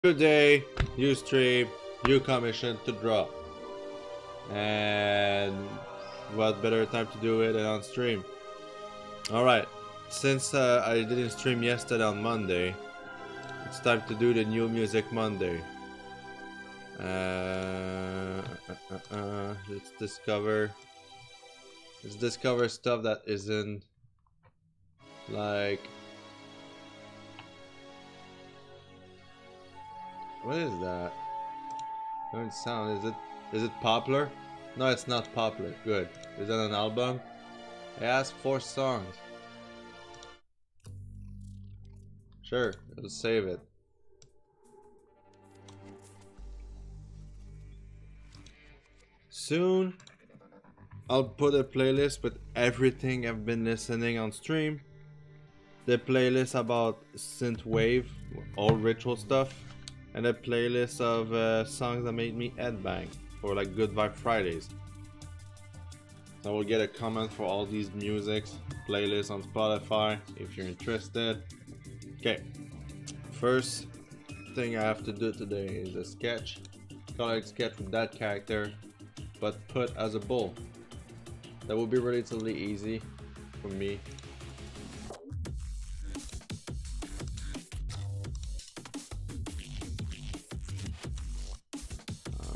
New day, new stream, new commission to draw. And what better time to do it than on stream? Alright, since I didn't stream yesterday on Monday, it's time to do the new music Monday. Let's discover stuff that isn't like, what is that? Don't sound. Is it popular? No, it's not popular. Good. Is that an album? I asked 4 songs. Sure, let's save it. Soon I'll put a playlist with everything I've been listening on stream. The playlist about synthwave, all ritual stuff, and a playlist of songs that made me headbang for like Good Vibe Fridays. So I will get a comment for all these musics playlists on Spotify if you're interested. Okay, first thing I have to do today is a sketch, colored sketch with that character, but put as a bull. That will be relatively easy for me.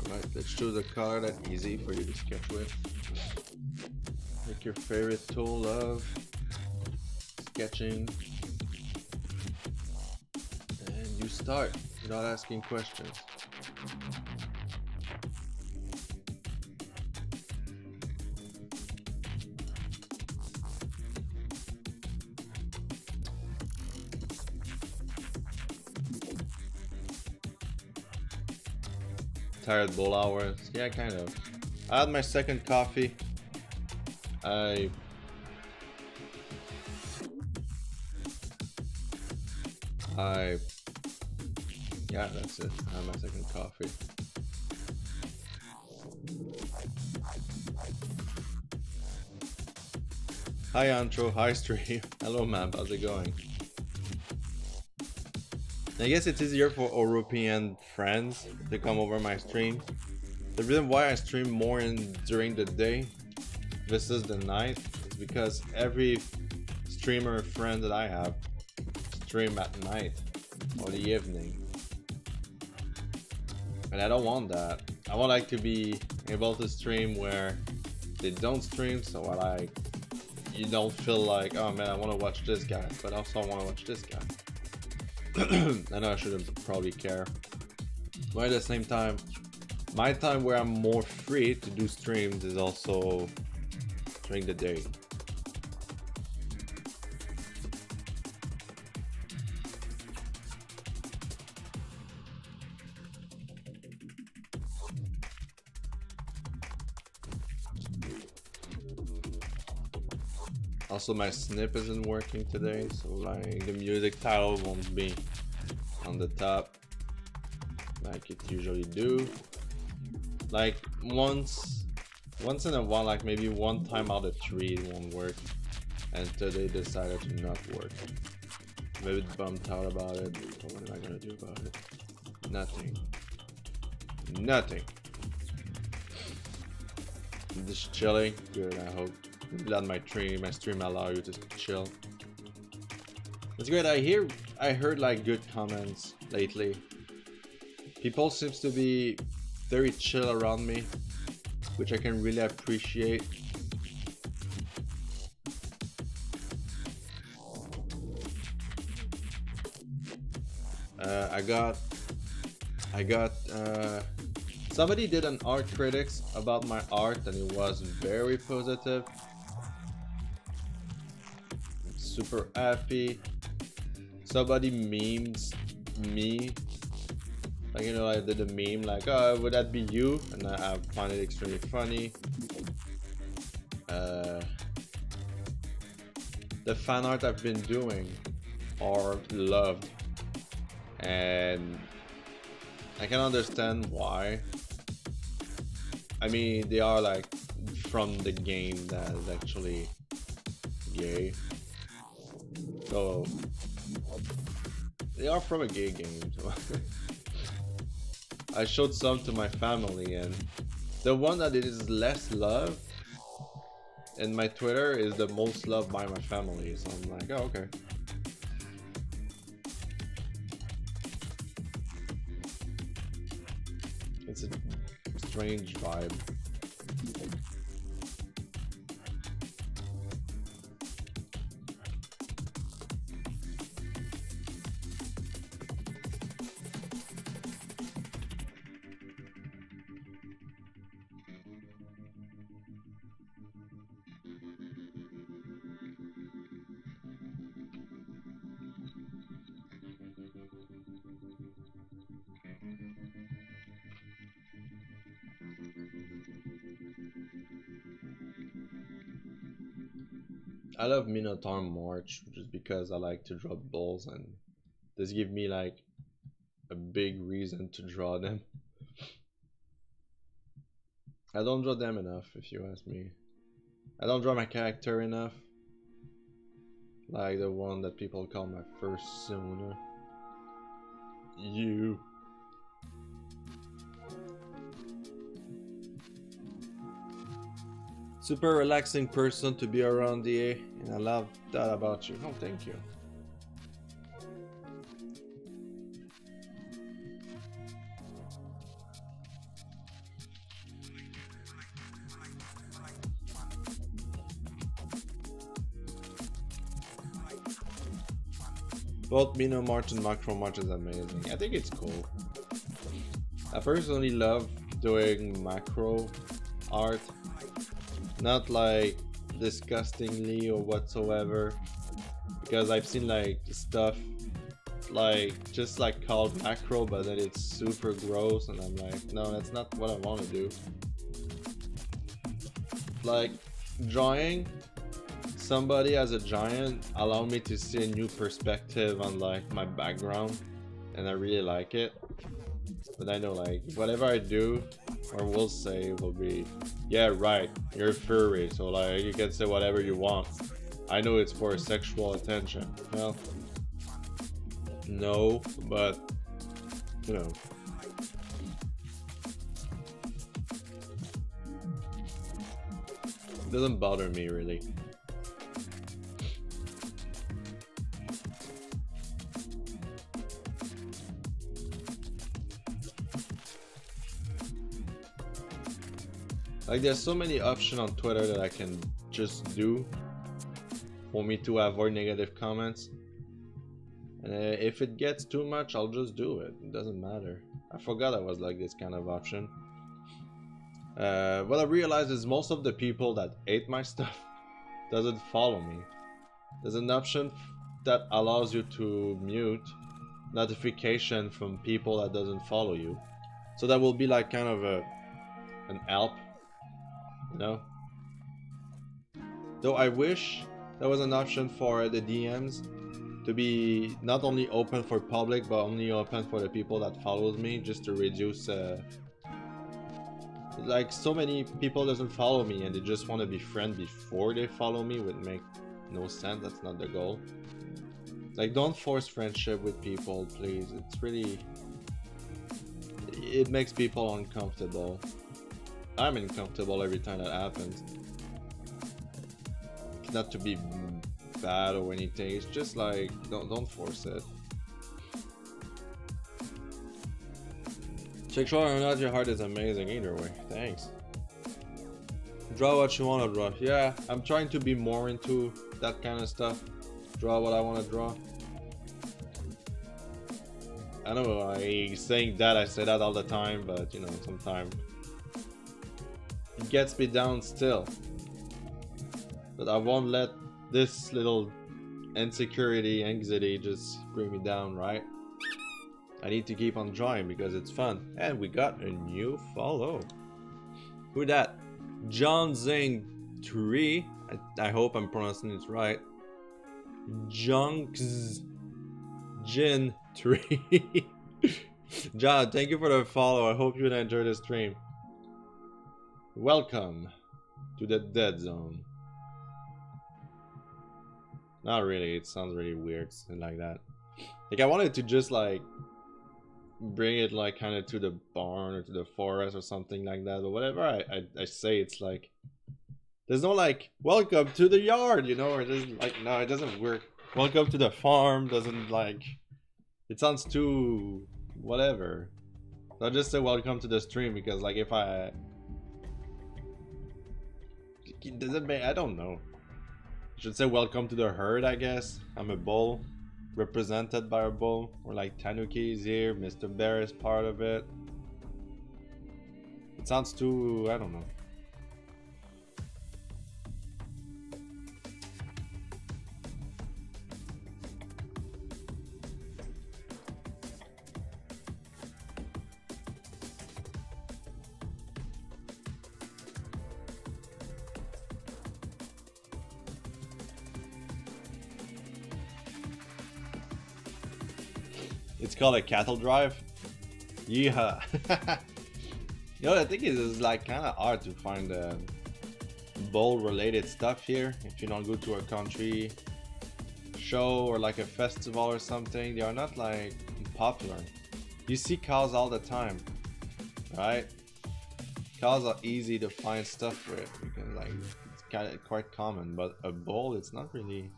Alright, let's choose a color that's easy for you to sketch with. Pick your favorite tool of sketching. And you start without asking questions. Tired bull hours. Yeah, kind of. I had my second coffee. Yeah, that's it. I had my second coffee. Hi Anthro, hi stream. Hello ma'am, how's it going? I guess it's easier for European friends to come over my stream. The reason why I stream more during the day versus the night is because every streamer friend that I have stream at night or the evening. And I don't want that. I want like to be able to stream where they don't stream, so you don't feel like, oh man, I want to watch this guy, but also I want to watch this guy. I know I shouldn't probably care, but at the same time, my time where I'm more free to do streams is also during the day. Also, my snip isn't working today, so like the music title won't be on the top like it usually do. Like once in a while, like maybe one time out of 3 it won't work, and today decided to not work. I'm a bit bummed out about it, but what am I gonna do about it? Nothing. I'm just chilling. Good, I hope. Let my stream allow you to chill. It's great. I heard like good comments lately. People seems to be very chill around me, which I can really appreciate. I got somebody did an art critics about my art and it was very positive. Super happy. Somebody memes me, like, you know, I did a meme like, oh, would that be you? And I find it extremely funny. The fan art I've been doing are loved, and I can understand why. I mean, they are like from the game that is actually gay. So they are from a gay game. So I showed some to my family, and the one that is less loved in my Twitter is the most loved by my family. So I'm like, oh, okay. It's a strange vibe. I love Minotaur March just because I like to draw bulls, and this give me like a big reason to draw them. I don't draw them enough, if you ask me. I don't draw my character enough. Like the one that people call my first sooner. You. Super relaxing person to be around, DA, and I love that about you. Oh, thank you. Both Mino March and Macro March is amazing. I think it's cool. I personally love doing macro art. Not like disgustingly or whatsoever. Because I've seen like stuff like just like called macro, but then it's super gross, and I'm like, no, that's not what I want to do. Like drawing somebody as a giant allowed me to see a new perspective on like my background, and I really like it. But I know like whatever I do or will say will be, yeah, right, you're furry, so like you can say whatever you want. I know it's for sexual attention. Well, no, but you know. It doesn't bother me really. Like there's so many options on Twitter that I can just do for me to avoid negative comments. And if it gets too much, I'll just do it. It doesn't matter. I forgot I was like this kind of option. What I realized is most of the people that hate my stuff doesn't follow me. There's an option that allows you to mute notification from people that doesn't follow you. So that will be like kind of an help. You know? Though I wish there was an option for the DMs to be not only open for public, but only open for the people that follows me, just to reduce like so many people doesn't follow me and they just want to be friends before they follow me would make no sense. That's not the goal. Like don't force friendship with people, please. It's really, it makes people uncomfortable. I'm uncomfortable every time that happens. It's not to be bad or anything, it's just like don't force it. Sexual or not, your heart is amazing either way. Thanks. Draw what you want to draw. Yeah, I'm trying to be more into that kind of stuff. Draw what I want to draw. I know saying that, I say that all the time, but you know, sometimes it gets me down still. But I won't let this little insecurity, anxiety just bring me down, right? I need to keep on drawing because it's fun. And we got a new follow. Who that? John Zing 3. I hope I'm pronouncing it right. Junks Jin 3. John, thank you for the follow. I hope you enjoy the stream. Welcome to the dead zone. Not really, it sounds really weird and like that. Like I wanted to just like bring it like kind of to the barn or to the forest or something like that. But whatever I say, it's like there's no like welcome to the yard, you know, or there's like no, it doesn't work. Welcome to the farm doesn't like it sounds too whatever. So I just say welcome to the stream because like if I does it make I don't know. I should say welcome to the herd, I guess. I'm a bull. Represented by a bull. Or like Tanuki is here, Mr. Bear is part of it. It sounds too I don't know. It's called a cattle drive. Yeah. You know, I think it is like kind of hard to find bull related stuff here. If you don't go to a country show or like a festival or something, they are not like popular. You see cows all the time, right? Cows are easy to find stuff with because like it's kind of quite common, but a bull, it's not really.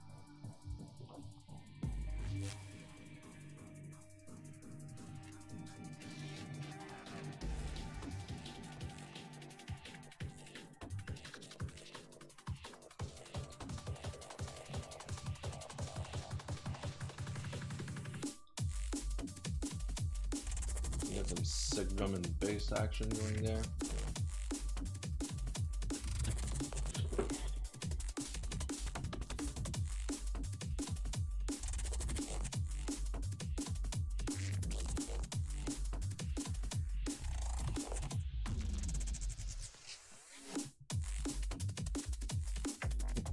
Got some sick drum and bass action going there.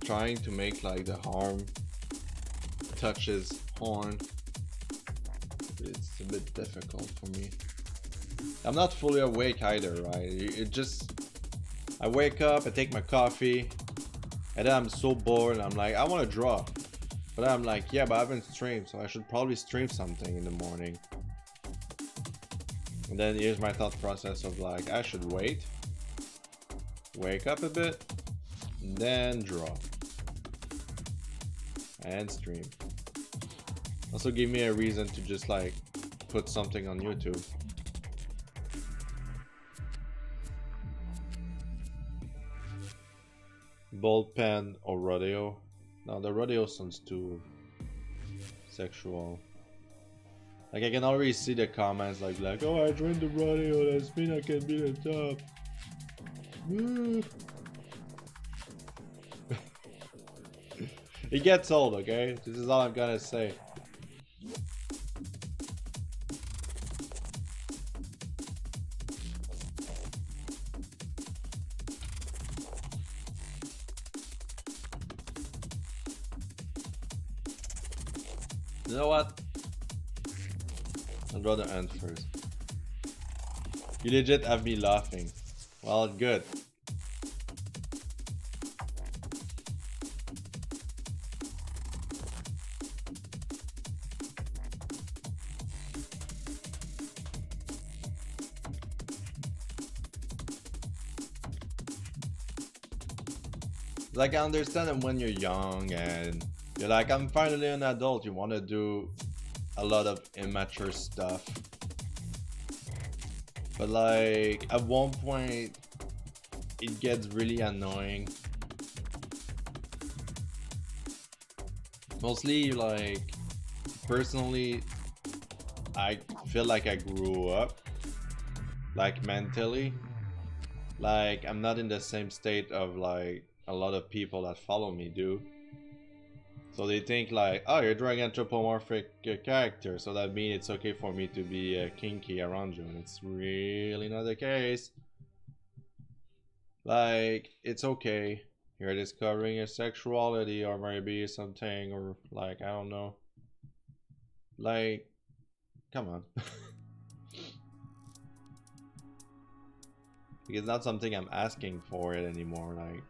Trying to make like the arm touch his horn. It's a bit difficult for me. I'm not fully awake either, right? It just I wake up, I take my coffee, and then I'm so bored. I'm like, I want to draw, but I'm like, yeah, but I haven't streamed, so I should probably stream something in the morning. And then here's my thought process of like, I should wake up a bit, then draw, and stream. Also give me a reason to just like put something on YouTube. Ball pen or rodeo? No, the rodeo sounds too sexual. Like I can already see the comments like oh, I joined the rodeo, that's mean I can be the top. It gets old, okay? This is all I'm gonna say. You know what? I'd rather end first. You legit have me laughing. Well, good. Like I understand that when you're young and you're like, I'm finally an adult, you want to do a lot of immature stuff. But like at one point it gets really annoying. Mostly like personally I feel like I grew up like mentally. Like I'm not in the same state of like a lot of people that follow me do. So they think like, oh, you're drawing anthropomorphic character, so that means it's okay for me to be kinky around you, and it's really not the case. Like, it's okay. You're discovering your sexuality or maybe something, or like, I don't know. Like, come on. It's not something I'm asking for it anymore, like.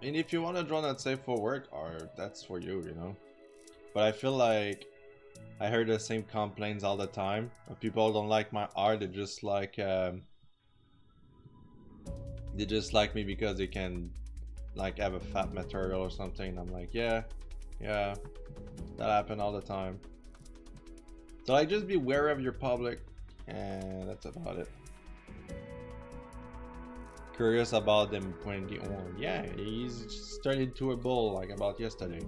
mean, if you want to draw that safe for work art, that's for you, you know. But I feel like I heard the same complaints all the time. People don't like my art. They just like me because they can like have a fat material or something. And I'm like, yeah, that happen all the time. So like, just be aware of your public, and that's about it. Curious about them playing the horn. Yeah, he's turned into a bull like about yesterday.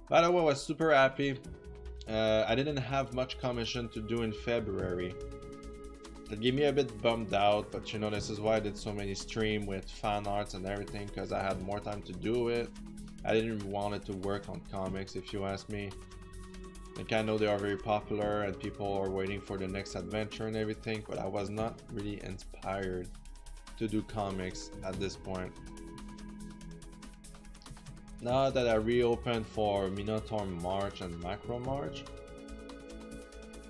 By the way, I was super happy. I didn't have much commission to do in February. That gave me a bit bummed out, but you know, this is why I did so many streams with fan arts and everything, because I had more time to do it. I didn't want it to work on comics, if you ask me. Like, I know they are very popular and people are waiting for the next adventure and everything, but I was not really inspired to do comics at this point. Now that I reopened for Minotaur March and Macro March,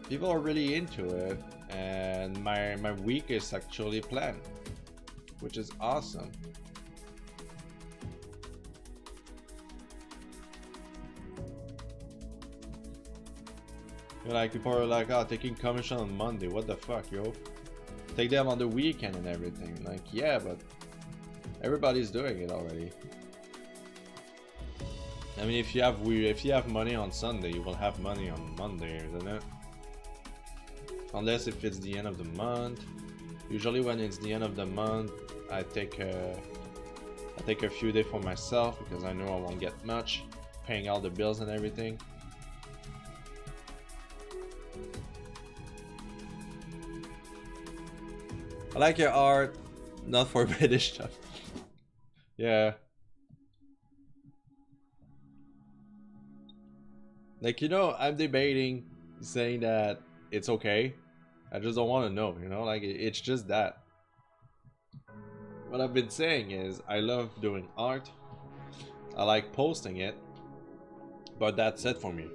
people are really into it, and my week is actually planned, which is awesome. Like, people are like, oh, taking commission on Monday, what the fuck, yo? Take them on the weekend and everything. Like, yeah, but everybody's doing it already. I mean, if you have money on Sunday, you will have money on Monday, isn't it? Unless if it's the end of the month. Usually when it's the end of the month, I take a few days for myself because I know I won't get much, paying all the bills and everything. I like your art, not for British stuff. Yeah. Like, you know, I'm debating saying that it's okay. I just don't want to know, you know, like it's just that. What I've been saying is I love doing art. I like posting it, but that's it for me.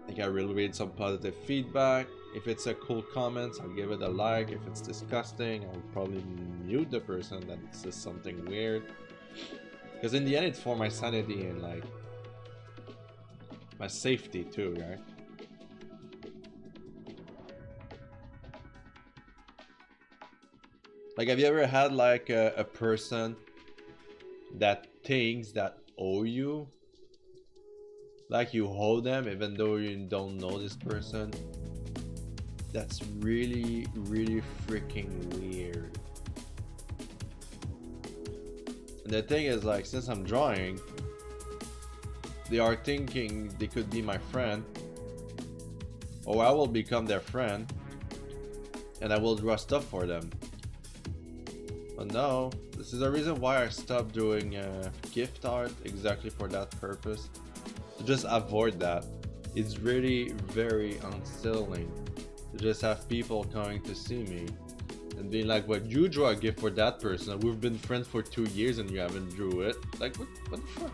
Like, I will read some positive feedback. If it's a cool comment, I'll give it a like. If it's disgusting, I'll probably mute the person that says something weird. Because in the end, it's for my sanity and like my safety too, right? Like, have you ever had like a person that thinks that owe you? Like, you owe them even though you don't know this person? That's really, really freaking weird. And the thing is, like, since I'm drawing, they are thinking they could be my friend, or I will become their friend, and I will draw stuff for them. But no, this is the reason why I stopped doing gift art, exactly for that purpose. To just avoid that. It's really very unsettling to just have people coming to see me and being like, "What, you draw a gift for that person? We've been friends for 2 years and you haven't drew it." Like, what the fuck?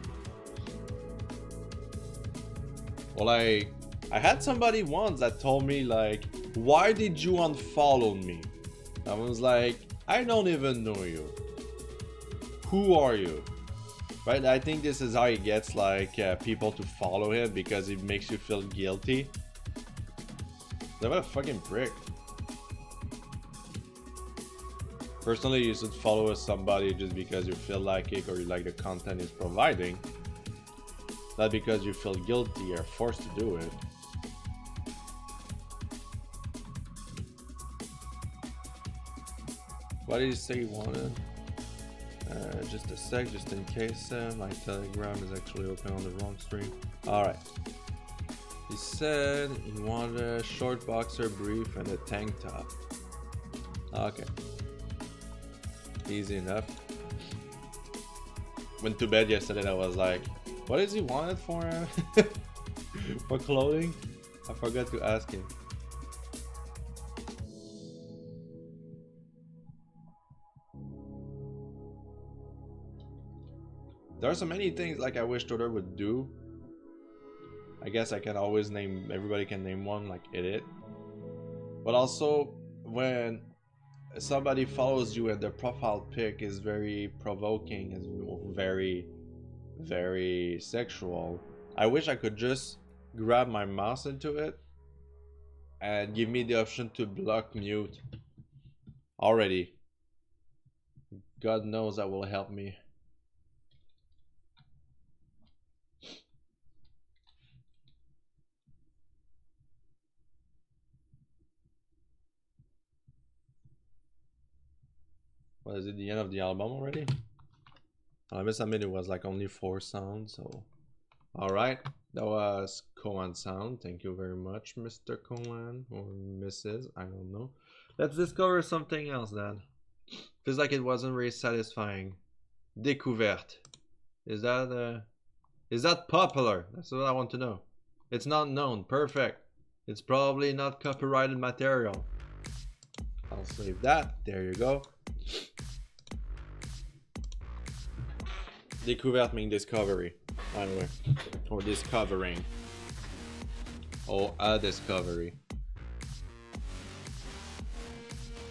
Well, I had somebody once that told me like, "Why did you unfollow me?" I was like, I don't even know you. Who are you? Right? I think this is how he gets like people to follow him, because it makes you feel guilty. What a fucking prick. Personally, you should follow somebody just because you feel like it or you like the content is providing, not because you feel guilty or forced to do it. What did he say he wanted? Just a sec, just in case my Telegram is actually open on the wrong stream. Alright. He said he wanted a short boxer brief and a tank top. Okay. Easy enough. Went to bed yesterday and I was like, what does he want for for clothing? I forgot to ask him. There are so many things like I wish Twitter would do. I guess I can always name, everybody can name one, like edit. But also, when somebody follows you and their profile pic is very provoking, is very, very sexual, I wish I could just grab my mouse into it and give me the option to block mute already. God knows that will help me. What is it, the end of the album already? I must admit it was like only 4 sounds, so... Alright, that was Koan sound. Thank you very much, Mr. Koan, or Mrs. I don't know. Let's discover something else then. Feels like it wasn't really satisfying. Découverte. Is that popular? That's what I want to know. It's not known. Perfect. It's probably not copyrighted material. I'll save that. There you go. Découverte means discovery, by the way. Or discovering. Or a discovery.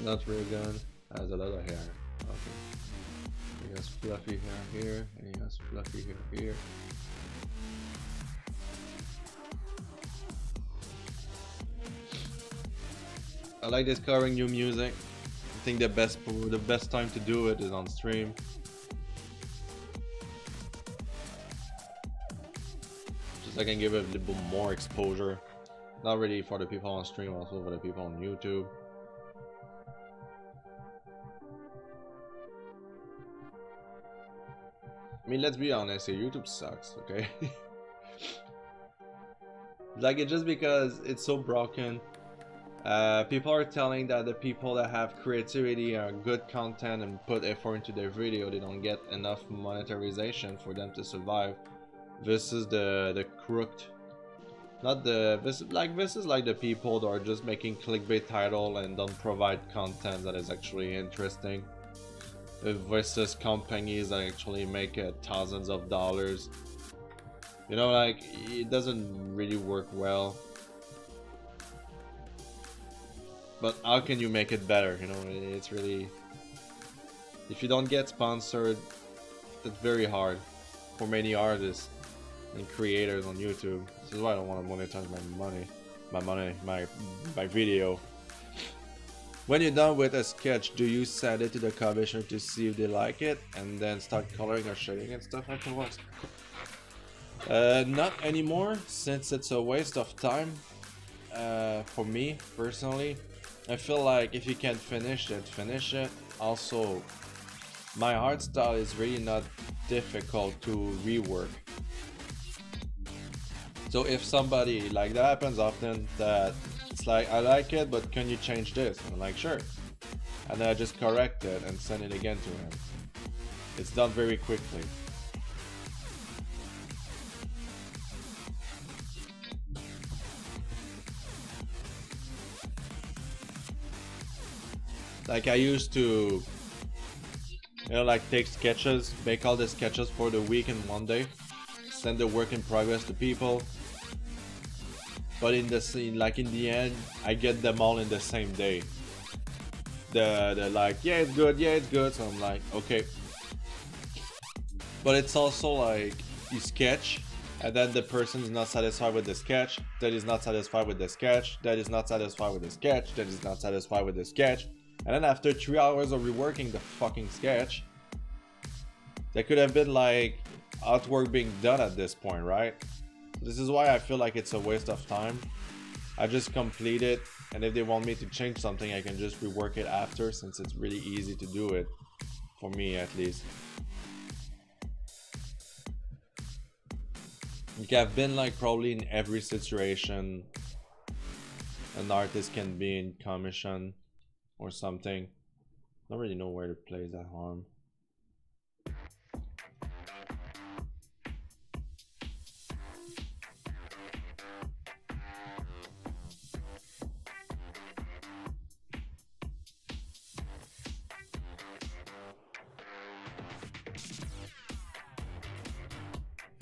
Not really good. Has a lot of hair. Okay. He has fluffy hair here, and he has fluffy hair here. I like discovering new music. I think the best time to do it is on stream. Just so I can give it a little bit more exposure. Not really for the people on stream, also for the people on YouTube. I mean, let's be honest here, YouTube sucks, okay? Like, it's just because it's so broken. People are telling that the people that have creativity and good content and put effort into their video, they don't get enough monetization for them to survive. This is the crooked, not the this is like the people that are just making clickbait title and don't provide content that is actually interesting. Versus companies that actually make thousands of dollars. You know, like, it doesn't really work well. But how can you make it better? You know, it's really, if you don't get sponsored, it's very hard for many artists and creators on YouTube. This is why I don't want to monetize my video. When you're done with a sketch, do you send it to the commissioner to see if they like it and then start coloring or shading and stuff afterwards? Not anymore, since it's a waste of time. For me personally, I feel like if you can't finish it, finish it. Also, my art style is really not difficult to rework. So if somebody, like, that happens often, that it's like, I like it, but can you change this? And I'm like, sure. And then I just correct it and send it again to him. It's done very quickly. Like, I used to, you know, like, take sketches, make all the sketches for the week in one day, send the work in progress to people. But in the scene, like, in the end, I get them all in the same day. They're like, yeah, it's good, yeah, it's good. So I'm like, okay. But it's also like, you sketch, and then the person is not satisfied with the sketch, that is not satisfied with the sketch, that is not satisfied with the sketch, that is not satisfied with the sketch. And then after 3 hours of reworking the fucking sketch, there could have been like artwork being done at this point, right? This is why I feel like it's a waste of time. I just complete it, and if they want me to change something, I can just rework it after, since it's really easy to do it, for me at least. Like, I've been like probably in every situation an artist can be in commission or something. I don't really know where to place that harm.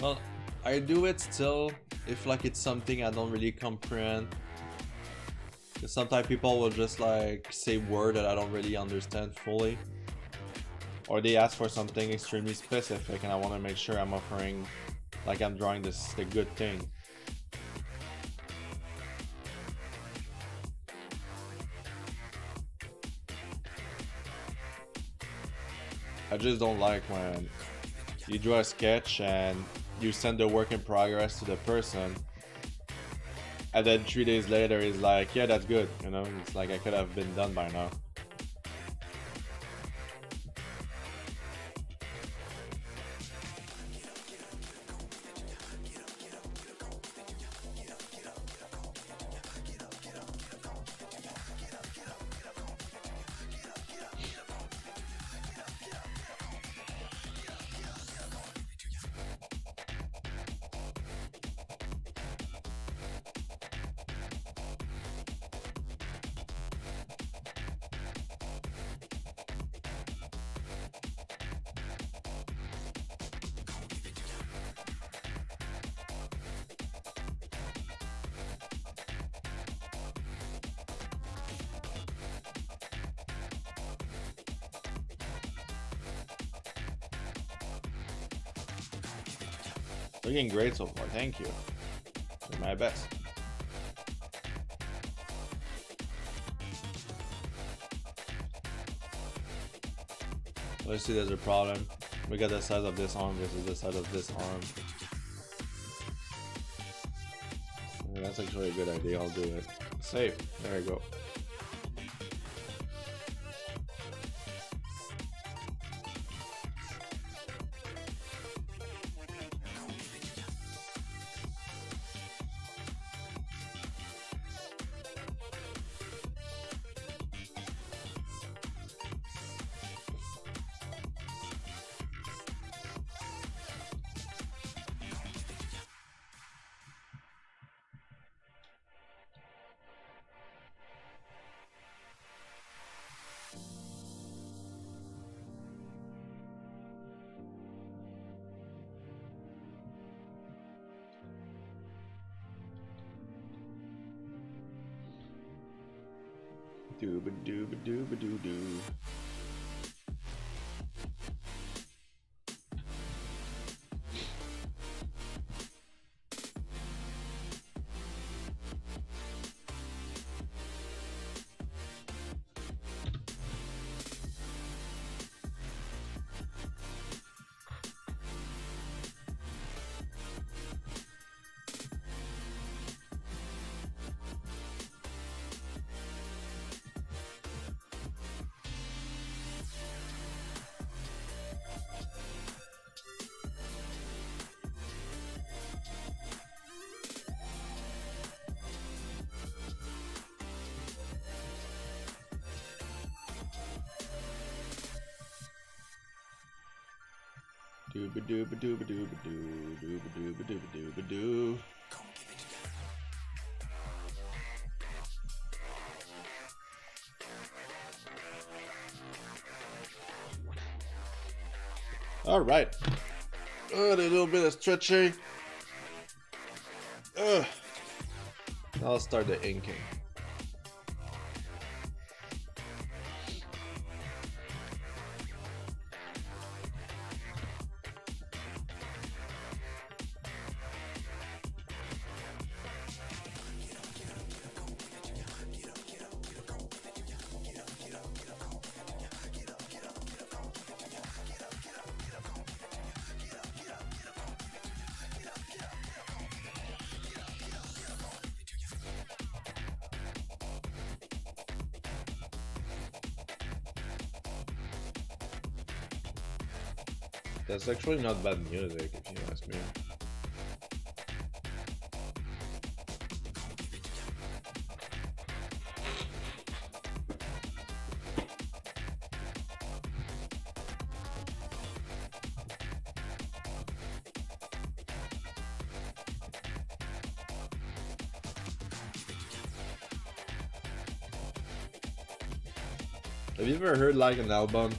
Well, I do it still if like it's something I don't really comprehend. Sometimes people will just like say word that I don't really understand fully, or they ask for something extremely specific and I want to make sure I'm offering, like I'm drawing the good thing. I just don't like when you draw a sketch and you send the work in progress to the person, and then 3 days later he's like, yeah, that's good, you know. It's like, I could have been done by now. Looking great so far, thank you. Doing my best. Let's see, there's a problem. We got the size of this arm versus the size of this arm. Yeah, that's actually a good idea, I'll do it. Save, there you go. Dooba dooba dooba doo doo. Dooba dooba dooba dooba doo, dooba dooba dooba dooba doo. All right. A little bit of stretching. Now I'll start the inking. That's actually not bad music, if you ask me. Have you ever heard like an album?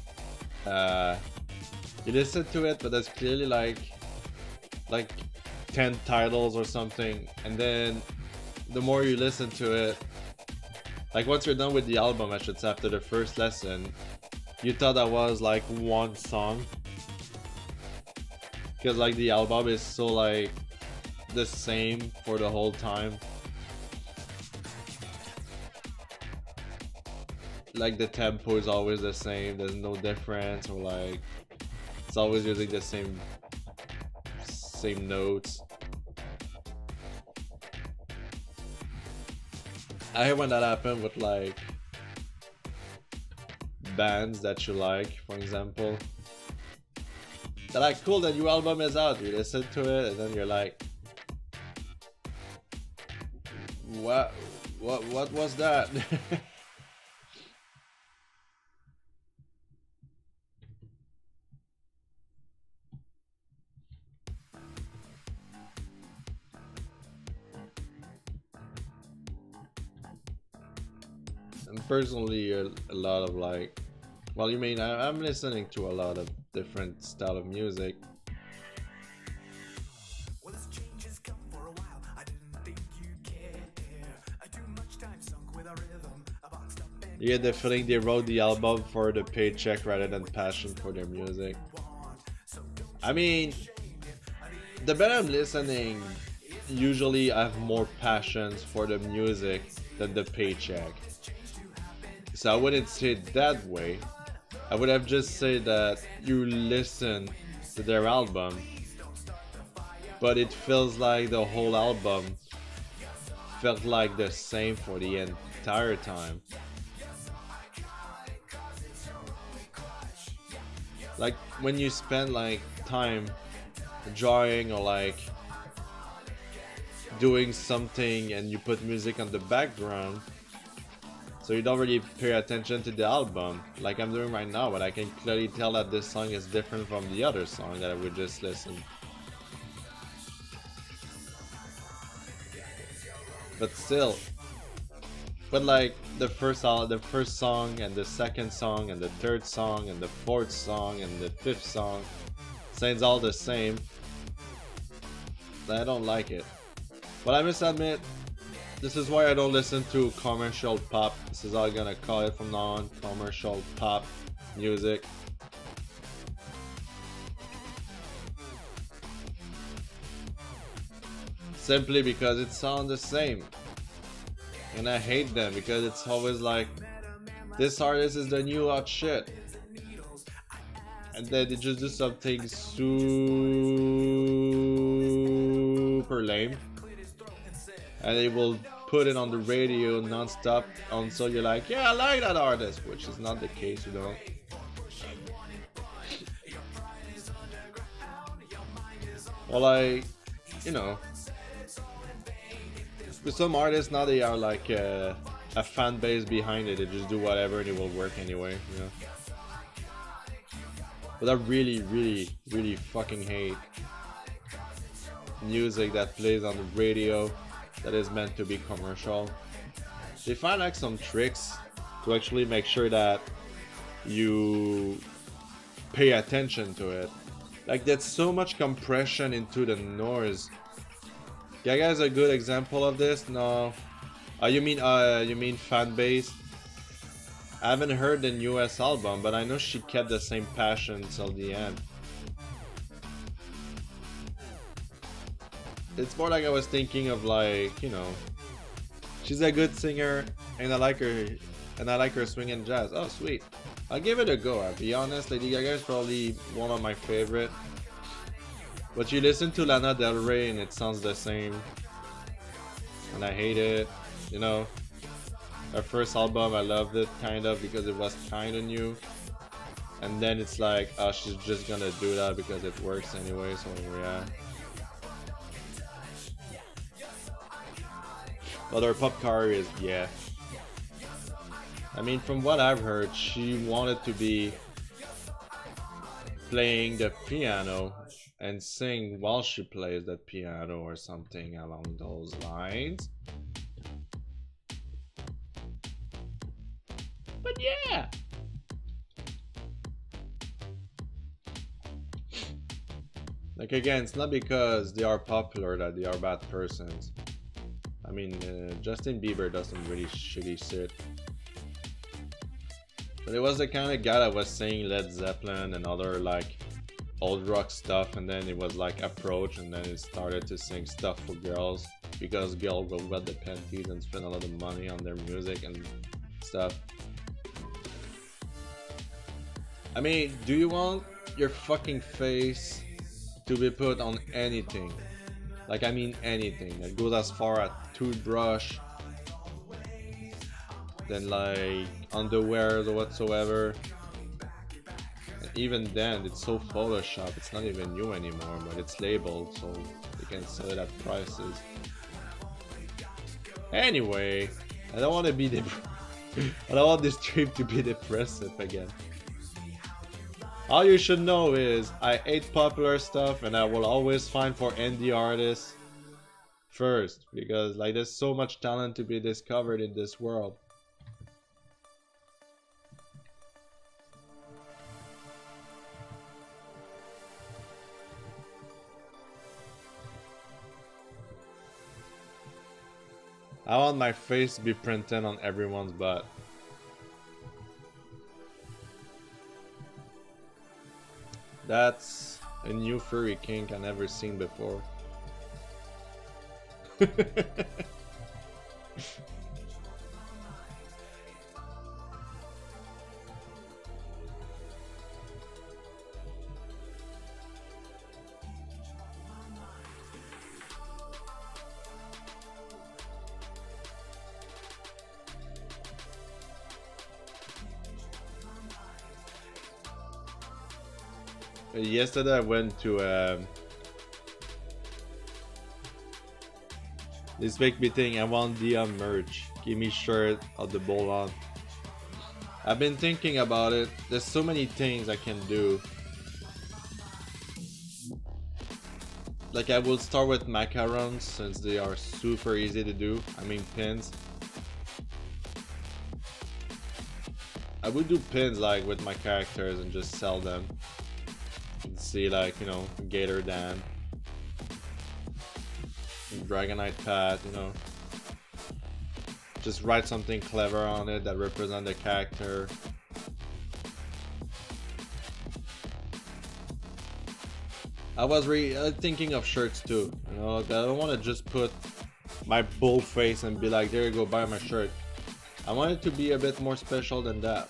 You listen to it, but there's clearly like 10 titles or something, and then the more you listen to it, Like once you're done with the album, I should say, after the first lesson, you thought that was like one song. Because like the album is so like the same for the whole time. Like the tempo is always the same, there's no difference, or like it's always using the same notes. I hate when that happens with like bands that you like, for example. They're like, cool, the new album is out, you listen to it, and then you're like, what was that? And personally, a lot of like, well, you mean I'm listening to a lot of different style of music. You get the feeling they wrote the album for the paycheck rather than passion for their music. I mean, the better I'm listening, usually I have more passions for the music than the paycheck. So I wouldn't say it that way. I would have just said that you listen to their album, but it feels like the whole album felt like the same for the entire time. Like when you spend like time drawing or like doing something and you put music on the background, so you don't really pay attention to the album like I'm doing right now, but I can clearly tell that this song is different from the other song that I would just listen. But still, but like the first song and the second song and the third song and the fourth song and the fifth song sounds all the same. I don't like it. But I must admit, this is why I don't listen to commercial pop. This is all I'm gonna call it from now on, commercial pop music. Simply because it sounds the same. And I hate them because it's always like, this artist is the new hot shit. And then they just do something super lame. And they will put it on the radio non-stop until you're like, yeah, I like that artist, which is not the case, you know. Well, like, you know, with some artists now, they are like a fan base behind it. They just do whatever and it will work anyway, you know. But I really, really, really fucking hate music that plays on the radio that is meant to be commercial. They find like some tricks to actually make sure that you pay attention to it. Like there's so much compression into the noise. Yeah, guys, a good example of this. No, you mean fan base? I haven't heard the newest album, but I know she kept the same passion till the end. It's more like I was thinking of like, you know, she's a good singer and I like her swinging jazz. Oh, sweet. I'll give it a go. I'll be honest, Lady Gaga is probably one of my favorite. But you listen to Lana Del Rey and it sounds the same. And I hate it, you know. Her first album, I loved it kind of because it was kind of new. And then it's like, oh, she's just gonna do that because it works anyway, so yeah. But her pop career is, yeah. I mean, from what I've heard, she wanted to be playing the piano and sing while she plays the piano or something along those lines. But yeah. Like again, it's not because they are popular that they are bad persons. I mean, Justin Bieber does some really shitty shit. But it was the kind of guy that was saying Led Zeppelin and other like old rock stuff, and then it was like approach, and then it started to sing stuff for girls because girls will wet the panties and spend a lot of money on their music and stuff. I mean, do you want your fucking face to be put on anything? Like, I mean anything. That goes as far as toothbrush, then like underwear or whatsoever. And even then, it's so Photoshop, it's not even new anymore, but it's labeled, so you can sell it at prices. Anyway, I don't want to be I don't want this trip to be depressive again. All you should know is I hate popular stuff, and I will always find for indie artists first, because like there's so much talent to be discovered in this world. I want my face to be printed on everyone's butt. That's a new furry kink I've never seen before. Yesterday I went to this make me think I want the merch. Give me shirt of the bowl on. I've been thinking about it. There's so many things I can do. Like I will start with macarons since they are super easy to do. I mean pins. I would do pins like with my characters and just sell them. See, like, you know, Gator Dan, Dragonite Pat, you know, just write something clever on it that represent the character. I was really thinking of shirts too, you know. I don't want to just put my bull face and be like, there you go, buy my shirt. I want it to be a bit more special than that.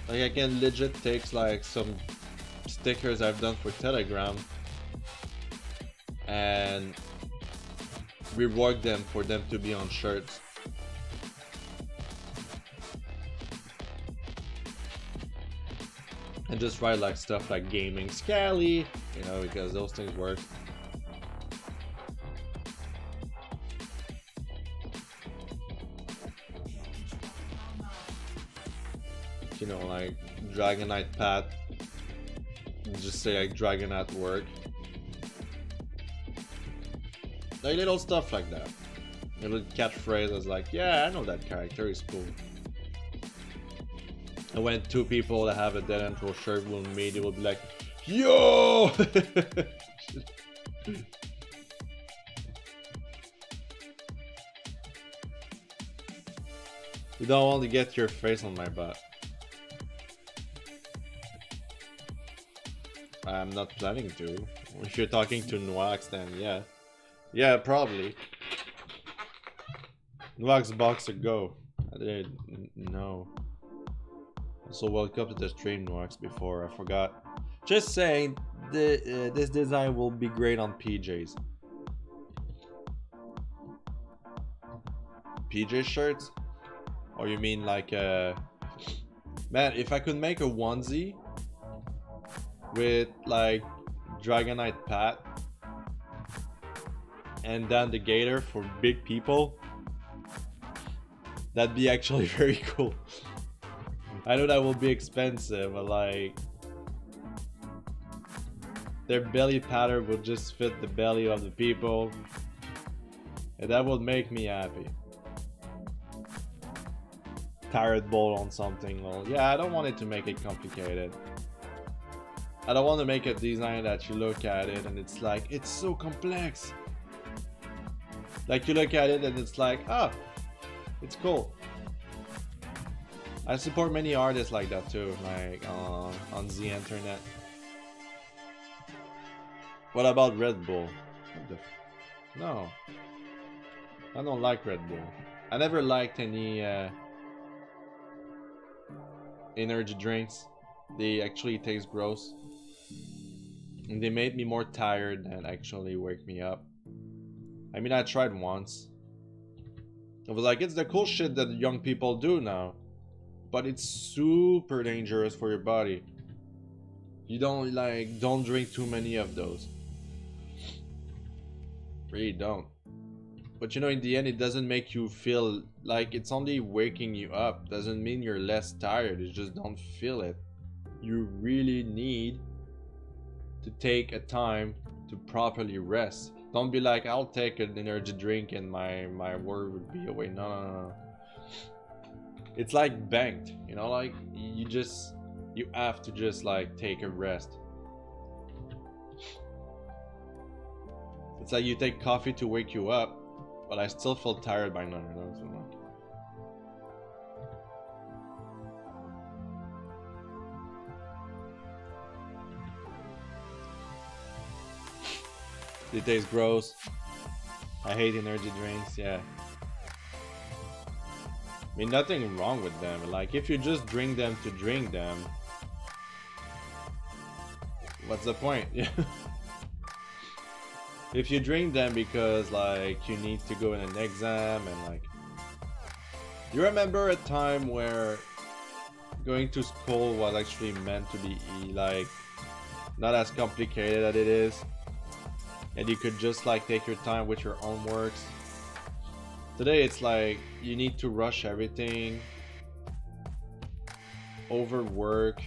Like I can legit take like some stickers I've done for Telegram and rework them for them to be on shirts. And just write like stuff like gaming scally, you know, because those things work. You know, like Dragonite Pat, just say like Dragon at work, like little stuff like that. A little catchphrase is like, yeah, I know that character is cool. And when two people that have a Deadanthro shirt will meet, it will be like, yo. You don't want to get your face on my butt. I'm not planning to. If you're talking to Noax, then yeah. Yeah, probably. Noax Boxer, go. I didn't know. Also, welcome to the stream, Noax, before I forgot. Just saying, this design will be great on PJs. PJ shirts? Or you mean like man, if I could make a onesie with like Dragonite Pat and then the Gator for big people, that'd be actually very cool. I know that will be expensive, but like their belly pattern would just fit the belly of the people, and that would make me happy. Tired bowl on something, well, yeah, I don't want it to make it complicated. I don't want to make a design that you look at it and it's like, it's so complex. Like you look at it and it's like, ah, it's cool. I support many artists like that too, like on the internet. What about Red Bull? No, I don't like Red Bull. I never liked any energy drinks. They actually taste gross. And they made me more tired than actually wake me up. I mean, I tried once. I was like, it's the cool shit that young people do now. But it's super dangerous for your body. You don't drink too many of those. Really don't. But you know, in the end, it doesn't make you feel like it's only waking you up. Doesn't mean you're less tired. You just don't feel it. You really need to take a time to properly rest. Don't be like, I'll take an energy drink and my work would be away. No. It's like banked, you know, like you have to just like take a rest. It's like you take coffee to wake you up, but I still feel tired by 9 or so. It tastes gross. I hate energy drinks, yeah. I mean, nothing wrong with them. Like, if you just drink them to drink them, what's the point? If you drink them because, like, you need to go in an exam and, like... You remember a time where going to school was actually meant to be, like, not as complicated as it is? And you could just like take your time with your own works. Today it's like you need to rush everything, overwork.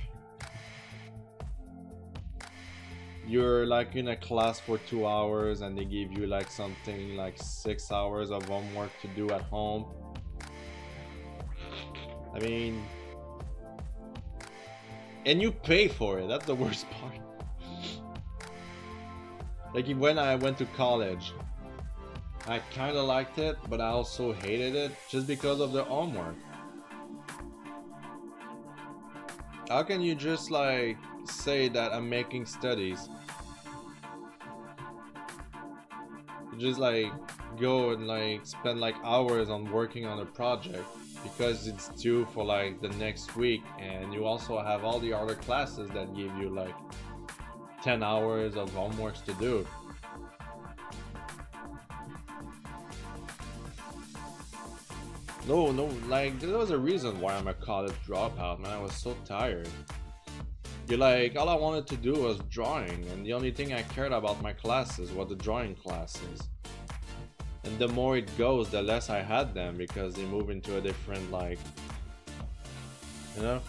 You're like in a class for 2 hours and they give you like something like 6 hours of homework to do at home. I mean, and you pay for it. That's the worst part. Like when I went to college, I kind of liked it, but I also hated it just because of the homework. How can you just like say that I'm making studies? You just like go and like spend like hours on working on a project because it's due for like the next week, and you also have all the other classes that give you like 10 hours of homeworks to do. No, like there was a reason why I'm a college dropout, man. I was so tired. You're like, all I wanted to do was drawing, and the only thing I cared about my classes were the drawing classes. And the more it goes, the less I had them because they move into a different, like, you know?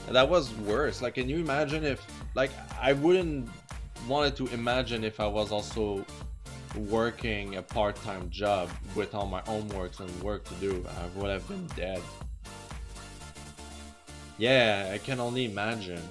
And that was worse. Like, can you imagine if, like, I wouldn't wanted to imagine if I was also working a part-time job with all my homeworks and work to do. I would have been dead. Yeah, I can only imagine.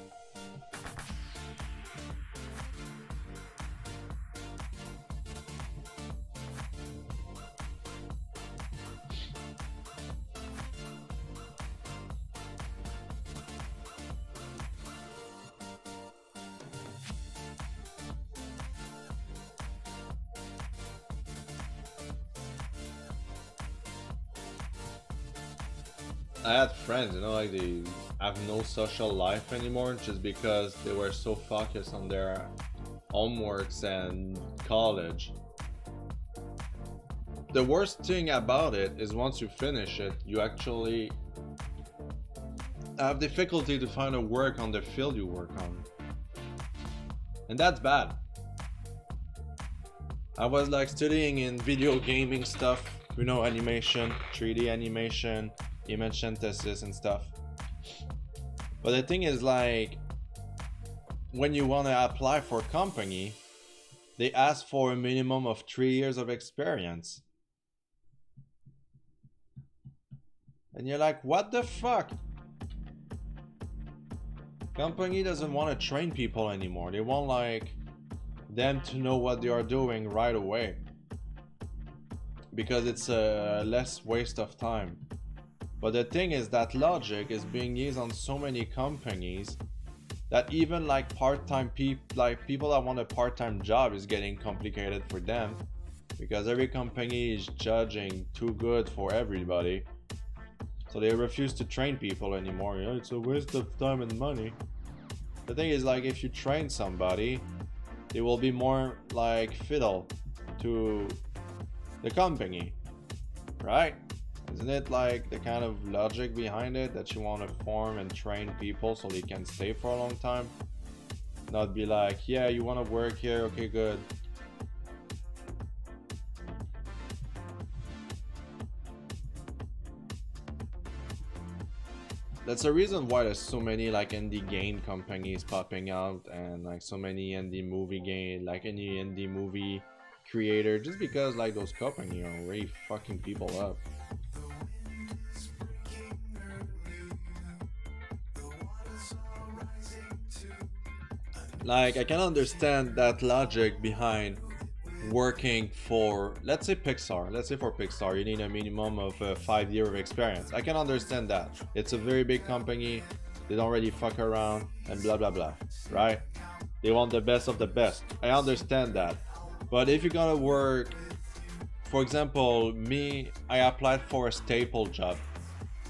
I had friends, you know, like they have no social life anymore just because they were so focused on their homeworks and college. The worst thing about it is once you finish it, you actually have difficulty to find a work on the field you work on. And that's bad. I was like studying in video gaming stuff, you know, animation, 3D animation, image synthesis and stuff. But the thing is, like, when you want to apply for a company, they ask for a minimum of 3 years of experience. And you're like, what the fuck? Company doesn't want to train people anymore. They want like them to know what they are doing right away, because it's a less waste of time. But the thing is that logic is being used on so many companies that even like part-time people, like people that want a part-time job, is getting complicated for them, because every company is judging too good for everybody. So they refuse to train people anymore. You know, it's a waste of time and money. The thing is, like, if you train somebody, they will be more like fiddle to the company, right? Isn't it like the kind of logic behind it, that you want to form and train people so they can stay for a long time? Not be like, yeah, you want to work here, okay, good. That's the reason why there's so many like indie game companies popping out, and like so many indie movie game, like any indie movie creator, just because like those companies are really fucking people up. Like, I can understand that logic behind working for, let's say Pixar. Let's say for Pixar, you need a minimum of 5 years of experience. I can understand that. It's a very big company. They don't really fuck around and blah blah blah, right? They want the best of the best. I understand that. But if you're gonna work, for example, me, I applied for a staple job.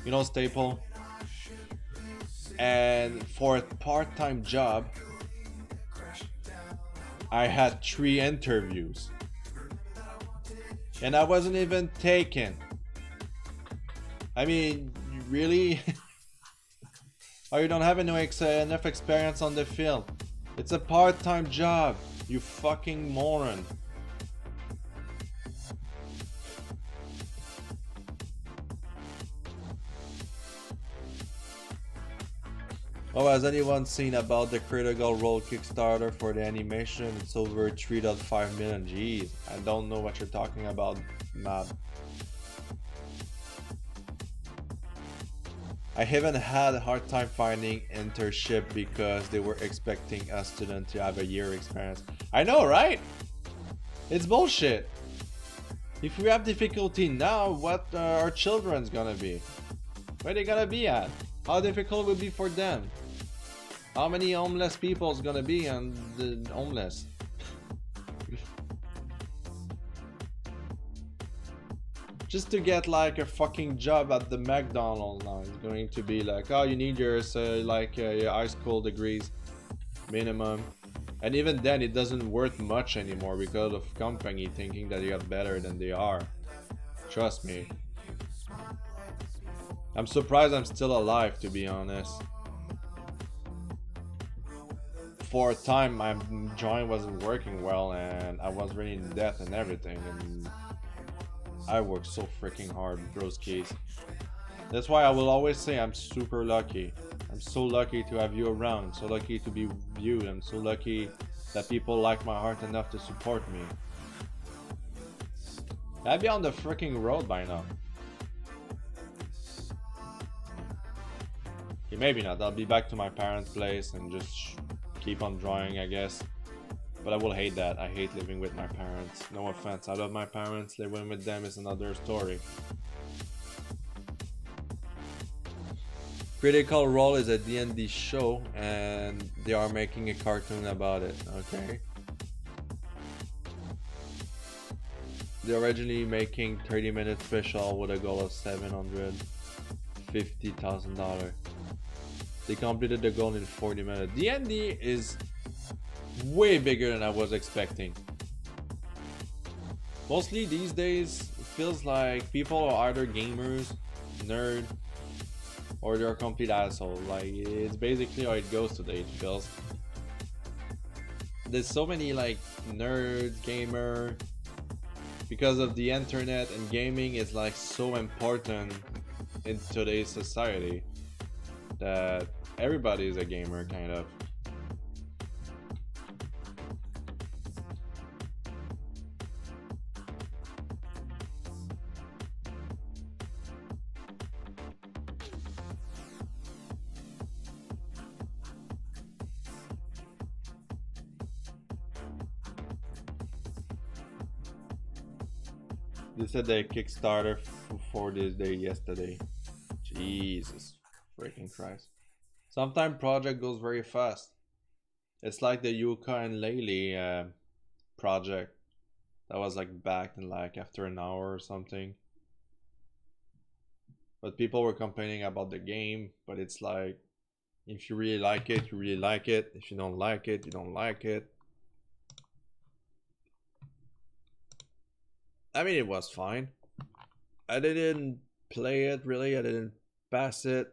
You know staple? And for a part-time job, I had 3 interviews and I wasn't even taken. I mean, really? Or you don't have enough experience on the field? It's a part-time job, you fucking moron. Oh, has anyone seen about the Critical Role Kickstarter for the animation? It's over 3.5 million. Jeez, I don't know what you're talking about, Mab. I haven't had a hard time finding internship because they were expecting a student to have a year experience. I know, right? It's bullshit. If we have difficulty now, what are our children's gonna be? Where they gonna be at? How difficult will it be for them? How many homeless people is gonna be on the homeless? Just to get like a fucking job at the McDonald's now is going to be like, oh, you need your your high school degrees minimum, and even then it doesn't worth much anymore because of company thinking that they are better than they are. Trust me. I'm surprised I'm still alive, to be honest. For a time my joint wasn't working well and I was really in debt and everything, and I worked so freaking hard, broskies. That's why I will always say I'm super lucky. I'm so lucky to have you around. I'm so lucky to be viewed. I'm so lucky that people like my art enough to support me. I'd be on the freaking road by now. Okay, maybe not. I'll be back to my parents' place and just keep on drawing, I guess. But I will hate that. I hate living with my parents. No offense. I love my parents. Living with them is another story. Critical Role is a D&D show and they are making a cartoon about it, okay? They're originally making 30-minute special with a goal of $750,000. They completed the goal in 40 minutes. D&D is way bigger than I was expecting. Mostly these days, it feels like people are either gamers, nerd, or they're complete assholes. Like, it's basically how it goes today, it feels. There's so many like nerds, gamer, because of the internet, and gaming is like so important in today's society that everybody is a gamer, kind of. They said they Kickstarter for this day yesterday. Jesus freaking Christ. Sometimes project goes very fast. It's like the Yuka and Laylee project that was like back in like after an hour or something. But people were complaining about the game, but it's like if you really like it, you really like it. If you don't like it, you don't like it. I mean, it was fine. I didn't play it really, I didn't pass it.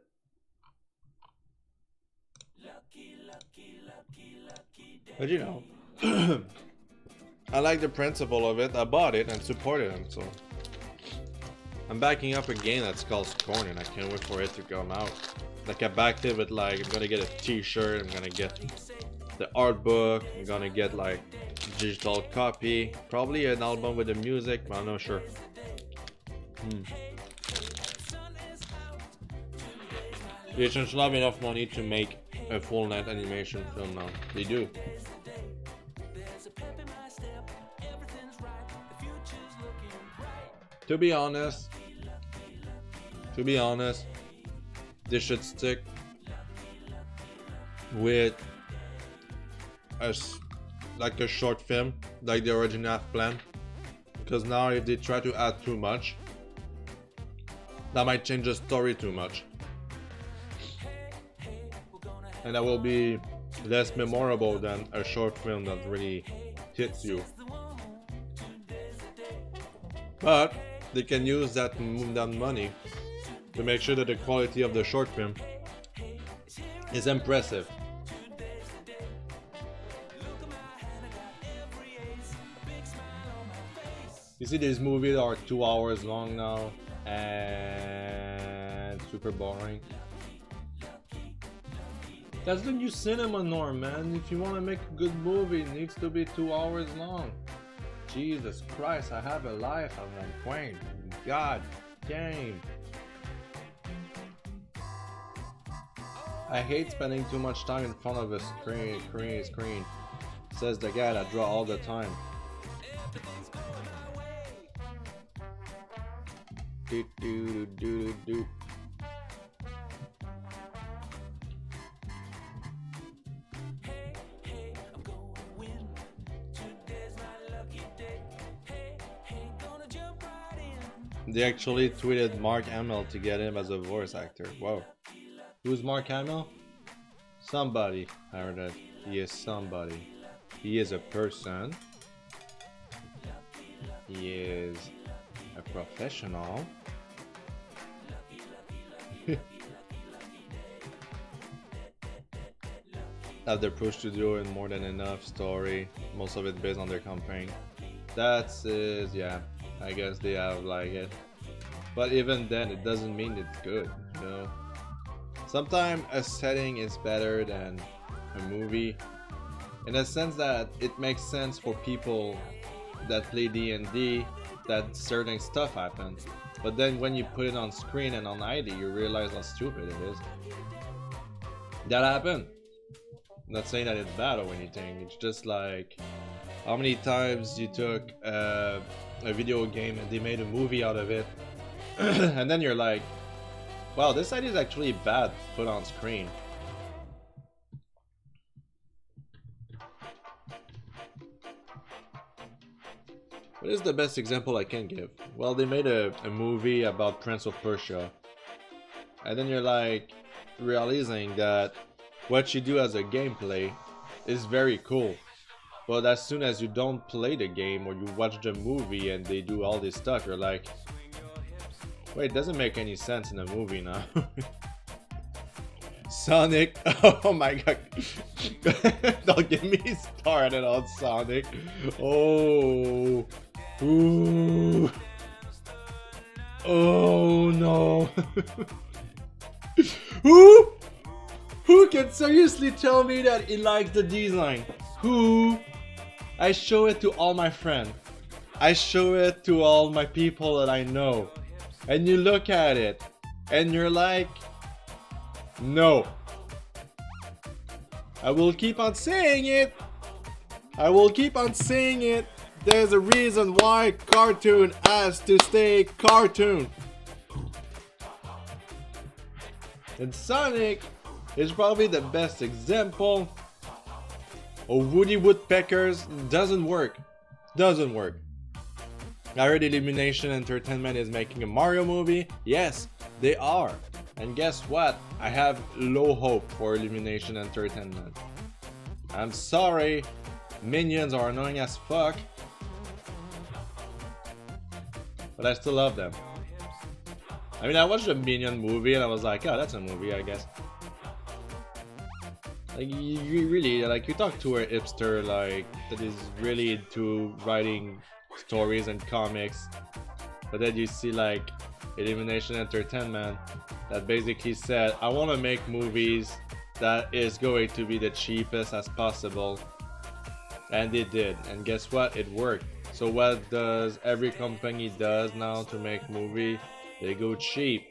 But you know, I like the principle of it. I bought it and supported him, so I'm backing up a game that's called Scorn, and I can't wait for it to come out. Like I backed it with like I'm gonna get a t-shirt, I'm gonna get the art book, I'm gonna get like digital copy, probably an album with the music, but I'm not sure. They should have enough money to make a full night animation film now. They do. To be honest, they should stick with like a short film, like the original plan. Because now if they try to add too much, that might change the story too much. And that will be less memorable than a short film that really hits you. But they can use that money to make sure that the quality of the short film is impressive. You see, these movies are 2 hours long now and super boring. That's the new cinema norm, man. If you want to make a good movie, it needs to be 2 hours long. Jesus Christ, I have a life, I'm acquainted. God damn. I hate spending too much time in front of a screen. Says the guy that draw all the time. Do. They actually tweeted Mark Hamill to get him as a voice actor. Whoa. Who's Mark Hamill? Somebody. I heard that. He is somebody. He is a person. He is a professional. Have their push to do in More Than Enough story. Most of it based on their campaign. That's yeah. I guess they have like it. But even then, it doesn't mean it's good, you know? Sometimes a setting is better than a movie. In a sense that it makes sense for people that play D&D that certain stuff happens. But then when you put it on screen and on ID, you realize how stupid it is. That happened. I'm not saying that it's bad or anything, it's just like how many times you took a video game and they made a movie out of it and then you're like, wow, this idea is actually bad put on screen. What is the best example I can give? Well, they made a movie about Prince of Persia, and then you're like realizing that what you do as a gameplay is very cool, but as soon as you don't play the game or you watch the movie and they do all this stuff, you're like, wait, it doesn't make any sense in the movie now. Sonic, oh my god. Don't get me started on Sonic. Oh, ooh. Oh no. Who can seriously tell me that he likes the design? Who? I show it to all my friends. I show it to all my people that I know. And you look at it and you're like, no. I will keep on saying it. I will keep on saying it. There's a reason why cartoon has to stay cartoon. And Sonic is probably the best example of Woody Woodpeckers doesn't work. Doesn't work. I heard Illumination Entertainment is making a Mario movie. Yes, they are. And guess what? I have low hope for Illumination Entertainment. I'm sorry. Minions are annoying as fuck. But I still love them. I mean, I watched the Minion movie and I was like, oh, that's a movie, I guess. Like, you really, like, you talk to a hipster, like, that is really into writing stories and comics. But then you see, like, Illumination Entertainment that basically said, I want to make movies that is going to be the cheapest as possible. And they did. And guess what? It worked. So what does every company does now to make movie? They go cheap.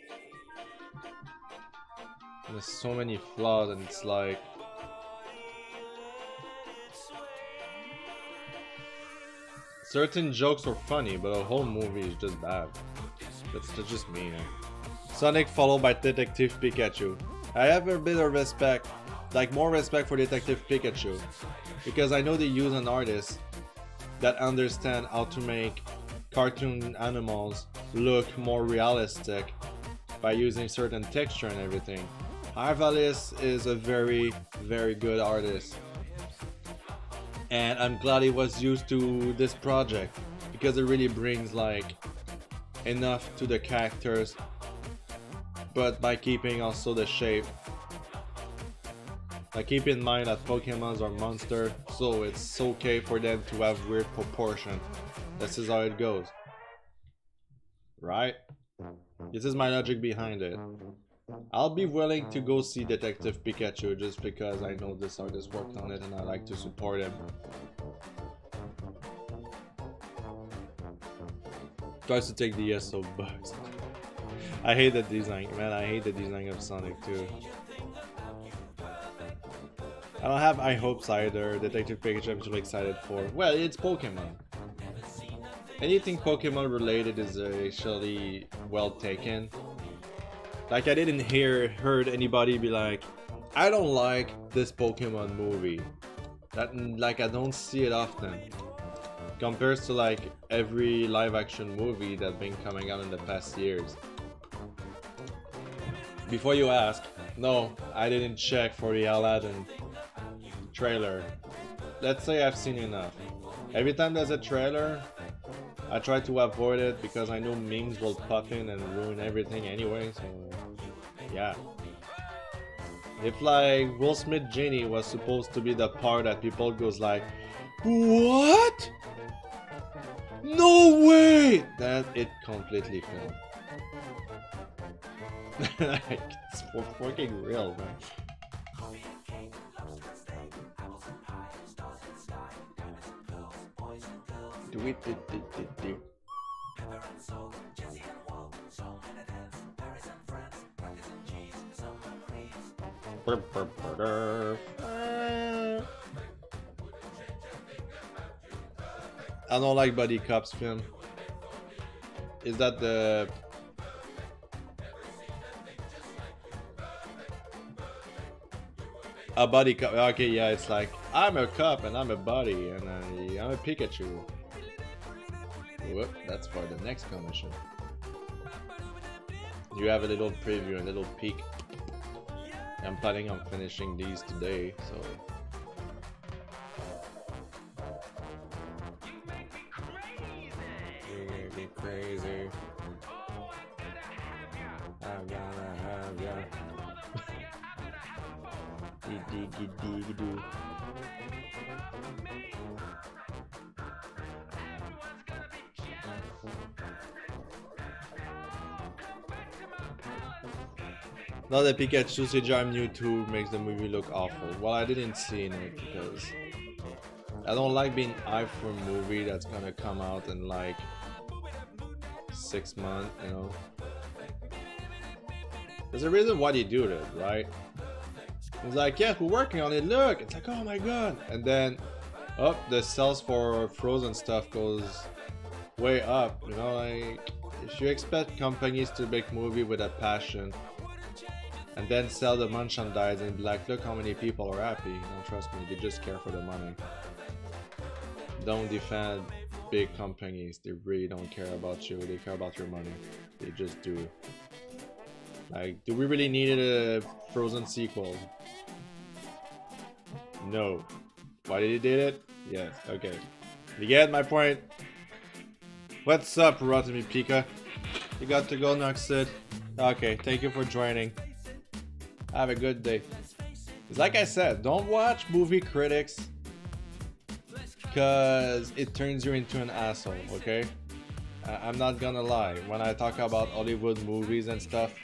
And there's so many flaws and it's like... certain jokes are funny, but a whole movie is just bad. That's just me, Sonic followed by Detective Pikachu. I have a bit of respect, like more respect for Detective Pikachu. Because I know they use an artist that understand how to make cartoon animals look more realistic by using certain texture and everything. Harvalis is a very, very good artist. And I'm glad he was used to this project because it really brings like enough to the characters, but by keeping also the shape. Like, keep in mind that Pokemons are monsters, so it's okay for them to have weird proportion. This is how it goes. Right? This is my logic behind it. I'll be willing to go see Detective Pikachu just because I know this artist worked on it and I like to support him. Tries to take the SO bugs. I hate the design, man. I hate the design of Sonic too. I don't have high hopes either. Detective Pikachu I'm still excited for. Well, it's Pokemon. Anything Pokemon related is actually well taken. Like, I didn't heard anybody be like, I don't like this Pokemon movie. That, like, I don't see it often. Compared to like every live action movie that's been coming out in the past years. Before you ask, no, I didn't check for the Aladdin trailer. Let's say I've seen enough. Every time there's a trailer, I try to avoid it because I know memes will pop in and ruin everything anyway, so yeah. If like Will Smith Genie was supposed to be the part that people goes like, what? No way! Then it completely failed. Like, it's fucking real, man. Do it, do. I don't like buddy cops film. Is that the a buddy cop? Okay, yeah, it's like I'm a cop and I'm a buddy and I'm a Pikachu. Whoop, that's for the next commission. You have a little preview, a little peek. I'm planning on finishing these today, so. You make me crazy. I'm gonna have ya. Diggy-diggy-doo. Now that Pikachu CGI Mewtwo makes the movie look awful. Well, I didn't see it because I don't like being hyped for a movie that's gonna come out in like 6 months, you know. There's a reason why they do that, right? It's like, yes, we're working on it, look! It's like, oh my god! And then Oh, the sales for Frozen stuff goes way up, you know, like, if you expect companies to make movie with a passion and then sell the merchandise and be like, look how many people are happy, don't trust me, they just care for the money. Don't defend big companies, they really don't care about you, they care about your money, they just do. Like, do we really need a Frozen sequel? No. Why did he did it? Yes, okay. You get my point? What's up, Rotimi Pika? You got to go, Noxid. Okay, thank you for joining. Have a good day. It's like I said, don't watch movie critics because it turns you into an asshole, okay? I'm not gonna lie. When I talk about Hollywood movies and stuff,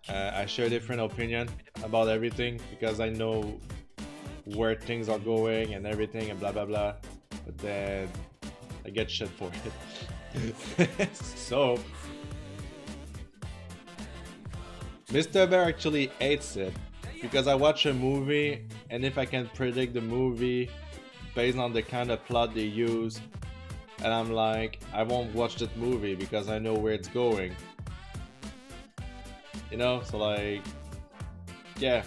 I share a different opinion about everything because I know where things are going and everything and blah blah blah, but then I get shit for it. So Mr. Bear actually hates it because I watch a movie and if I can predict the movie based on the kind of plot they use, and I'm like, I won't watch that movie because I know where it's going, you know. So like, yeah.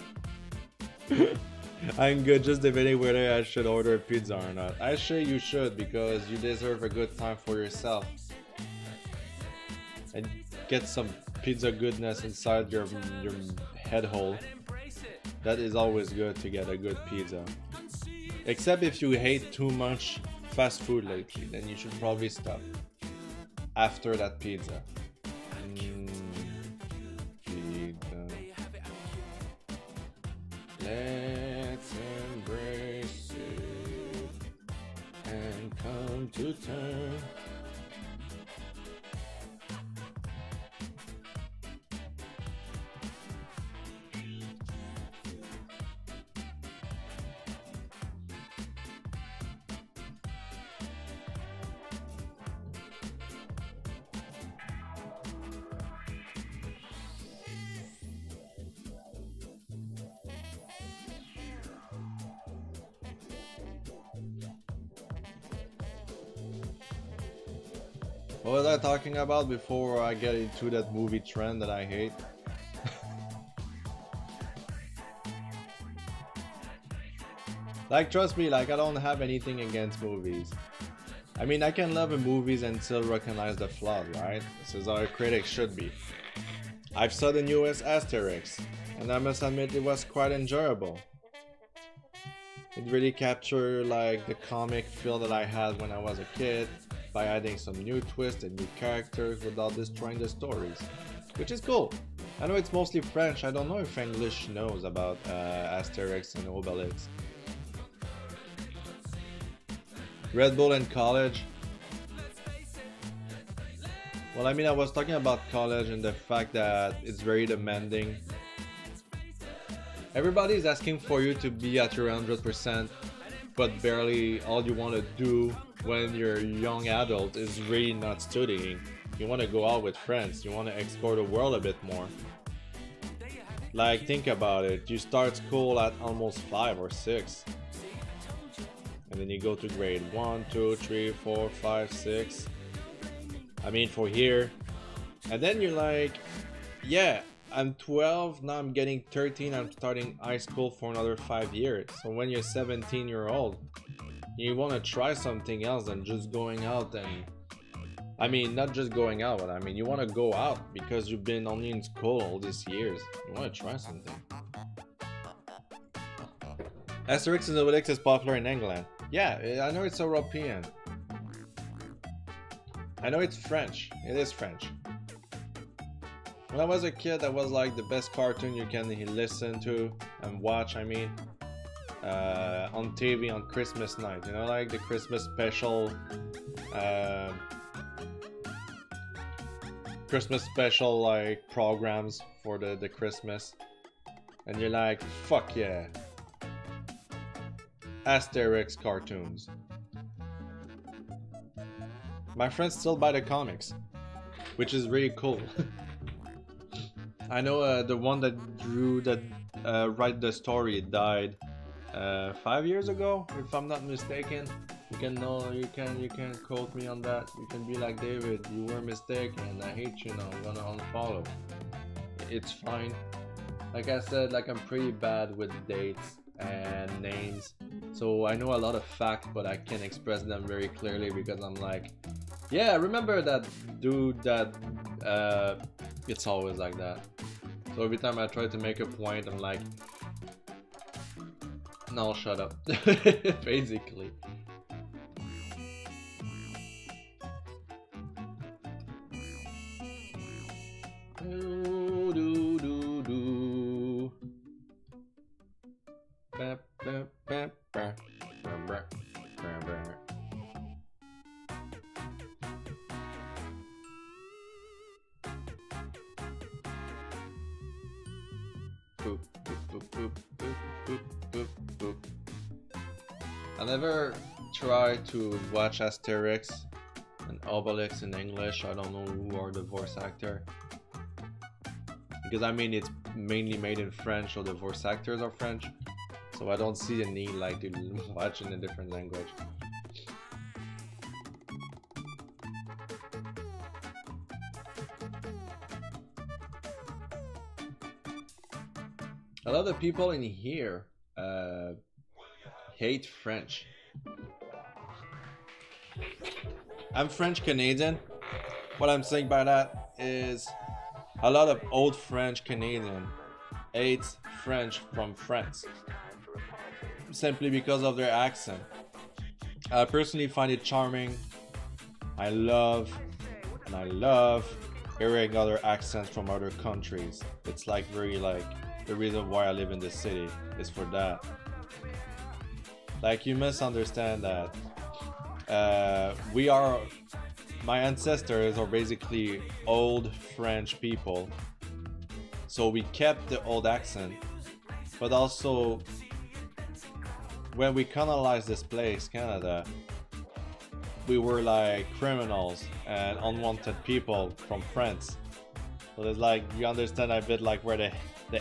I'm good, just debating whether I should order a pizza or not. I say you should because you deserve a good time for yourself. And get some pizza goodness inside your head hole. That is always good to get a good pizza. Except if you hate too much fast food lately, then you should probably stop after that pizza. Pizza. Let's embrace it and come to terms. What was I talking about before I get into that movie trend that I hate? Like, trust me, like, I don't have anything against movies. I mean, I can love movies and still recognize the flaws, right? This is how a critic should be. I've saw the newest Asterix, and I must admit it was quite enjoyable. It really captured, like, the comic feel that I had when I was a kid, by adding some new twists and new characters without destroying the stories, which is cool. I know it's mostly French, I don't know if English knows about Asterix and Obelix. Red Bull and college. Well, I mean, I was talking about college and the fact that it's very demanding. Everybody's asking for you to be at your 100%, but barely all you want to do when you're a young adult is really not studying. You want to go out with friends, you want to explore the world a bit more. Like, think about it, you start school at almost 5 or 6. And then you go to grade 1, 2, 3, 4, 5, 6. I mean, for here. And then you're like, yeah, I'm 12, now I'm getting 13, I'm starting high school for another 5 years. So when you're 17-year-old, you want to try something else than just going out and... I mean, not just going out, but I mean, you want to go out because you've been only in school all these years. You want to try something. Asterix and Obelix is popular in England. Yeah, I know it's European. I know it's French. It is French. When I was a kid, that was like the best cartoon you can listen to and watch, I mean. On TV on Christmas night, you know, like the Christmas special, like programs for the Christmas, and you're like, fuck yeah, Asterix cartoons. My friends still buy the comics, which is really cool. I know the one that drew that write the story died 5 years ago, if I'm not mistaken. You can quote me on that. You can be like, David, you were mistaken. I hate you now. I'm gonna unfollow. It's fine. Like I said, like I'm pretty bad with dates and names, so I know a lot of facts, but I can't express them very clearly because I'm like, yeah, remember that dude that it's always like that. So every time I try to make a point, I'm like, no, shut up. Basically. I never tried to watch Asterix and Obelix in English. I don't know who are the voice actor. Because I mean it's mainly made in French, so the voice actors are French. So I don't see a need like to watch in a different language. A lot of people in here hate French. I'm French Canadian. What I'm saying by that is a lot of old French Canadian hate French from France simply because of their accent. I personally find it charming. I love hearing other accents from other countries. It's like very like the reason why I live in this city is for that. Like you must understand that my ancestors are basically old French people, so we kept the old accent, but also when we colonized this place, Canada, we were like criminals and unwanted people from France. So it's like you understand a bit like where the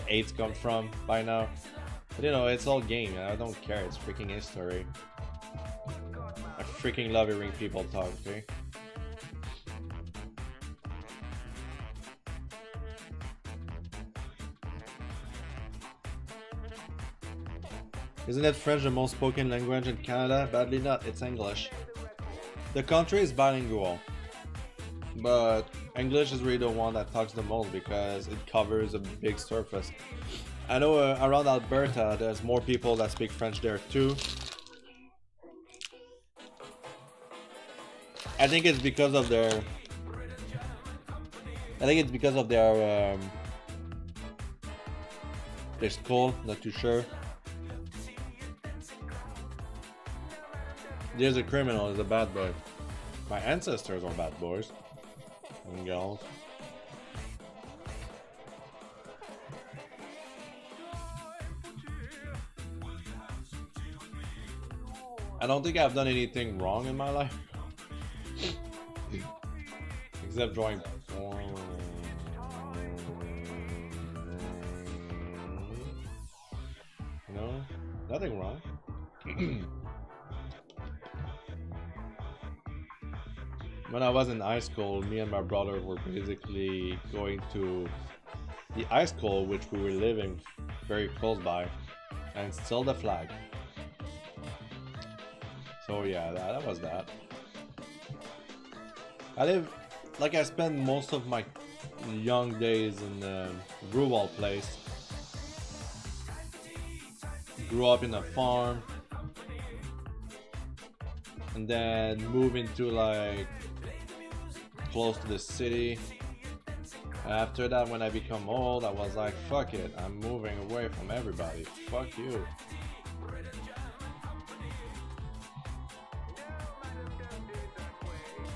hates come from by now. But you know, it's all game. I don't care. It's freaking history. I freaking love hearing people talk. Okay. Isn't it French the most spoken language in Canada? Badly not. It's English. The country is bilingual, but English is really the one that talks the most because it covers a big surface. I know around Alberta there's more people that speak French there too. I think it's because of their school, not too sure. There's a criminal, there's a bad boy. My ancestors are bad boys and girls. I don't think I've done anything wrong in my life. Except drawing porn. No, nothing wrong. When I was in high school, me and my brother were basically going to the high school which we were living very close by and still the flag. So yeah, that was that. I spent most of my young days in a rural place. Grew up in a farm and then moved into like close to the city. After that, when I become old, I was like, fuck it, I'm moving away from everybody. Fuck you.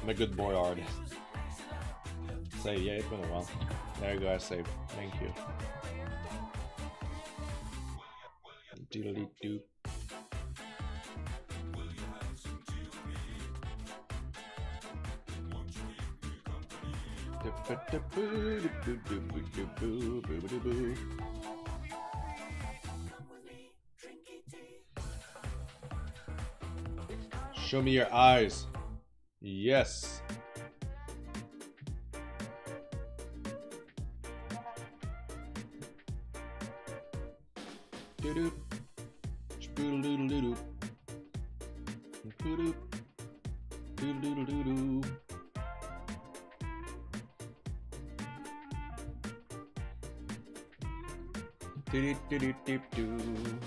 I'm a good boy artist. Say, yeah, it's been a while. There you go, I saved. Thank you. Doodly doo. Show me your eyes. Yes. Doo-doo. Spoodle-doodle-doo-doo. Doo-doo. Doodle-doodle-doo-doo. Do-do-do-do-do-do.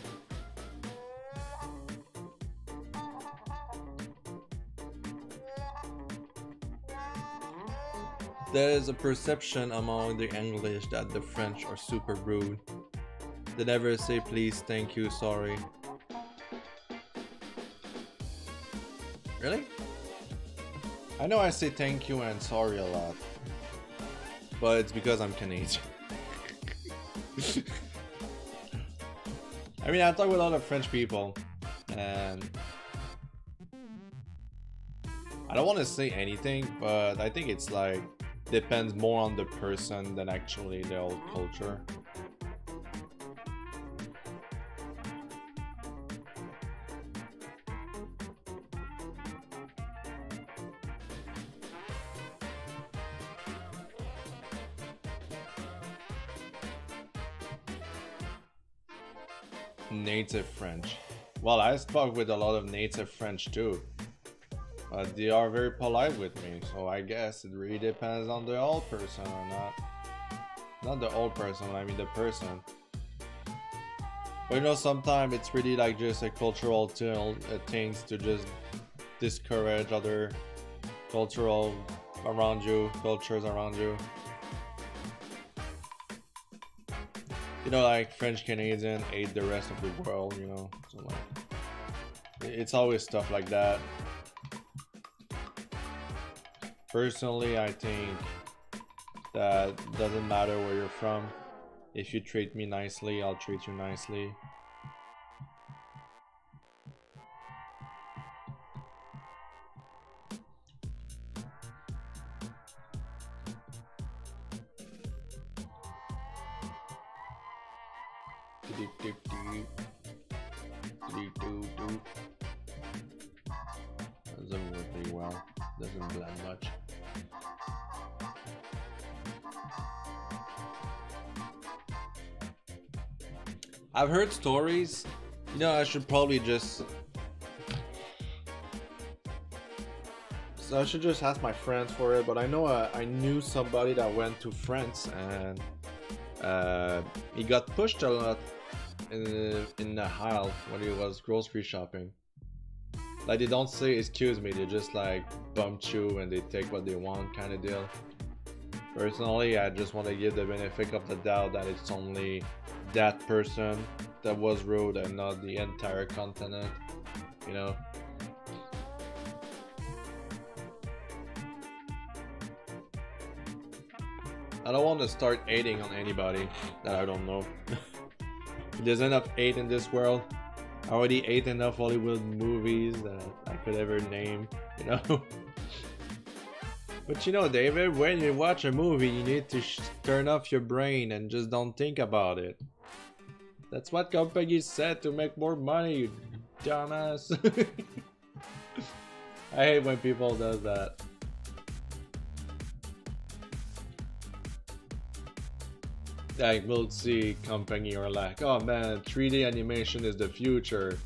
There is a perception among the English that the French are super rude. They never say please, thank you, sorry. Really? I know I say thank you and sorry a lot, but it's because I'm Canadian. I mean, I talk with a lot of French people, and I don't want to say anything, but I think it's like depends more on the person than actually the old culture. Native French. Well, I spoke with a lot of native French too. They are very polite with me, so I guess it really depends on the old person or not. Not the old person, I mean the person. But you know, sometimes it's really like just a cultural things to just discourage other cultures around you. You know, like French Canadian hate the rest of the world, you know, so like, it's always stuff like that. Personally, I think that doesn't matter where you're from. If you treat me nicely, I'll treat you nicely. Doesn't work very well. Doesn't blend much. I've heard stories. You know, I should probably just. So I should just ask my friends for it. But I know I knew somebody that went to France and he got pushed a lot in the aisle when he was grocery shopping. Like, they don't say excuse me, they just like bump you and they take what they want, kind of deal. Personally, I just want to give the benefit of the doubt that it's only that person that was rude and not the entire continent, you know. I don't want to start hating on anybody that I don't know. There's enough hate in this world. I already ate enough Hollywood movies that I could ever name, you know. But you know, David, when you watch a movie, you need to turn off your brain and just don't think about it. That's what companies said to make more money, you dumbass. I hate when people does that. Like, we'll see company or like, oh man, 3D animation is the future.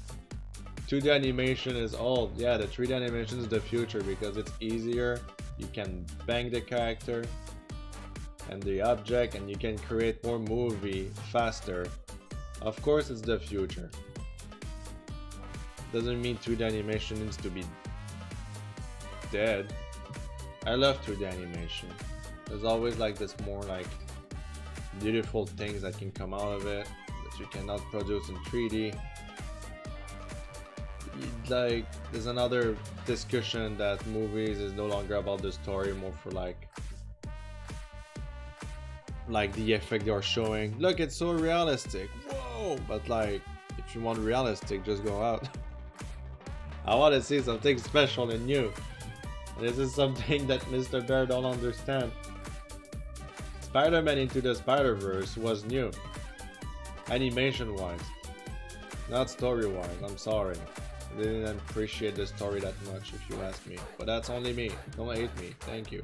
2D animation is old. Yeah, the 3D animation is the future because it's easier. You can bang the character and the object and you can create more movie faster. Of course it's the future. Doesn't mean 2D animation needs to be dead. I love 2D animation. There's always like this more like beautiful things that can come out of it that you cannot produce in 3D. Like, there's another discussion that movies is no longer about the story, more for like the effect they are showing. Look, it's so realistic. Whoa! But like, if you want realistic, just go out. I want to see something special and new. This is something that Mr. Bear don't understand. Spider-Man Into the Spider-Verse was new, animation-wise, not story-wise. I'm sorry. I didn't appreciate the story that much, if you ask me. But that's only me. Don't hate me. Thank you.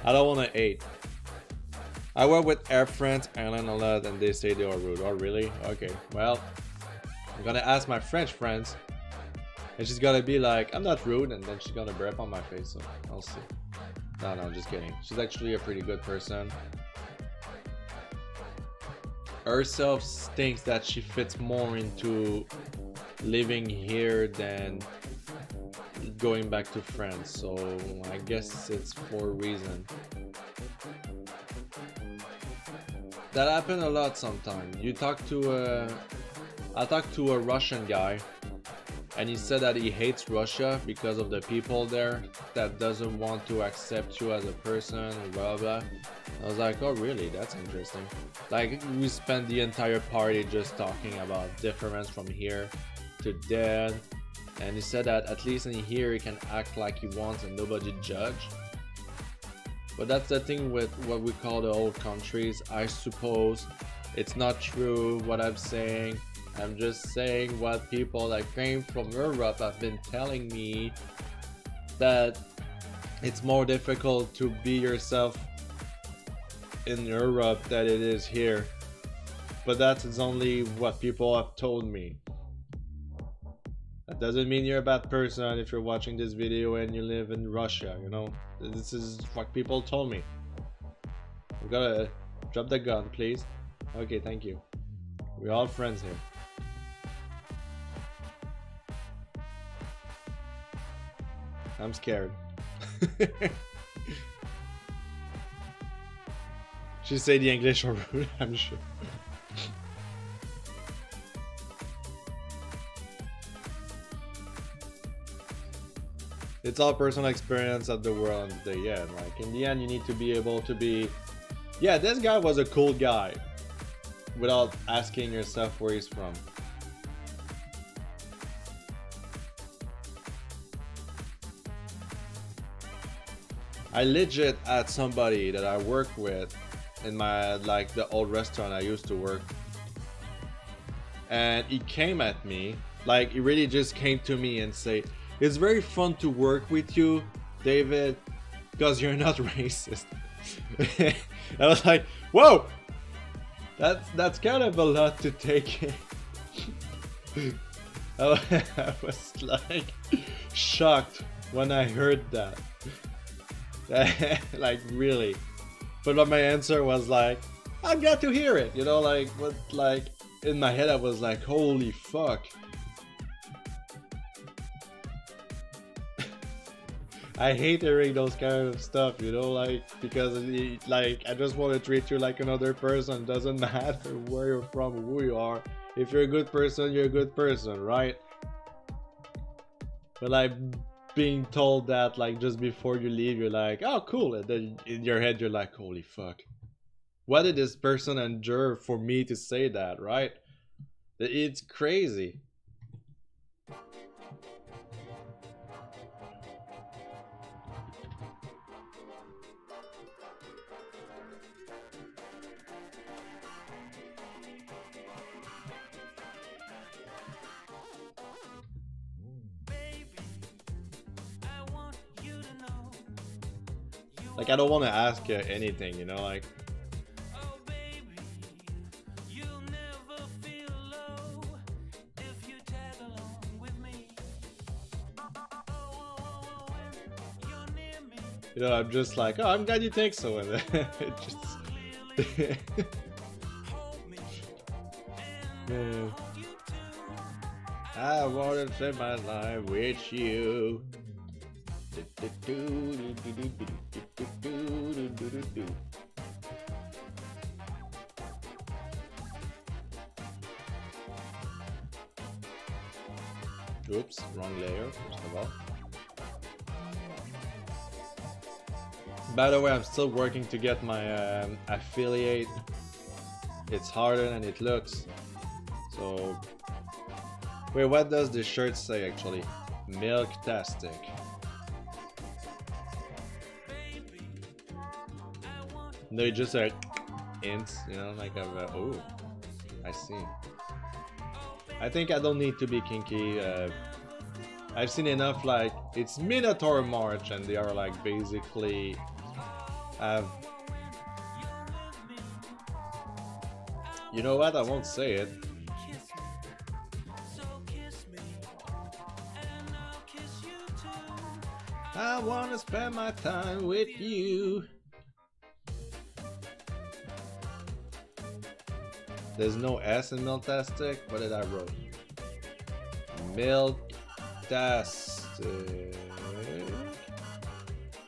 I don't want to hate. I work with Air France airline a lot and they say they are rude. Oh really? Okay, well, I'm gonna ask my French friends and she's gonna be like, I'm not rude, and then she's gonna burp on my face, so I'll see. No, I'm just kidding. She's actually a pretty good person. Herself thinks that she fits more into living here than going back to France, so I guess it's for a reason. That happens a lot sometimes. You talk to I talked to a Russian guy and he said that he hates Russia because of the people there that doesn't want to accept you as a person, blah blah. I was like, oh really, that's interesting. Like, we spent the entire party just talking about difference from here to there, and he said that at least in here he can act like he wants and nobody judge. But that's the thing with what we call the old countries. I suppose it's not true what I'm saying. I'm just saying what people that came from Europe have been telling me, that it's more difficult to be yourself in Europe than it is here. But that is only what people have told me. That doesn't mean you're a bad person if you're watching this video and you live in Russia, you know? This is what people told me. We gotta drop the gun, please. Okay, thank you. We're all friends here. I'm scared. She say the English are rude, I'm sure. It's all personal experience at the world at the end. Like, in the end, you need to be able to be, yeah, this guy was a cool guy, without asking yourself where he's from. I legit had somebody that I work with in my, like, the old restaurant I used to work, and he came at me, like, he really just came to me and say, it's very fun to work with you, David, because you're not racist. I was like, whoa, that's kind of a lot to take in. I was like shocked when I heard that. Like, really. But my answer was like, I'm glad to hear it, you know, like, what, like, in my head I was like, holy fuck. I hate hearing those kind of stuff, you know, like, because like, I just want to treat you like another person. Doesn't matter where you're from, who you are. If you're a good person, you're a good person, right? But like, being told that, like, just before you leave, you're like, oh cool, and then in your head you're like, holy fuck, what did this person endure for me to say that, right? It's crazy. Like, I don't want to ask anything, you know, like, you know, I'm just like, oh, I'm glad you think so, and then it just yeah. I wanna spend my life with you. Oops, wrong layer, first of all. By the way, I'm still working to get my affiliate. It's harder than it looks. So, wait, what does the shirt say actually? Milk-tastic. No, it just like hints, you know, like of oh, I see. I think I don't need to be kinky. I've seen enough, like, it's Minotaur March and they are like basically have... You know what? I won't say it. I wanna spend my time with you. There's no S in Milktastic? What did I wrote? Milktastic.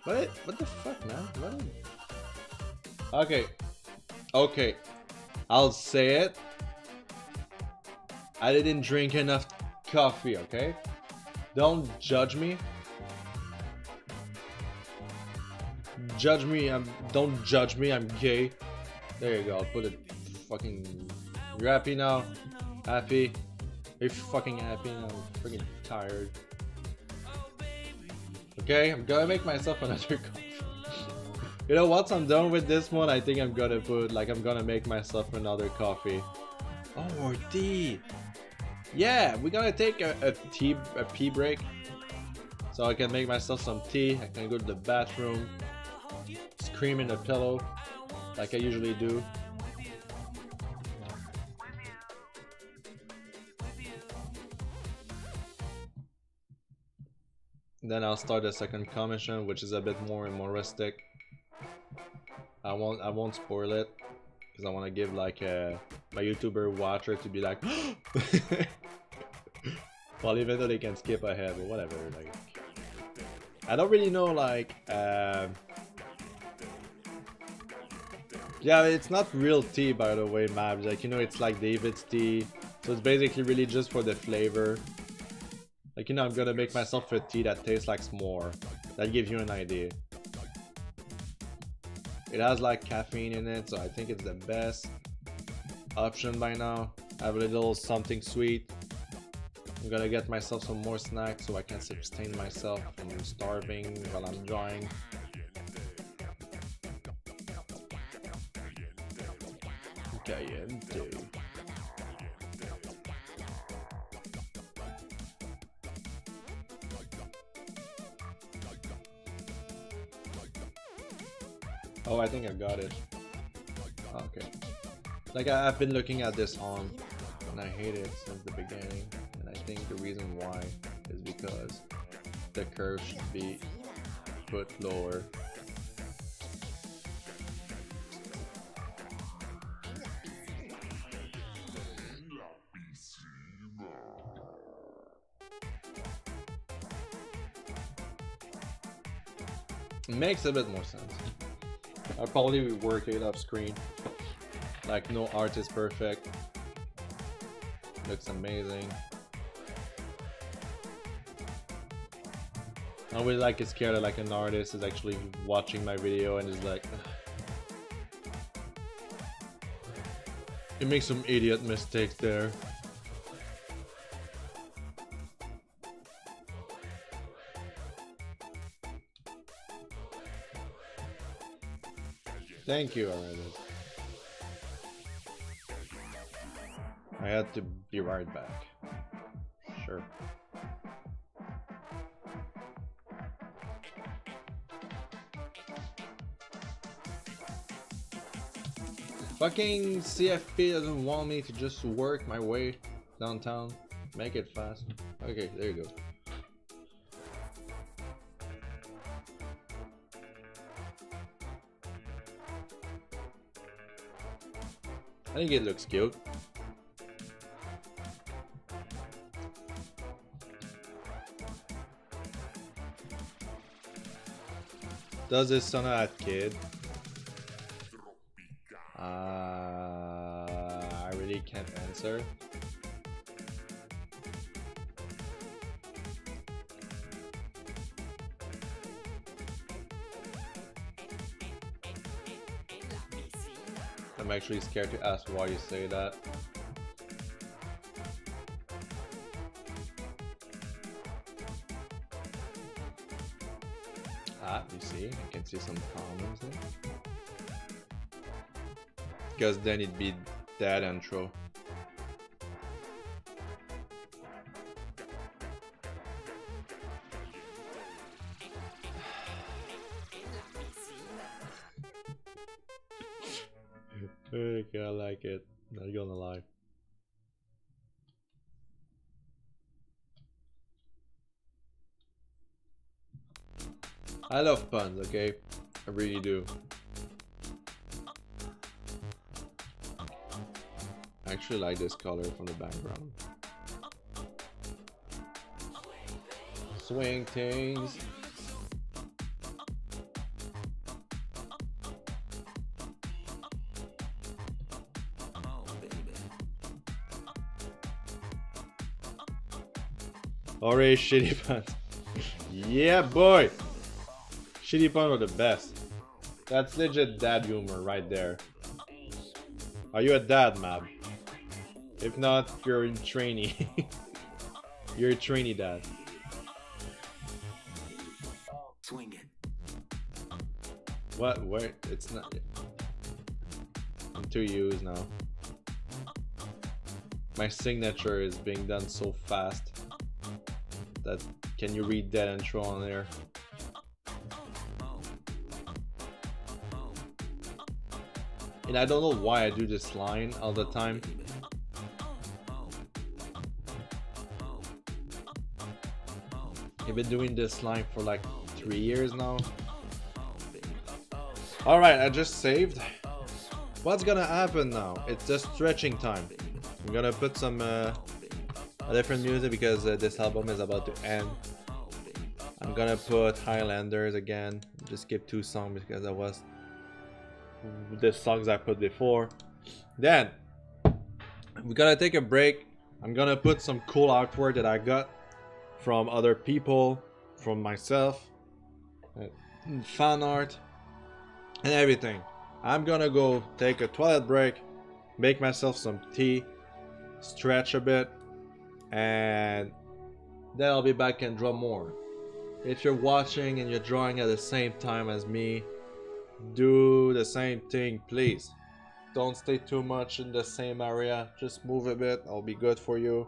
What the fuck, man? What? Okay. Okay. I'll say it. I didn't drink enough coffee, okay? Don't judge me. Judge me, don't judge me, I'm gay. There you go, I'll put it fucking... You're happy now? Happy? Are you fucking happy now? I'm freaking tired. Okay, I'm gonna make myself another coffee. You know, once I'm done with this one, I think I'm gonna put, like, I'm gonna make myself another coffee. Oh, or tea! Yeah, we're gonna take a pee break. So I can make myself some tea, I can go to the bathroom. Scream in the pillow, like I usually do. Then I'll start the second commission, which is a bit more humoristic. I won't spoil it because I want to give like my YouTuber watcher to be like, well, even though they can skip ahead or whatever. Like, I don't really know, like. Yeah, it's not real tea, by the way, Mabs. Like, you know, it's like David's tea. So it's basically really just for the flavor. Like, you know, I'm gonna make myself a tea that tastes like s'more. That gives you an idea. It has like caffeine in it, so I think it's the best option by now. I have a little something sweet. I'm gonna get myself some more snacks so I can sustain myself from starving while I'm drawing. Caliente. Oh, I think I got it. Okay. Like, I've been looking at this on, and I hate it since the beginning. And I think the reason why is because the curve should be put lower. It makes a bit more sense. I'll probably work it off screen. Like, no art is perfect. Looks amazing. I always like get scared that like an artist is actually watching my video and is like, you make some idiot mistakes there. Thank you, already. I had to be right back. Sure. Fucking CFP doesn't want me to just work my way downtown. Make it fast. Okay, there you go. I think it looks cute. Does this son of that kid? I really can't answer. I'm actually scared to ask why you say that. Ah, you see? I can see some comments there. Because then it'd be Deadanthro. Okay, I like it. Not gonna lie. I love puns, okay? I really do. I actually like this color from the background. Swing things. Alright, shitty puns. Yeah, boy! Shitty puns are the best. That's legit dad humor right there. Are you a dad, Mab? If not, you're in trainee. You're a trainee dad. Swing it. What? Where? It's not. I'm too used now. My signature is being done so fast that can you read Deadanthro on there? And I don't know why I do this line all the time. I've been doing this line for like 3 years now. Alright, I just saved. What's gonna happen now? It's just stretching time. I'm gonna put some different music because this album is about to end. I'm gonna put Highlanders again. Just skip 2 songs because that was the songs I put before. Then we're gonna take a break. I'm gonna put some cool artwork that I got from other people, from myself, fan art, and everything. I'm gonna go take a toilet break, make myself some tea, stretch a bit, and then I'll be back and draw more. If you're watching and you're drawing at the same time as me, do the same thing, please. Don't stay too much in the same area, just move a bit, I'll be good for you.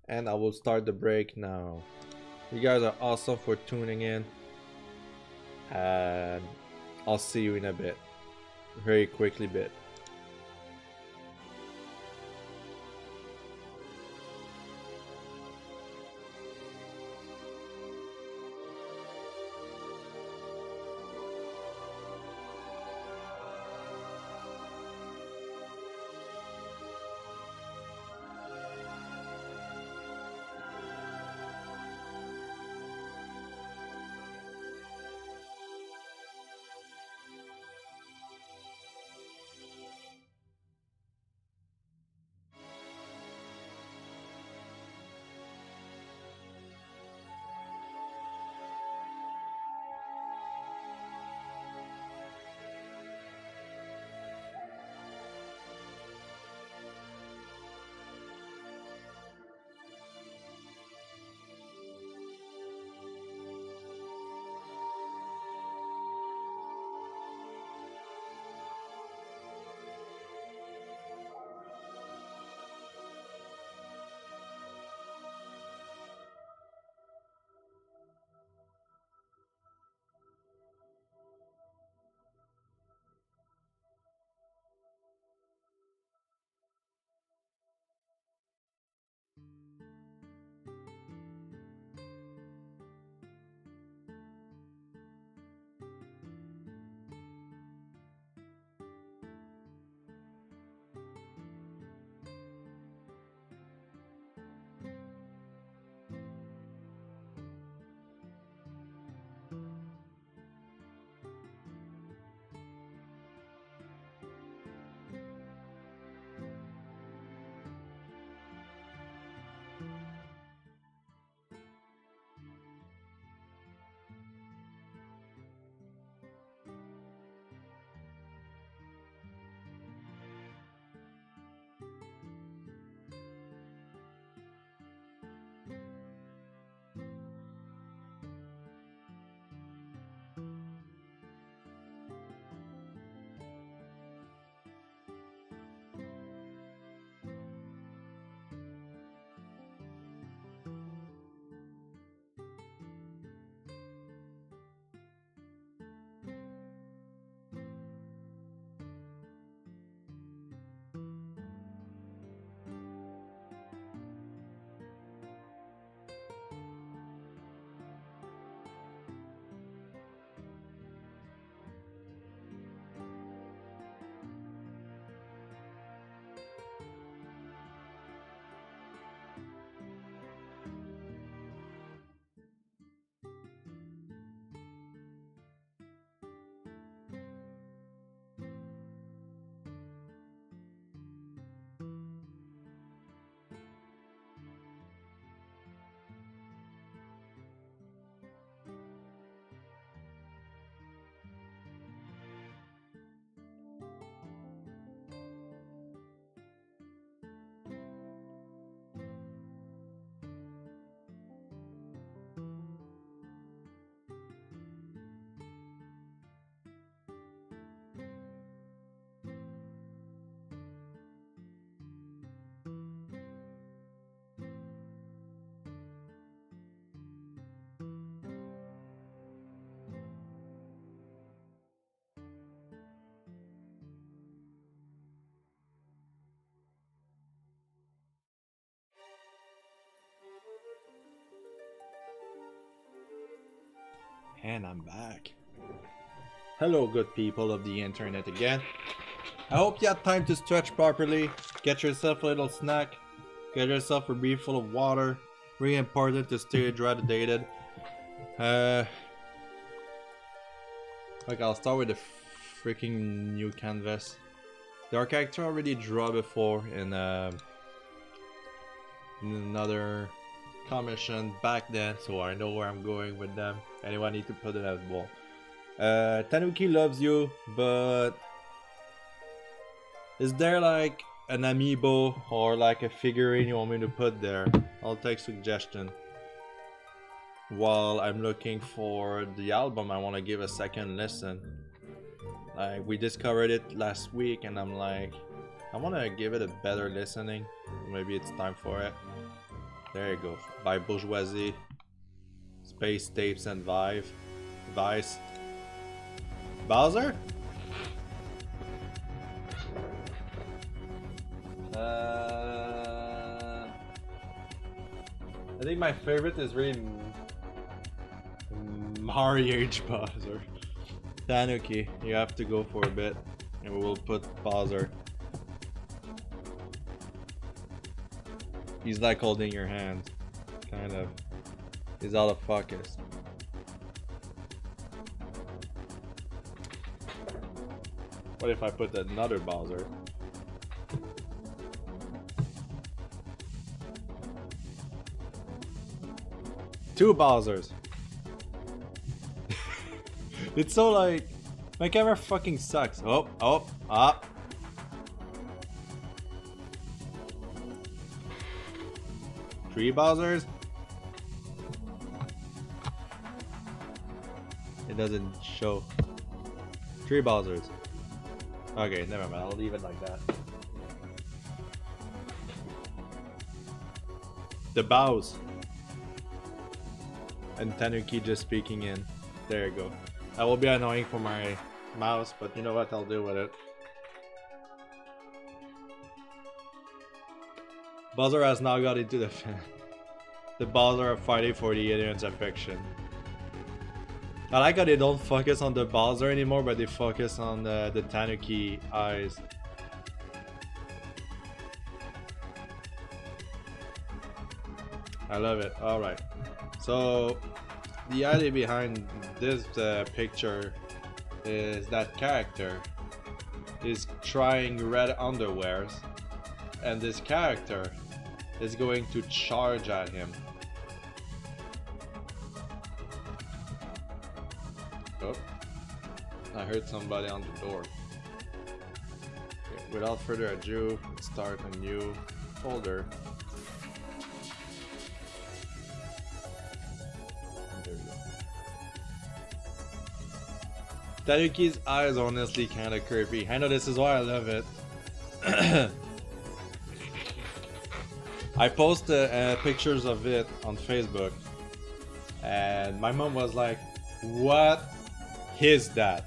And I will start the break now. You guys are awesome for tuning in, and I'll see you in a bit. Very quickly bit. And I'm back. Hello, good people of the internet again. I hope you had time to stretch properly, get yourself a little snack, get yourself a beer full of water. Really important to stay hydrated. Like, I'll start with the freaking new canvas. The character already drew before in another commission back then, so I know where I'm going with them. Anyway, I need to put it as well. Tanuki loves you, but is there like an amiibo or like a figurine you want me to put there? I'll take suggestion. While I'm looking for the album, I want to give a second listen. Like, we discovered it last week and I'm like, I want to give it a better listening. Maybe it's time for it. There you go. By Bourgeoisie, Space Tapes and Vice. Bowser? I think my favorite is really Mario H. Bowser. Tanuki, you have to go for a bit, and we will put Bowser. He's like holding your hand, kind of. He's out of focus. What if I put another Bowser? Two Bowsers. It's so like, my camera fucking sucks. Ah. Three Bowsers? It doesn't show. Three Bowsers. Okay, never mind. I'll leave it like that. The bows. And Tanuki just speaking in. There you go. That will be annoying for my mouse, but you know what? I'll deal with it. Bowser has now got into the fan. The Bowser are fighting for the aliens affection. I like how they don't focus on the Bowser anymore, but they focus on the Tanuki eyes. I love it. Alright. So, the idea behind this picture is that character is trying red underwears, and this character is going to charge at him. Oh, I heard somebody on the door. Okay, without further ado, let's start a new folder. There we go. Tanuki's eyes are honestly kind of creepy. I know, this is why I love it. I posted pictures of it on Facebook, and my mom was like, "What is that?"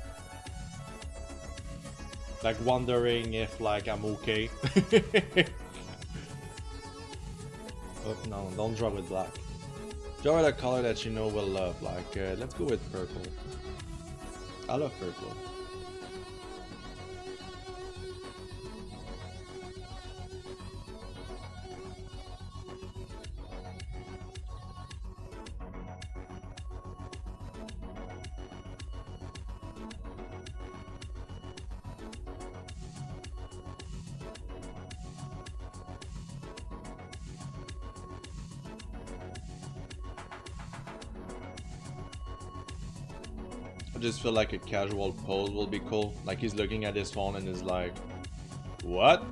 Like wondering if like I'm okay. Oh no, don't draw with black. Draw with a color that you know will love. Like let's go with purple. I love purple. I just feel like a casual pose will be cool. Like he's looking at his phone and is like, what?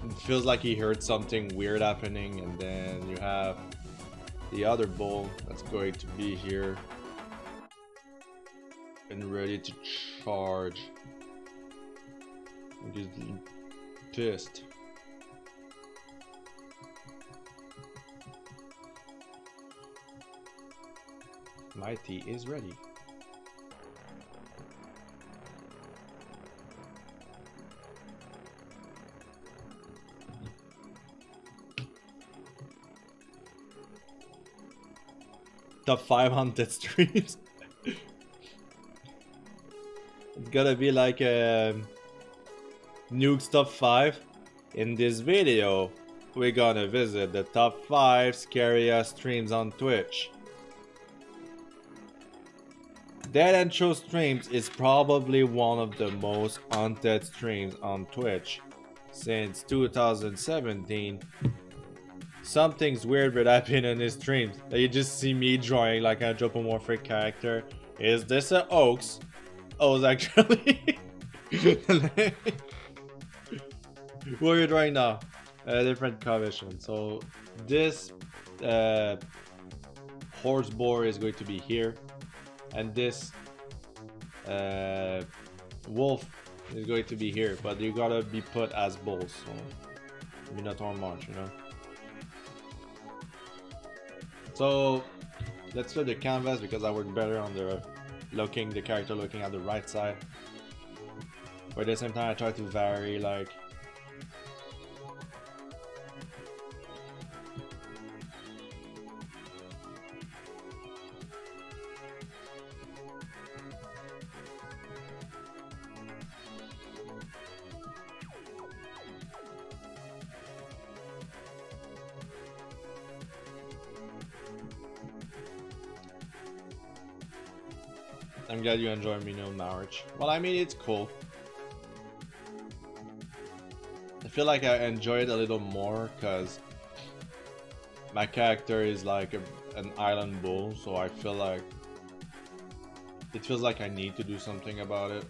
It feels like he heard something weird happening, and then you have the other bull that's going to be here and ready to charge. He's pissed. My tea is ready. top 5 haunted streams. It's gonna be like a Nuke's top 5. In this video, we're gonna visit the top 5 scariest streams on Twitch. Deadanthro streams is probably one of the most haunted streams on Twitch since 2017. Something's weird would happen in his streams. You just see me drawing like an anthropomorphic character. Is this a hoax? Oh, actually. What are you drawing now? A different commission. So this horse boar is going to be here. And this wolf is going to be here, but you gotta be put as bulls, so Minotaur March, you know. So let's flip the canvas because I work better on the character looking at the right side. But at the same time I try to vary like I'm glad you enjoy Mino March. Well, I mean, it's cool. I feel like I enjoy it a little more because my character is like an island bull, so I feel like it feels like I need to do something about it.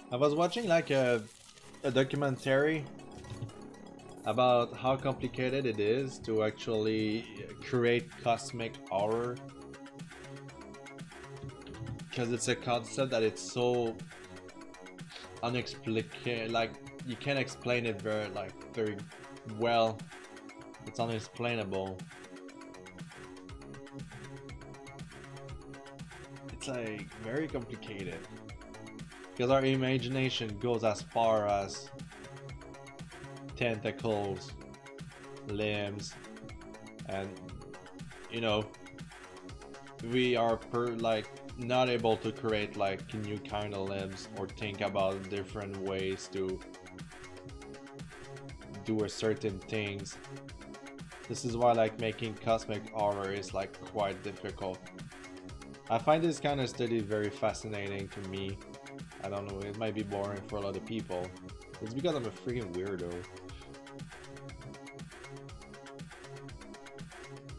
I was watching like a documentary about how complicated it is to actually create cosmic horror, because it's a concept that it's so unexplicable, like you can't explain it very well. It's unexplainable. It's like very complicated. Because our imagination goes as far as tentacles, limbs, and you know, we are not able to create like new kind of limbs or think about different ways to do a certain things. This is why like making cosmic horror is like quite difficult. I find this kind of study very fascinating to me. I don't know, it might be boring for a lot of people. It's because I'm a freaking weirdo.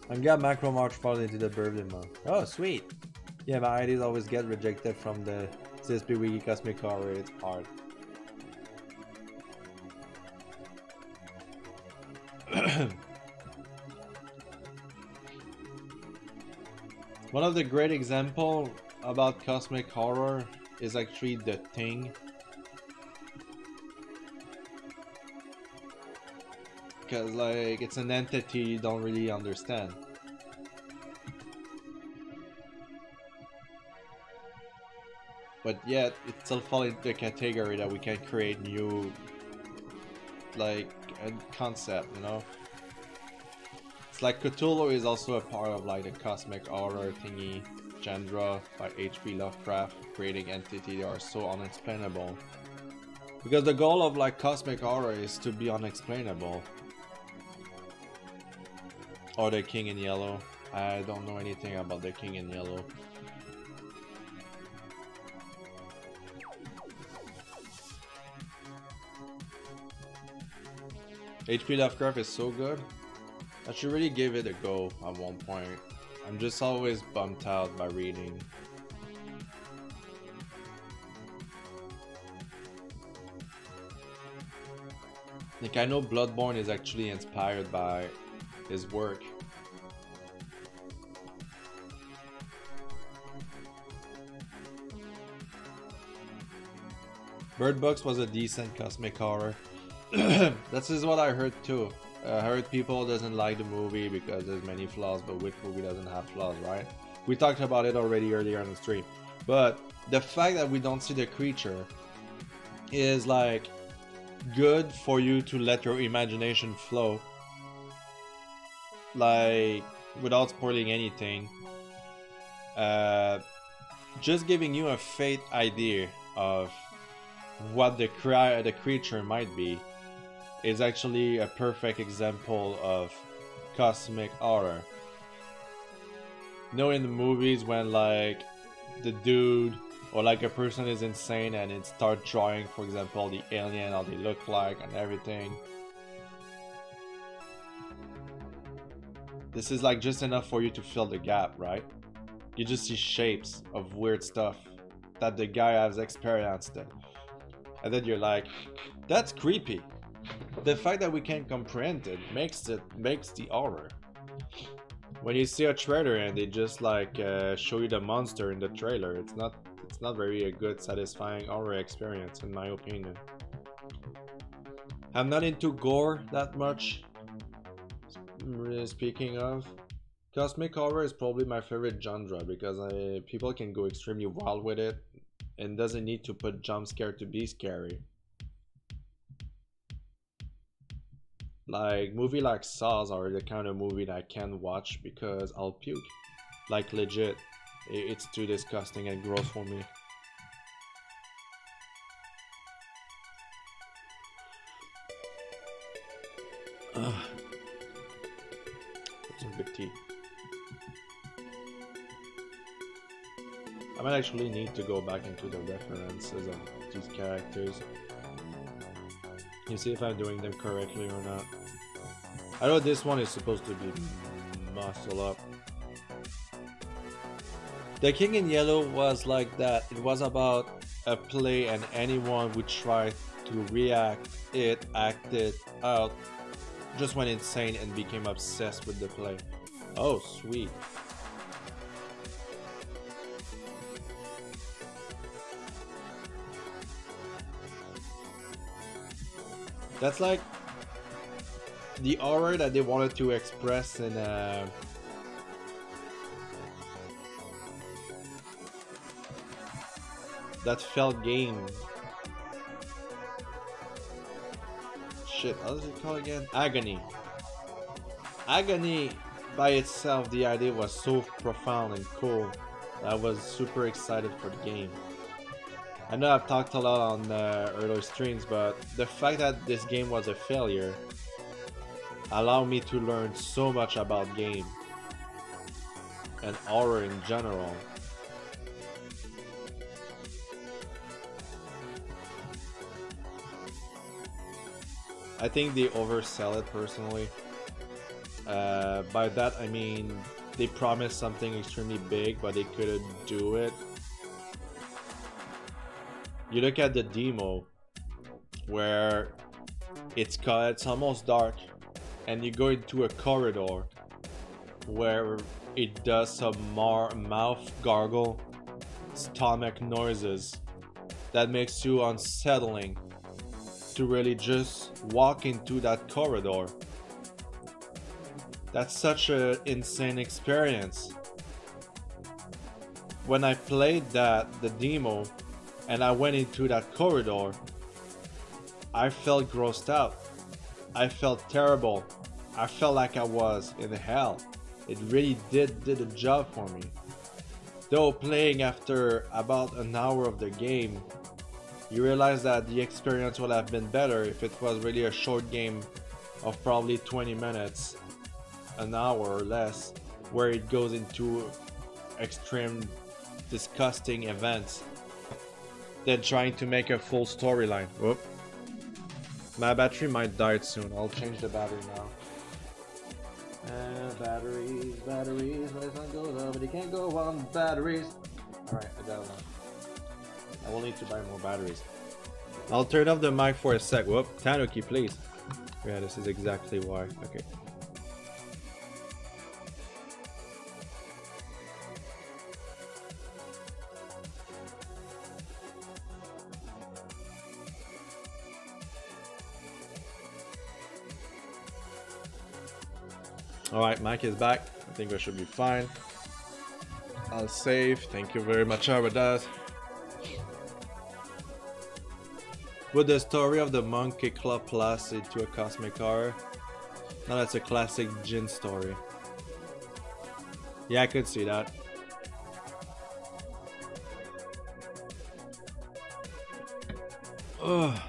I'm glad Macro March falls into the birthday month. Oh, sweet! Yeah, my ideas always get rejected from the CSP Wiki Cosmic Horror, it's hard. One of the great examples about cosmic horror is actually The Thing. Because like it's an entity you don't really understand. But yet it still falls into the category that we can create new like a concept, you know? It's like Cthulhu is also a part of like the cosmic horror thingy genre by H.P. Lovecraft, creating entities that are so unexplainable. Because the goal of like cosmic horror is to be unexplainable. Or the King in Yellow. I don't know anything about the King in Yellow. H.P. Lovecraft is so good. I should really give it a go at one point. I'm just always bummed out by reading. Like, I know Bloodborne is actually inspired by his work. Bird Box was a decent cosmic horror. This is what I heard too. I heard people doesn't like the movie because there's many flaws, but which movie doesn't have flaws, right? We talked about it already earlier on the stream. But the fact that we don't see the creature is like good for you to let your imagination flow, like without spoiling anything. Just giving you a faint idea of what the creature might be is actually a perfect example of cosmic horror. You know, in the movies when like the dude or like a person is insane and it starts drawing, for example, the alien, how they look like and everything. This is like just enough for you to fill the gap, right? You just see shapes of weird stuff that the guy has experienced it. And then you're like, that's creepy. The fact that we can't comprehend it makes the horror. When you see a trailer and they just like show you the monster in the trailer, it's not very a good, satisfying horror experience, in my opinion. I'm not into gore that much. Speaking of, cosmic horror is probably my favorite genre because people can go extremely wild with it and doesn't need to put jump scare to be scary. Like movie like Saws are the kind of movie that I can't watch because I'll puke. Like legit, it's too disgusting and gross for me. Put some good tea. I might actually need to go back into the references of these characters. You see if I'm doing them correctly or not. I know this one is supposed to be muscle up. The King in Yellow was like that. It was about a play and anyone would try to react it, act it out, just went insane and became obsessed with the play. Oh, sweet. That's like the horror that they wanted to express in that felt game. Shit, how does it call again? Agony. Agony by itself, the idea was so profound and cool. I was super excited for the game. I know I've talked a lot on earlier streams, but the fact that this game was a failure allowed me to learn so much about game and horror in general. I think they oversell it personally. By that I mean they promised something extremely big, but they couldn't do it. You look at the demo where it's almost dark and you go into a corridor where it does some mouth gargle, stomach noises that makes you unsettling to really just walk into that corridor. That's such an insane experience. When I played the demo, and I went into that corridor, I felt grossed out. I felt terrible. I felt like I was in hell. It really did a job for me. Though playing after about an hour of the game, you realize that the experience would have been better if it was really a short game of probably 20 minutes, an hour or less, where it goes into extreme disgusting events than trying to make a full storyline. Whoop. My battery might die soon. I'll change the battery now. And Batteries, batteries, when the sun goes up, but it can't go on batteries. Alright, I got one. I will need to buy more batteries. I'll turn off the mic for a sec. Whoop, Tanuki, please. Yeah, this is exactly why. Okay. Alright, Mike is back. I think we should be fine. I'll save. Thank you very much, Aradas. Would the story of the Monkey Club Plus into a cosmic horror? No, that's a classic Jin story. Yeah, I could see that. Ugh.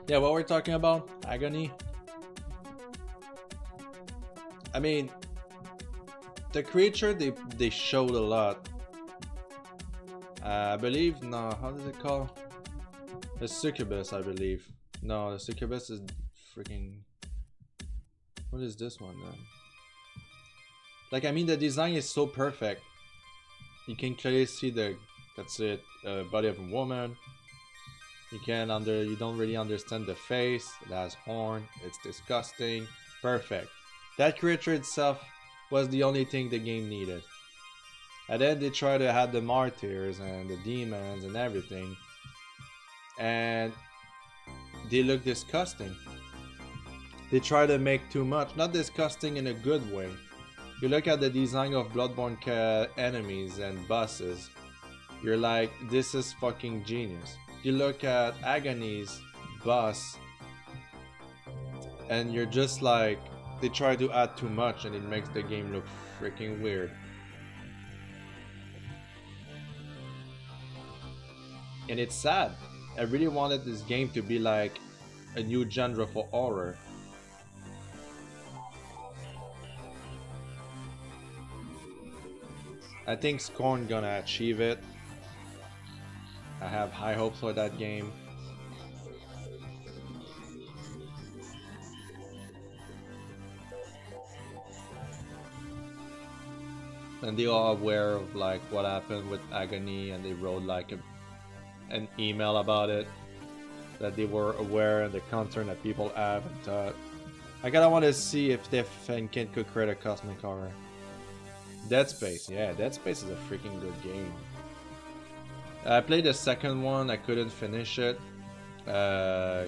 Yeah, what we're talking about? Agony? I mean, the creature they showed a lot. I believe, no, how does it call? The succubus, I believe. No, the succubus is freaking... What is this one then? Like, I mean, the design is so perfect. You can clearly see the, that's it, body of a woman. You don't really understand the face. It has horn. It's disgusting. Perfect. That creature itself was the only thing the game needed. And then they try to have the martyrs and the demons and everything. And they look disgusting. They try to make too much. Not disgusting in a good way. You look at the design of Bloodborne enemies and bosses. You're like, this is fucking genius. You look at Agony's boss and you're just like, they try to add too much and it makes the game look freaking weird. And it's sad. I really wanted this game to be like a new genre for horror. I think Scorn gonna achieve it. I have high hopes for that game. And they are aware of like what happened with Agony, and they wrote like an email about it, that they were aware of the concern that people have and thought. I kinda want to see if they could create a cosmic horror. Dead Space, yeah, Dead Space is a freaking good game. I played the second one, I couldn't finish it. I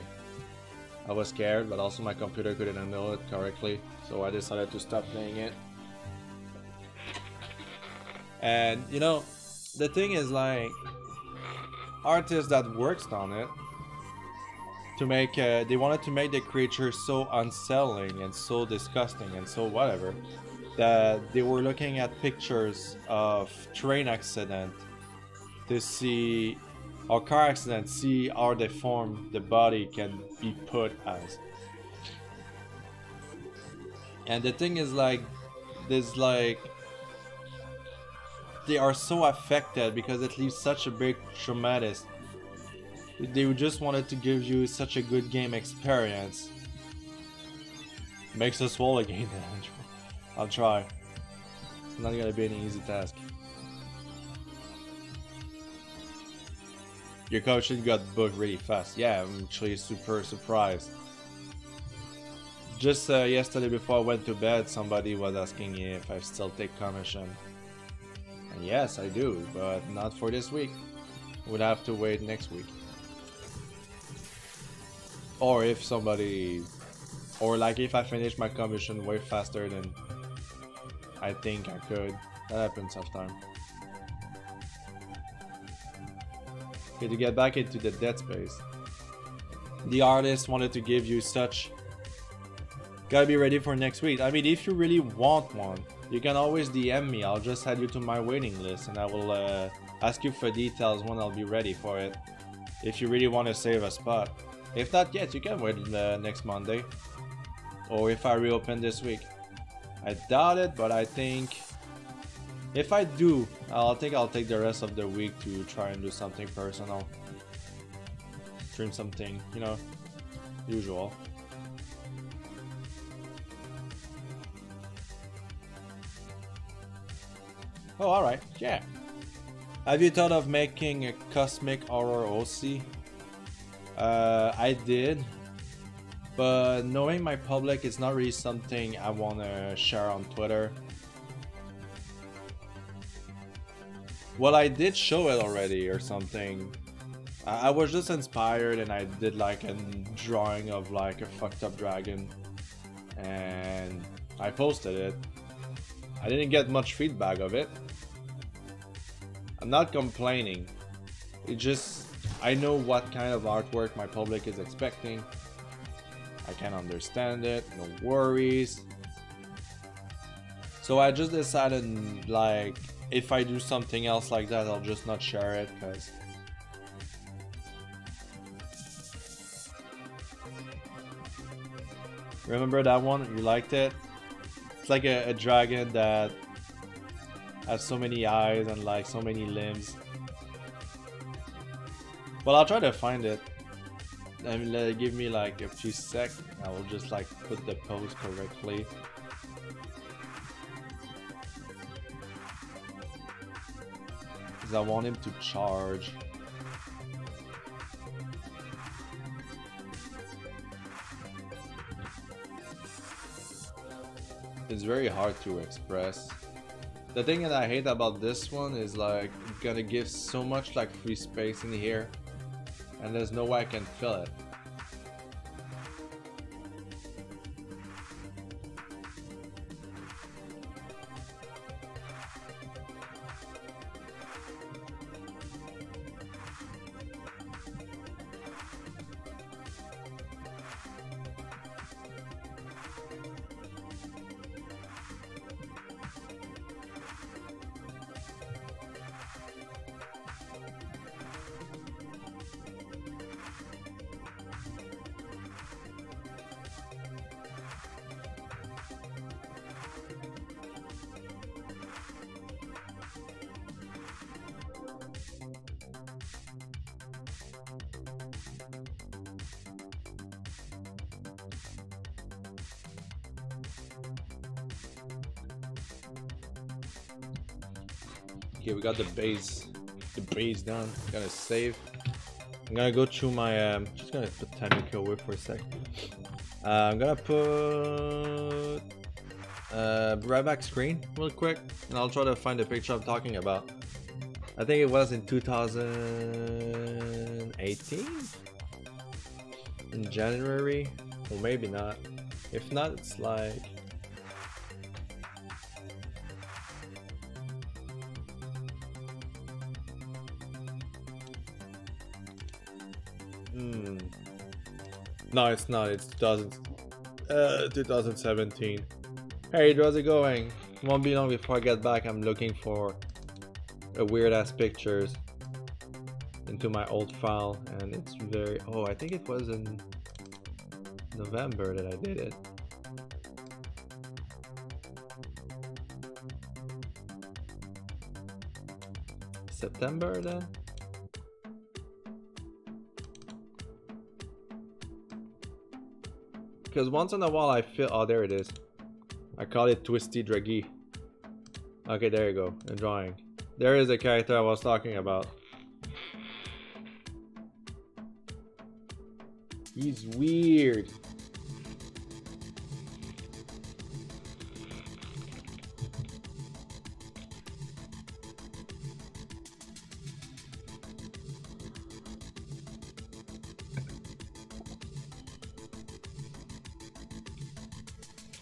was scared, but also my computer couldn't handle it correctly, so I decided to stop playing it. And you know, the thing is like, artists that worked on it, to make, they wanted to make the creature so unsettling and so disgusting and so whatever, that they were looking at pictures of train accident to see, or car accident, see how deformed the body can be put as. And the thing is like, there's like, they are so affected because it leaves such a big traumatic. They just wanted to give you such a good game experience. Makes us swallow again. I'll try. It's not gonna be an easy task. Your coach got booked really fast. Yeah, I'm actually super surprised. Just yesterday before I went to bed, somebody was asking me if I still take commission. And yes, I do, but not for this week. Would have to wait next week. Or if somebody, or like if I finish my commission way faster than I think I could. That happens sometimes. Okay, to get back into the Dead Space. The artist wanted to give you such Gotta be ready for next week. I mean, if you really want one, you can always DM me. I'll just add you to my waiting list and I will ask you for details when I'll be ready for it. If you really want to save a spot. If not yet, you can wait next Monday. Or if I reopen this week. I doubt it, but I think if I do, I'll take the rest of the week to try and do something personal. Stream something, you know, usual. Oh, alright, yeah. Have you thought of making a cosmic horror OC? I did, but knowing my public is not really something I want to share on Twitter. Well, I did show it already or something. I was just inspired and I did like a drawing of like a fucked up dragon and I posted it. I didn't get much feedback of it. I'm not complaining. It just, I know what kind of artwork my public is expecting. I can understand it, no worries. So I just decided, like, if I do something else like that, I'll just not share it, because remember that one? You liked it? It's like a dragon that has so many eyes and like so many limbs. Well, I'll try to find it. I mean, give me like a few seconds. I will just like put the pose correctly. Because I want him to charge. It's very hard to express. The thing that I hate about this one is like it's gonna give so much like free space in here and there's no way I can fill it. Okay, we got the base done. Gotta save. I'm gonna go through my just gonna put Tamika away for a sec. I'm gonna put right back screen real quick and I'll try to find the picture I'm talking about. I think it was in 2018 in January, or maybe not. If not, it's like no, it's not. It's 2017. Hey, how's it going? Won't be long before I get back. I'm looking for a weird ass pictures into my old file, and it's very. Oh, I think it was in November that I did it. September then. Because once in a while I feel, oh there it is. I call it Twisty Draggy. Okay, there you go, a drawing. There is the character I was talking about. He's weird.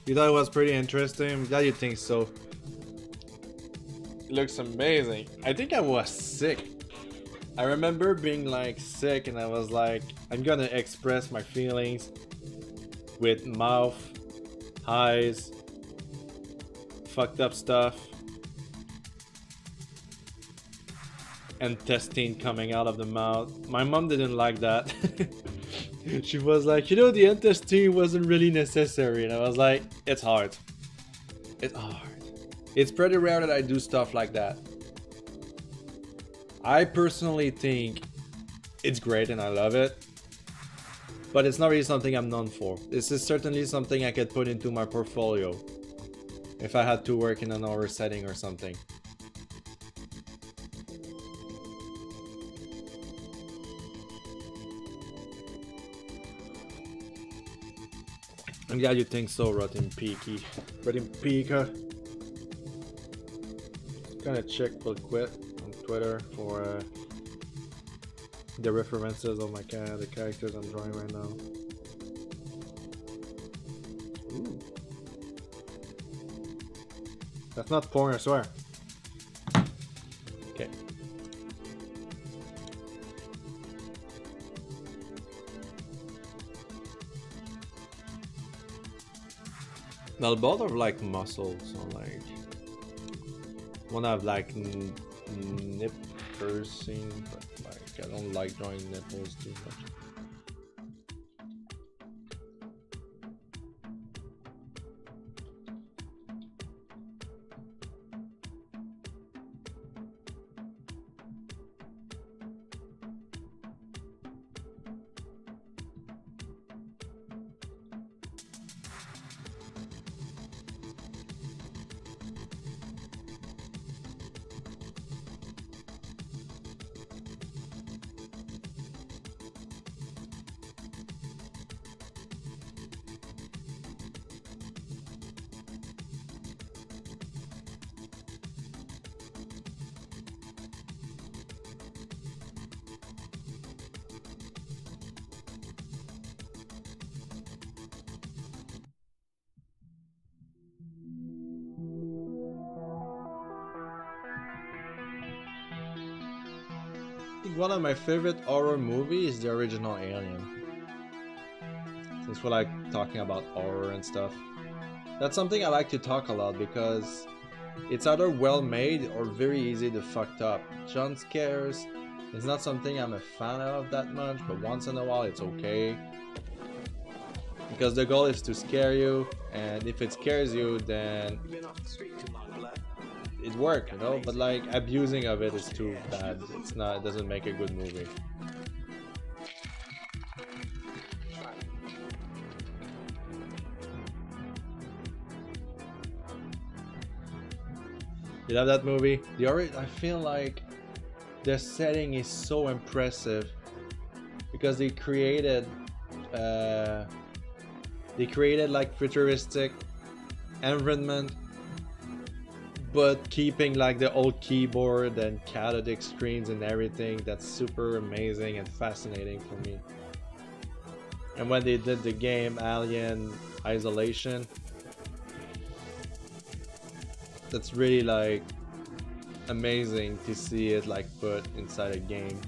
You thought it was pretty interesting? Yeah, you think so. It looks amazing. I think I was sick. I remember being like sick and I was like, I'm gonna express my feelings with mouth highs, fucked up stuff, intestine coming out of the mouth. My mom didn't like that. She was like, you know, the intestine wasn't really necessary, and I was like, it's hard. It's hard. It's pretty rare that I do stuff like that. I personally think it's great and I love it, but it's not really something I'm known for. This is certainly something I could put into my portfolio if I had to work in an horror setting or something. I'm glad you think so, Rotten Peaky. Rotten Peaker. Gonna check real quick on Twitter for the references of my the characters I'm drawing right now. Ooh. That's not porn, I swear. Okay. Now both are like muscles, so like one have like nip piercing, but like I don't like drawing nipples too much. I think one of my favorite horror movies is the original Alien. Since we're like talking about horror and stuff, that's something I like to talk a lot because it's either well made or very easy to fucked up. Jump scares is not something I'm a fan of that much, but once in a while it's okay. Because the goal is to scare you, and if it scares you, then it works, you know, but like abusing of it is too bad. It's not, it doesn't make a good movie. You love that movie? I feel like the setting is so impressive because they created like futuristic environment, but keeping like the old keyboard and cathodic screens and everything. That's super amazing and fascinating for me. And when they did the game Alien Isolation, that's really like amazing to see it like put inside a game.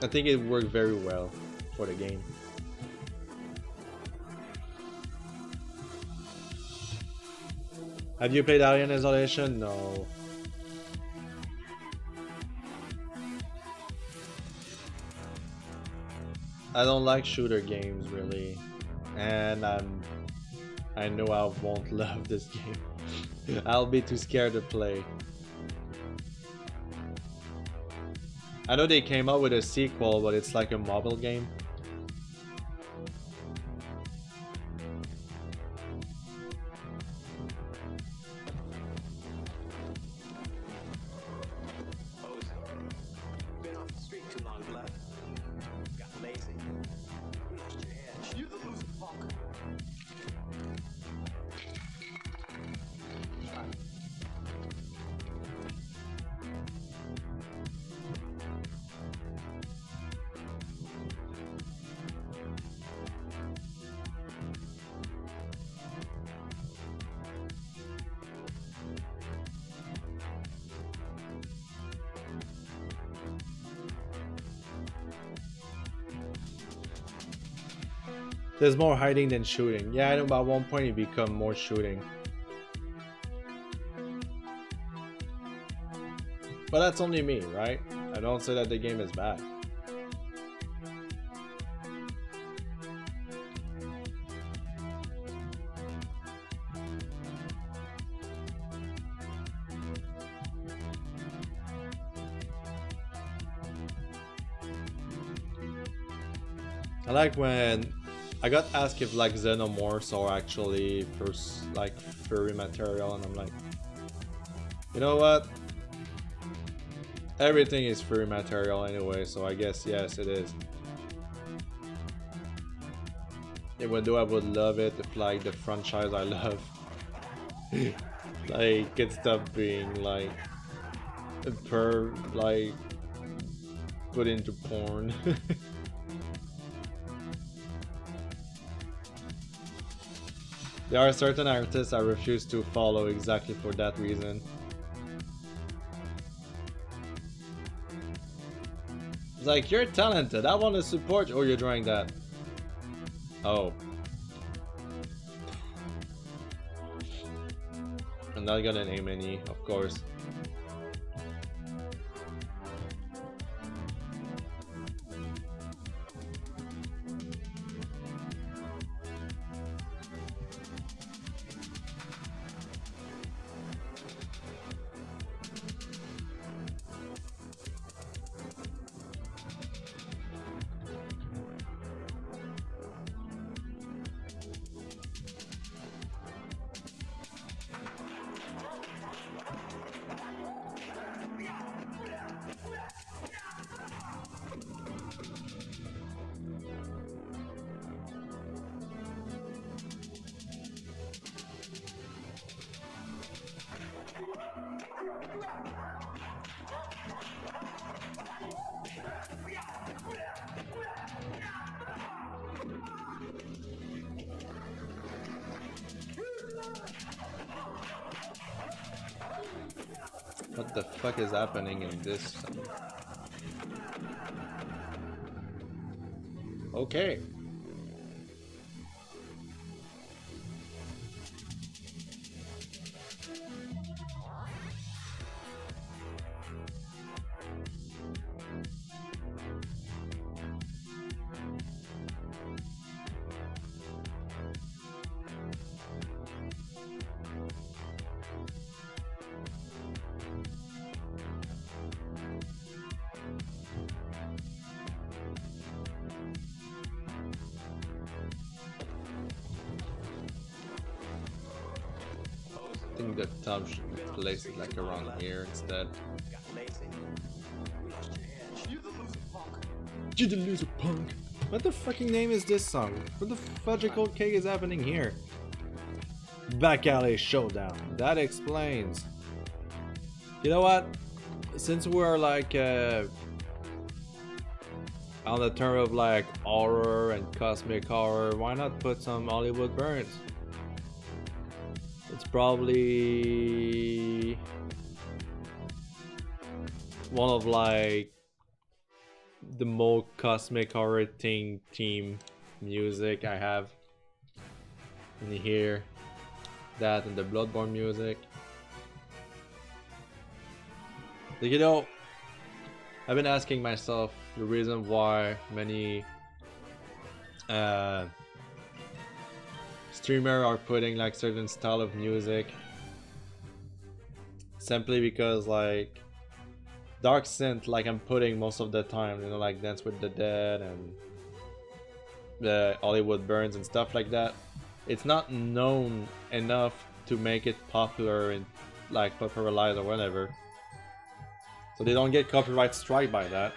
I think it worked very well for the game. Have you played Alien Isolation? No. I don't like shooter games really, and I know I won't love this game. I'll be too scared to play. I know they came out with a sequel, but it's like a mobile game. There's more hiding than shooting. Yeah, I know, but at one point it become more shooting. But that's only me, right? I don't say that the game is bad. I like when I got asked if like xenomorphs are actually first like furry material, and I'm like, you know what? Everything is furry material anyway, so I guess yes, it is. Even though I would love it if like the franchise I love like could stop being like like put into porn. There are certain artists I refuse to follow exactly for that reason. It's like, you're talented, I want to support you. Oh, you're drawing that. Oh. I'm not gonna name any, of course. What the fuck is happening in this? Okay. I think the thumb should be placed like around here instead. You the loser punk. What the fucking name is this song? What the fudgical cake is happening here? Back alley showdown. That explains. You know what? Since we're like on the term of like horror and cosmic horror, why not put some Hollywood Burns? It's probably one of like the most cosmic horror theme music I have. And you hear that and the Bloodborne music. Like, you know, I've been asking myself the reason why many streamers are putting like certain style of music, simply because like dark synth, like I'm putting most of the time, you know, like Dance with the Dead and the Hollywood Burns and stuff like that. It's not known enough to make it popular and like popularized or whatever, so they don't get copyright strike by that.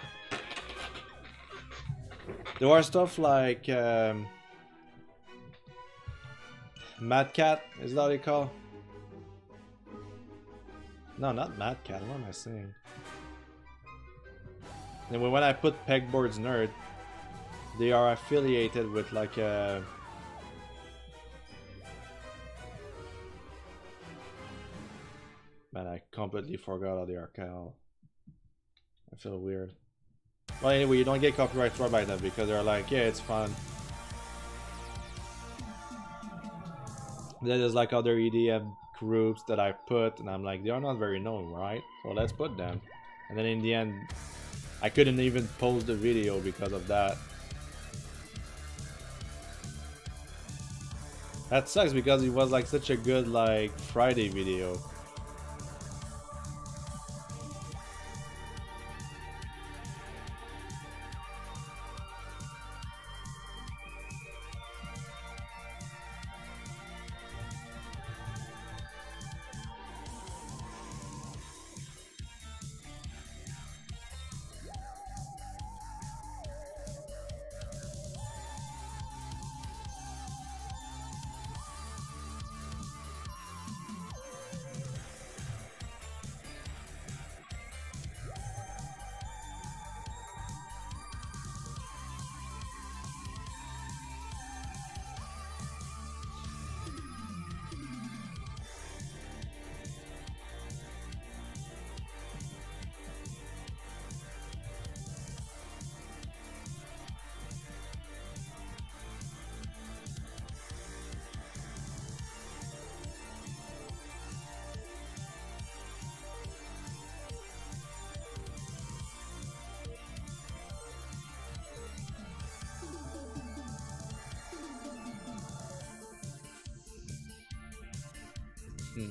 There are stuff like Mad Cat, is that what they call? No, not Mad Cat, what am I saying? And when I put Pegboard's Nerd, they are affiliated with like a... Man, I completely forgot how they are called. I feel weird. Well, anyway, you don't get copyright strike by them because they're like, yeah, it's fun. Then there's like other EDM groups that I put, and I'm like, they are not very known, right? So let's put them. And then in the end, I couldn't even post the video because of that. That sucks because it was like such a good like Friday video. Hmm.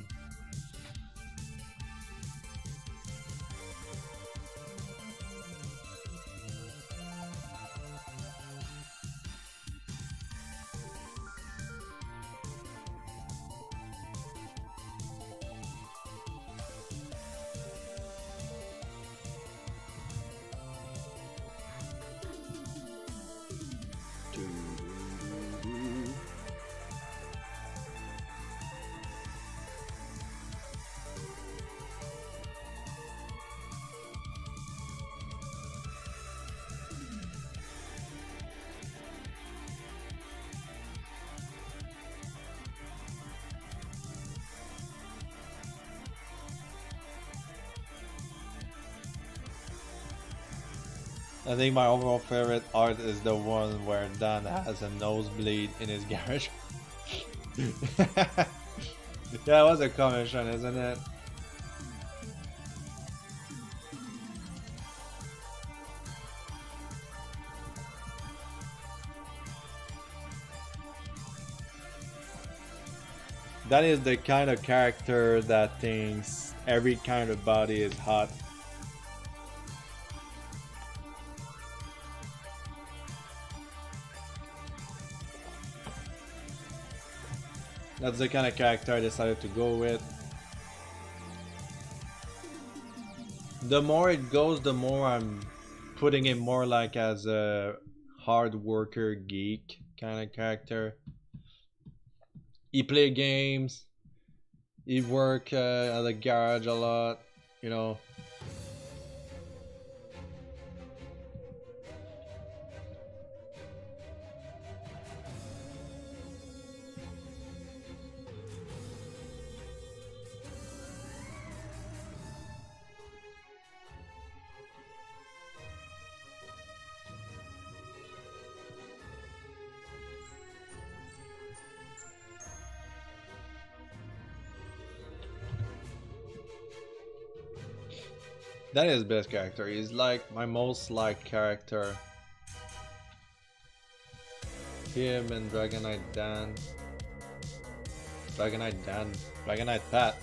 I think my overall favorite art is the one where Dan has a nosebleed in his garage. Yeah, it was a commission, isn't it? That is the kind of character that thinks every kind of body is hot. That's the kind of character I decided to go with. The more it goes, the more I'm putting it more like as a hard worker geek kind of character. He play games, he work at the garage a lot, you know. That is best character. He's like my most liked character. Him and Dragonite Dan. Dragonite Dan. Dragonite Pat.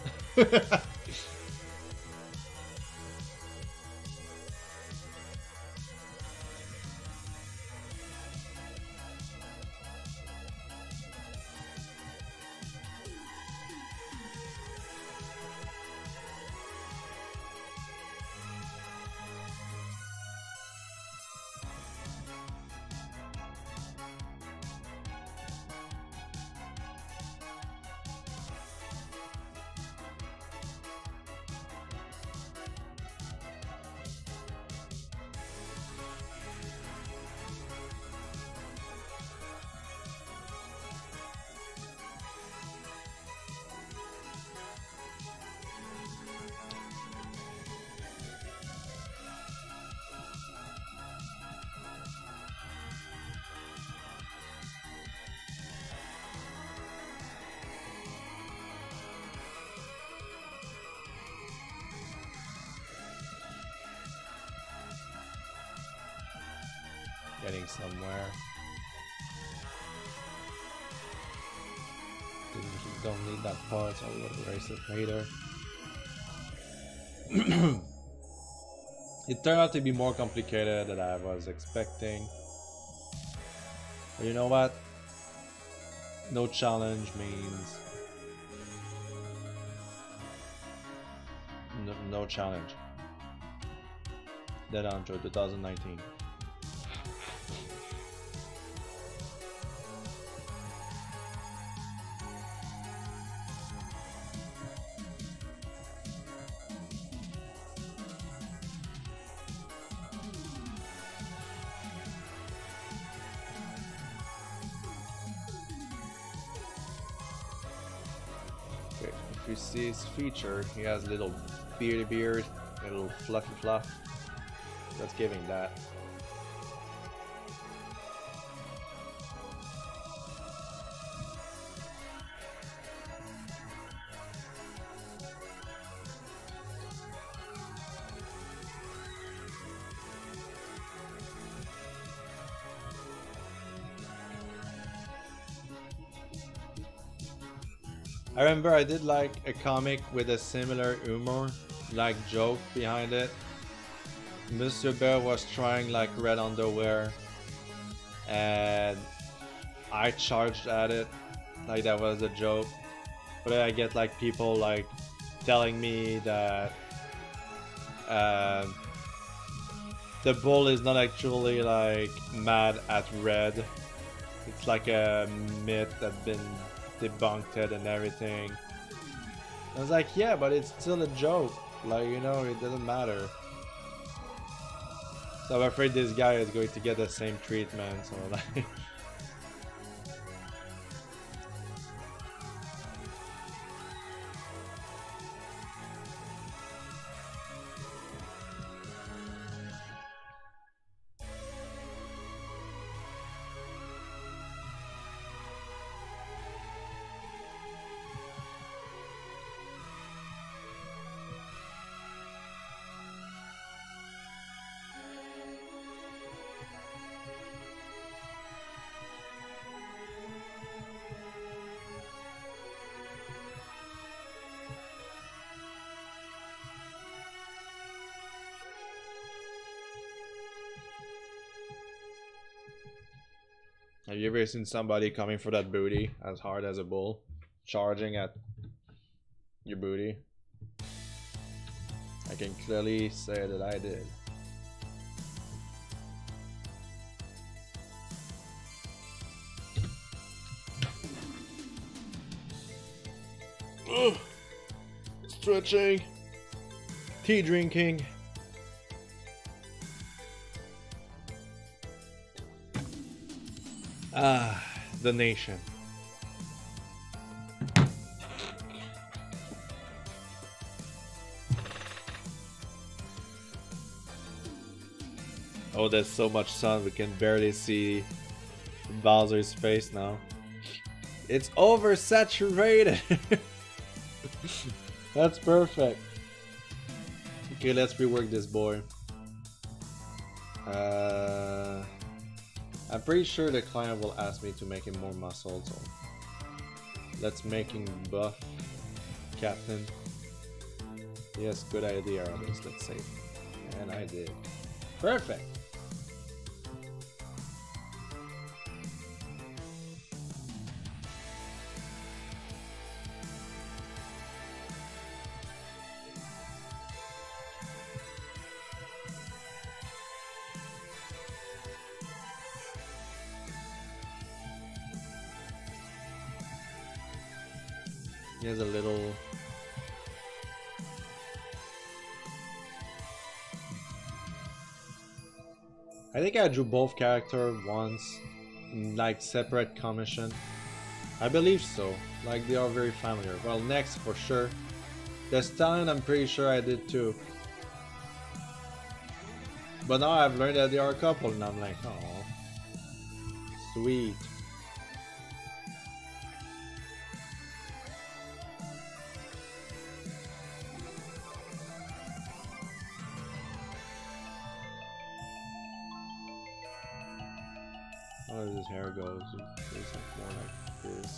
getting somewhere. We don't need that part, so we'll erase it later. It turned out to be more complicated than I was expecting. But you know what? No challenge means no challenge. Deadanthro 2019. Okay, if you see his feature, he has a little beardy beard, a little fluffy fluff. Let's give him that. I remember I did like a comic with a similar humor, like joke behind it. Monsieur Bear was trying like red underwear and I charged at it like that was a joke. But then I get like people like telling me that the bull is not actually like mad at red. It's like a myth that's been debunked and everything. I was like, yeah, but it's still a joke. Like, you know, it doesn't matter. So I'm afraid this guy is going to get the same treatment. So like. Have you ever seen somebody coming for that booty as hard as a bull? Charging at your booty? I can clearly say that I did. Ugh. Stretching. Tea drinking. Ah, the nation. Oh, there's so much sun we can barely see Bowser's face now. It's oversaturated. That's perfect. Okay, let's rework this boy. I'm pretty sure the client will ask me to make him more muscle, so let's make him buff, Captain. Yes, good idea, others. Let's save. And I did. Perfect. He has a little. I think I drew both characters once, like separate commission. I believe so. Like they are very familiar. Well, next for sure. The Stallion, I'm pretty sure I did too. But now I've learned that they are a couple, and I'm like, oh, sweet. How does his hair go? It's like more like this.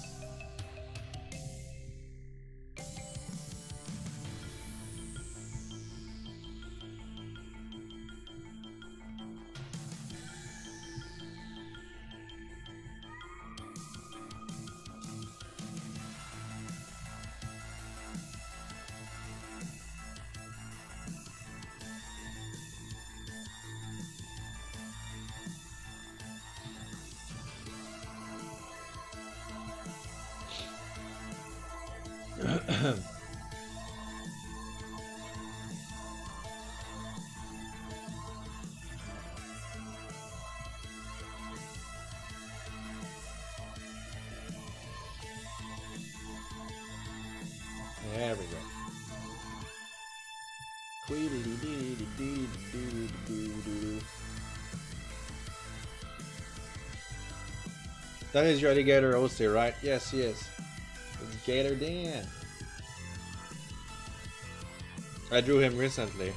There we go. That is your alligator OC, right? Yes, yes. It's Gator Dan. I drew him recently.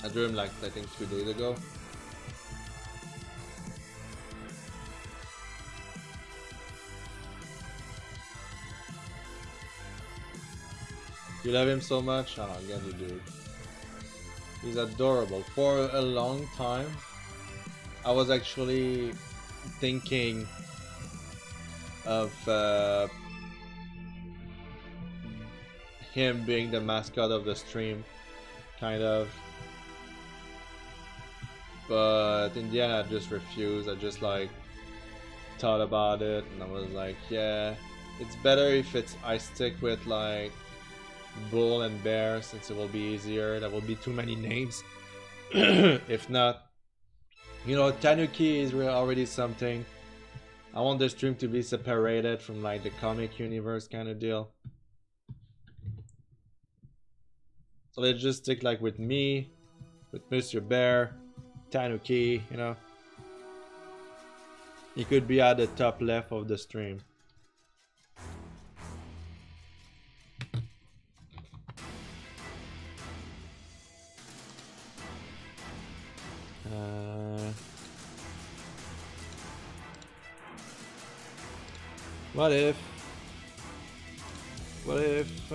I drew him like I think 2 days ago. You love him so much? Oh, again you do. He's adorable. For a long time, I was actually thinking of him being the mascot of the stream, kind of. But in the end, I just refused. I just like thought about it, and I was like, yeah, it's better if I stick with like bull and bear, since it will be easier. There will be too many names. If not, you know, Tanuki is already something. I want the stream to be separated from like the comic universe kind of deal. So let's just stick like with me, with Mr. Bear, Tanuki, you know. He could be at the top left of the stream. What if? What if?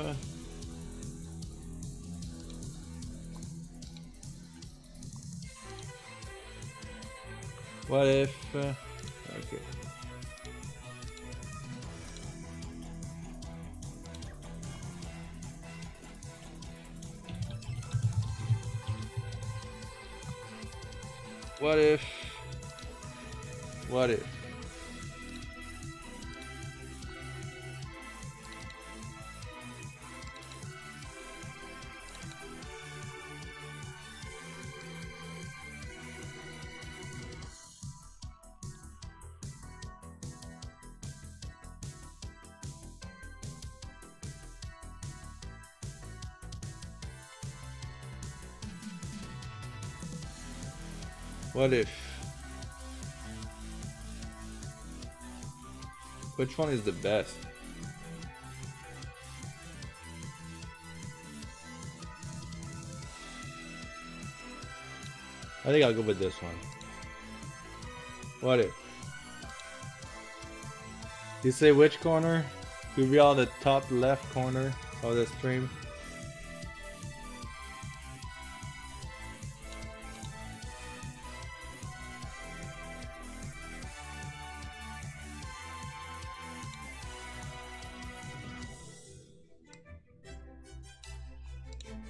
What if? Okay. What if? What if? What if? Which one is the best? I think I'll go with this one. What if? You say which corner? To be on the top left corner of the stream.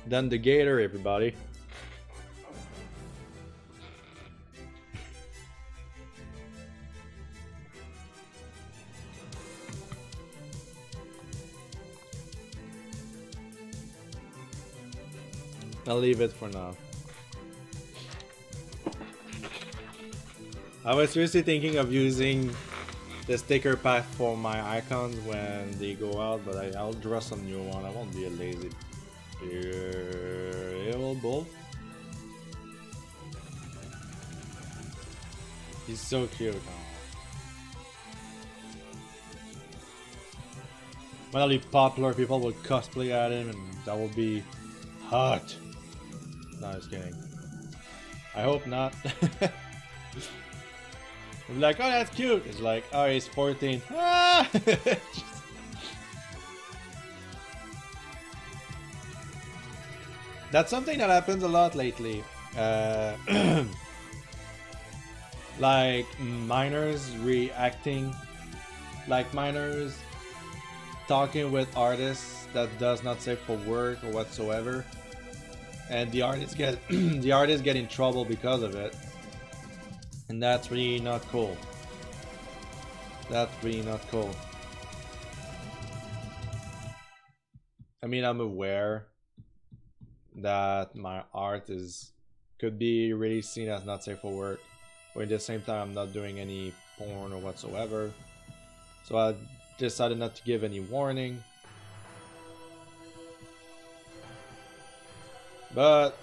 Done the gator, everybody. I'll leave it for now. I was seriously thinking of using the sticker pack for my icons when they go out, but I'll draw some new one. I won't be a lazy little bull. He's so cute. Finally popular, people will cosplay at him, and that will be hot. No, just kidding. I hope not. I'm like, oh, that's cute. It's like, oh, he's 14. Ah! That's something that happens a lot lately. Like minors reacting, like minors talking with artists that does not safe for work or whatsoever, and the artists get the artists get in trouble because of it, and that's really not cool. That's really not cool. I mean, I'm aware that my art could be really seen as not safe for work, but at the same time I'm not doing any porn or whatsoever, so I decided not to give any warning. But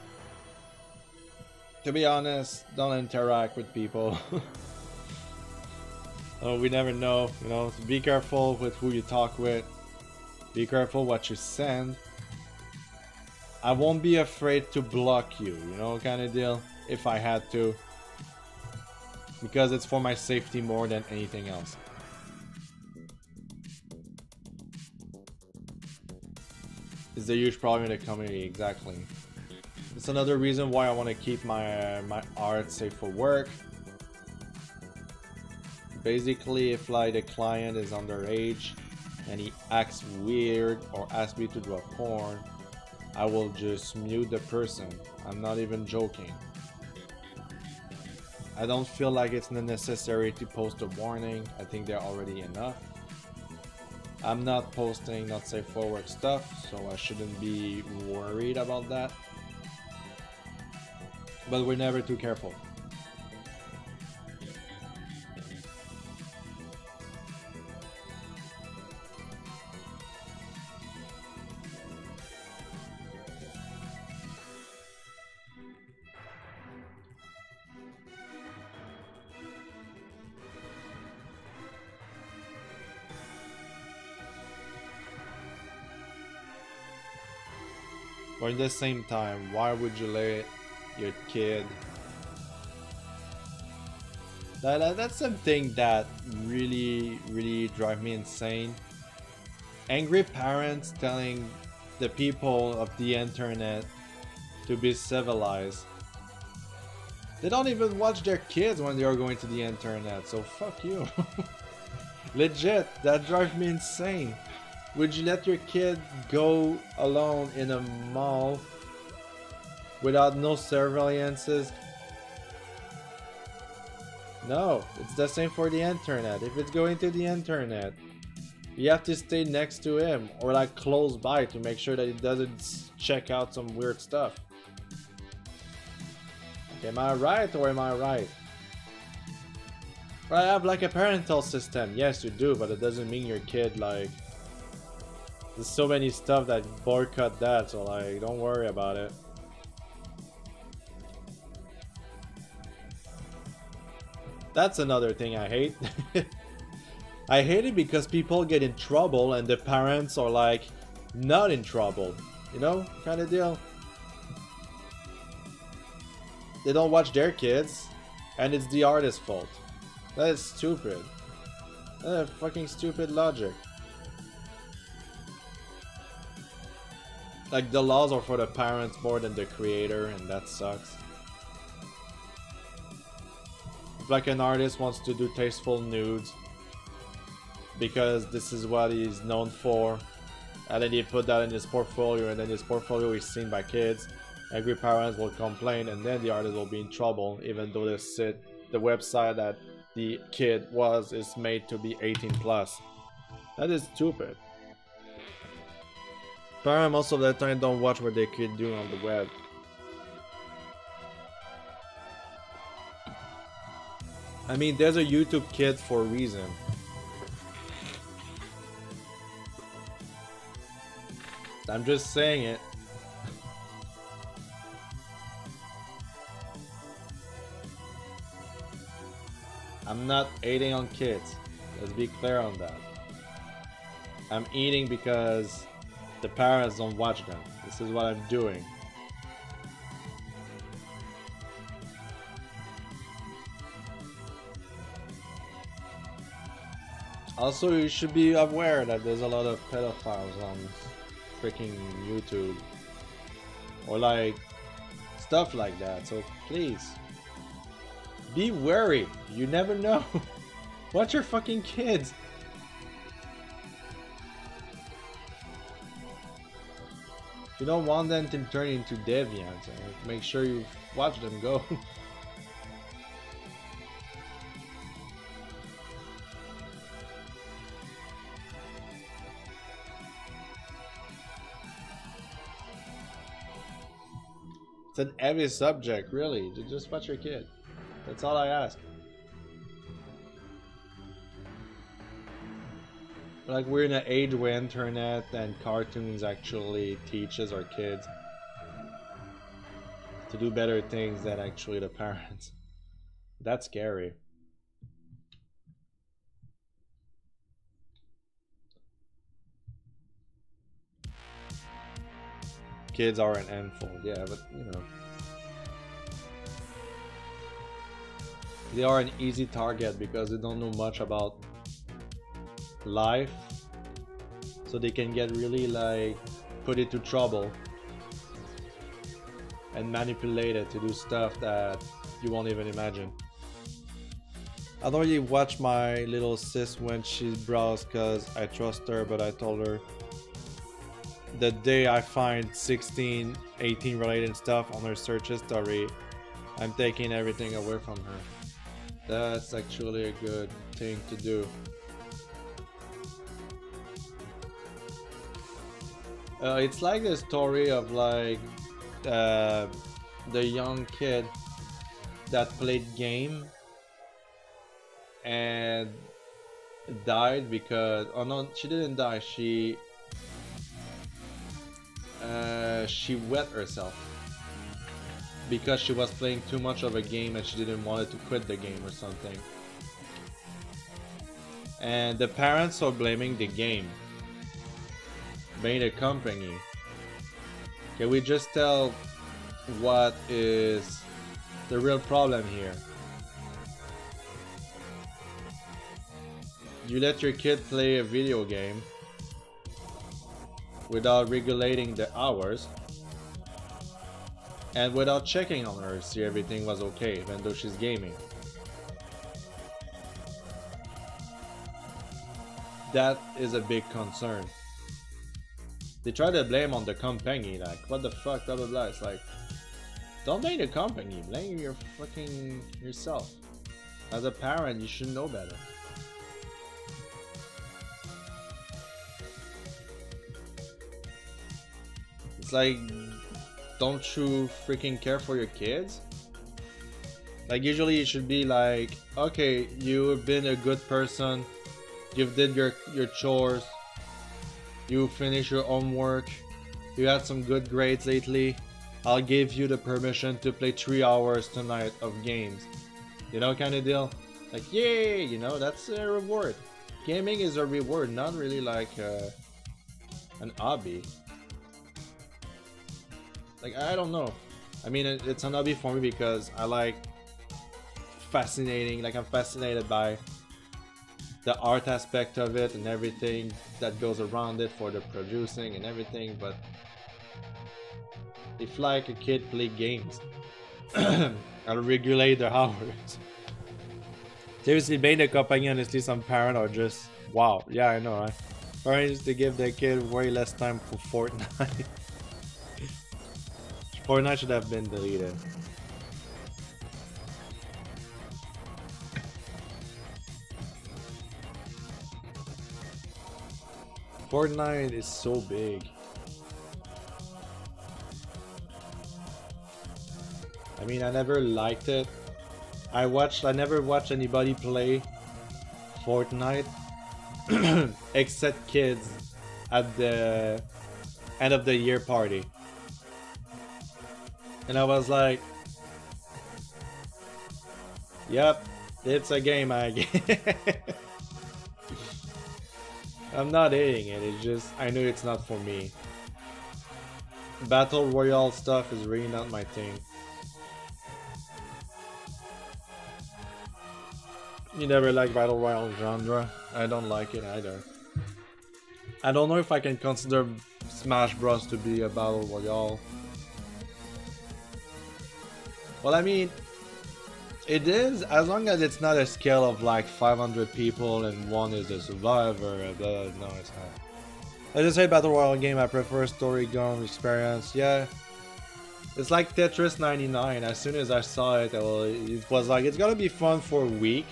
to be honest, don't interact with people. Oh, we never know, you know, so be careful with who you talk with, be careful what you send. I won't be afraid to block you, you know, kind of deal, if I had to, because it's for my safety more than anything else. It's a huge problem in the community, exactly. It's another reason why I want to keep my my art safe for work. Basically, if like the client is underage and he acts weird or asks me to do a porn, I will just mute the person. I'm not even joking. I don't feel like it's necessary to post a warning. I think they're already enough. I'm not posting not safe for work stuff, so I shouldn't be worried about that. But we're never too careful. But at the same time, why would you let your kid... That's something that really drives me insane. Angry parents telling the people of the internet to be civilized. They don't even watch their kids when they are going to the internet, so fuck you. Legit, that drives me insane. Would you let your kid go alone in a mall without no surveillances? No, it's the same for the internet. If it's going to the internet, you have to stay next to him or like close by to make sure that he doesn't check out some weird stuff. Okay, am I right or am I right? Well, I have like a parental system. Yes, you do, but it doesn't mean your kid like... There's so many stuff that boycott that, so like, don't worry about it. That's another thing I hate. I hate it because people get in trouble and the parents are like, not in trouble. You know, kind of deal. They don't watch their kids, and it's the artist's fault. That is stupid. That's fucking stupid logic. Like, the laws are for the parents more than the creator, and that sucks. If like an artist wants to do tasteful nudes because this is what he's known for, and then he put that in his portfolio, and then his portfolio is seen by kids, angry parents will complain, and then the artist will be in trouble, even though the website that the kid is made to be 18 plus. That is stupid. Parents most of the time don't watch what their kid do on the web. I mean, there's a YouTube Kids for a reason. I'm just saying it. I'm not hating on kids. Let's be clear on that. I'm eating because the parents don't watch them. This is what I'm doing. Also, you should be aware that there's a lot of pedophiles on freaking YouTube. Or like, stuff like that. So please, be wary. You never know. Watch your fucking kids. If you don't want them to turn into deviants, make sure you watch them go. It's an heavy subject, really. Just watch your kid. That's all I ask. Like, we're in an age where internet and cartoons actually teaches our kids to do better things than actually the parents. That's scary. Kids are an handful, yeah, but you know. They are an easy target because they don't know much about life. So they can get really like put into trouble and manipulated to do stuff that you won't even imagine. I don't really watch my little sis when she browses because I trust her, but I told her the day I find 16, 18 related stuff on her search history, I'm taking everything away from her. That's actually a good thing to do. It's like the story of like the young kid that played game and died because, oh no, she didn't die, she wet herself because she was playing too much of a game and she didn't want to quit the game or something, and the parents are blaming the game, blaming the company. Can we just tell what is the real problem here? You let your kid play a video game without regulating the hours and without checking on her to see everything was okay even though she's gaming. That is a big concern. They try to blame on the company, like what the fuck, blah blah blah. It's like, don't blame the company, blame your fucking yourself. As a parent, you should know better. It's like, don't you freaking care for your kids? Like, usually it should be like, okay, you've been a good person, you've did your chores, you finished your homework, you had some good grades lately, I'll give you the permission to play 3 hours tonight of games. You know, kind of deal? Like, yay, you know, that's a reward. Gaming is a reward, not really like an hobby. Like, I don't know. I mean, it's an hobby for me because I like fascinating, like I'm fascinated by the art aspect of it and everything that goes around it for the producing and everything, but if like a kid play games, I'll regulate their hours. Seriously, being a company, honestly, some parents are just, wow, yeah, I know, right? Parents, they give their kid way less time for Fortnite. Fortnite should have been deleted. Fortnite is so big. I mean, I never liked it. I never watched anybody play Fortnite except kids at the end of the year party. And I was like, yep, it's a game, I guess. I'm not hating it, it's just I know it's not for me. Battle Royale stuff is really not my thing. You never like Battle Royale genre? I don't like it either. I don't know if I can consider Smash Bros to be a Battle Royale. Well, I mean, it is, as long as it's not a scale of like 500 people and one is a survivor. No, it's not. I just say Battle Royale game, I prefer story gun experience. Yeah, it's like Tetris 99. As soon as I saw it, it was like, it's gonna be fun for a week.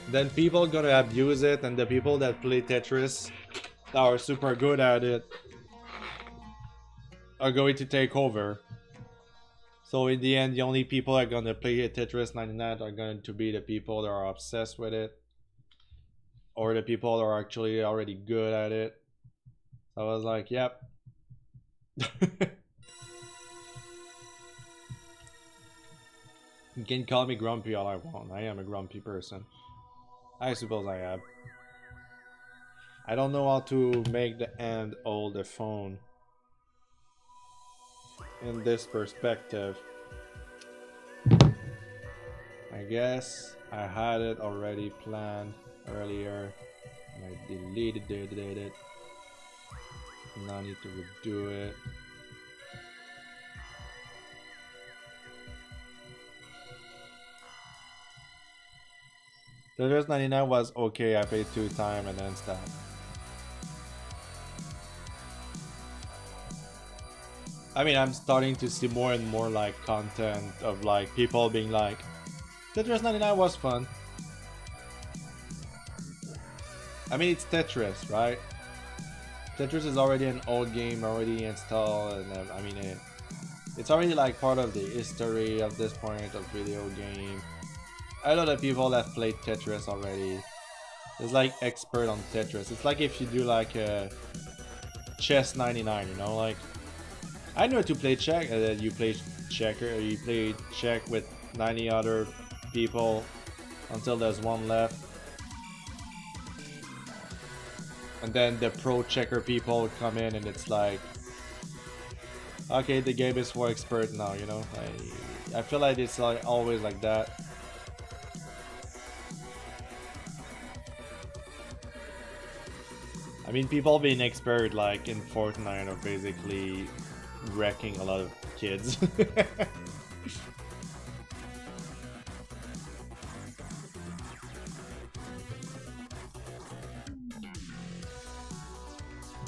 Then people gonna abuse it, and the people that play Tetris that are super good at it are going to take over. So in the end, the only people that are gonna play Tetris 99 are going to be the people that are obsessed with it, or the people that are actually already good at it. So I was like, yep. You can call me grumpy all I want. I am a grumpy person. I suppose I am. I don't know how to make the hand hold the phone in this perspective. I guess I had it already planned earlier and I deleted it. Now I need to redo it. Tetris 99 was okay, I paid 2 times and then stopped. I mean, I'm starting to see more and more like content of like people being like, Tetris 99 was fun. I mean, it's Tetris, right? Tetris is already an old game, already installed, and I mean, it's already like part of the history of this point of video game. I know the people that played Tetris already. It's like expert on Tetris. It's like if you do like a chess 99, you know, like I know to play check. You play checker. You play check with 90 other people until there's one left, and then the pro checker people come in, and it's like, okay, the game is for expert now. You know, I feel like it's like always like that. I mean, people being expert like in Fortnite are basically wrecking a lot of kids.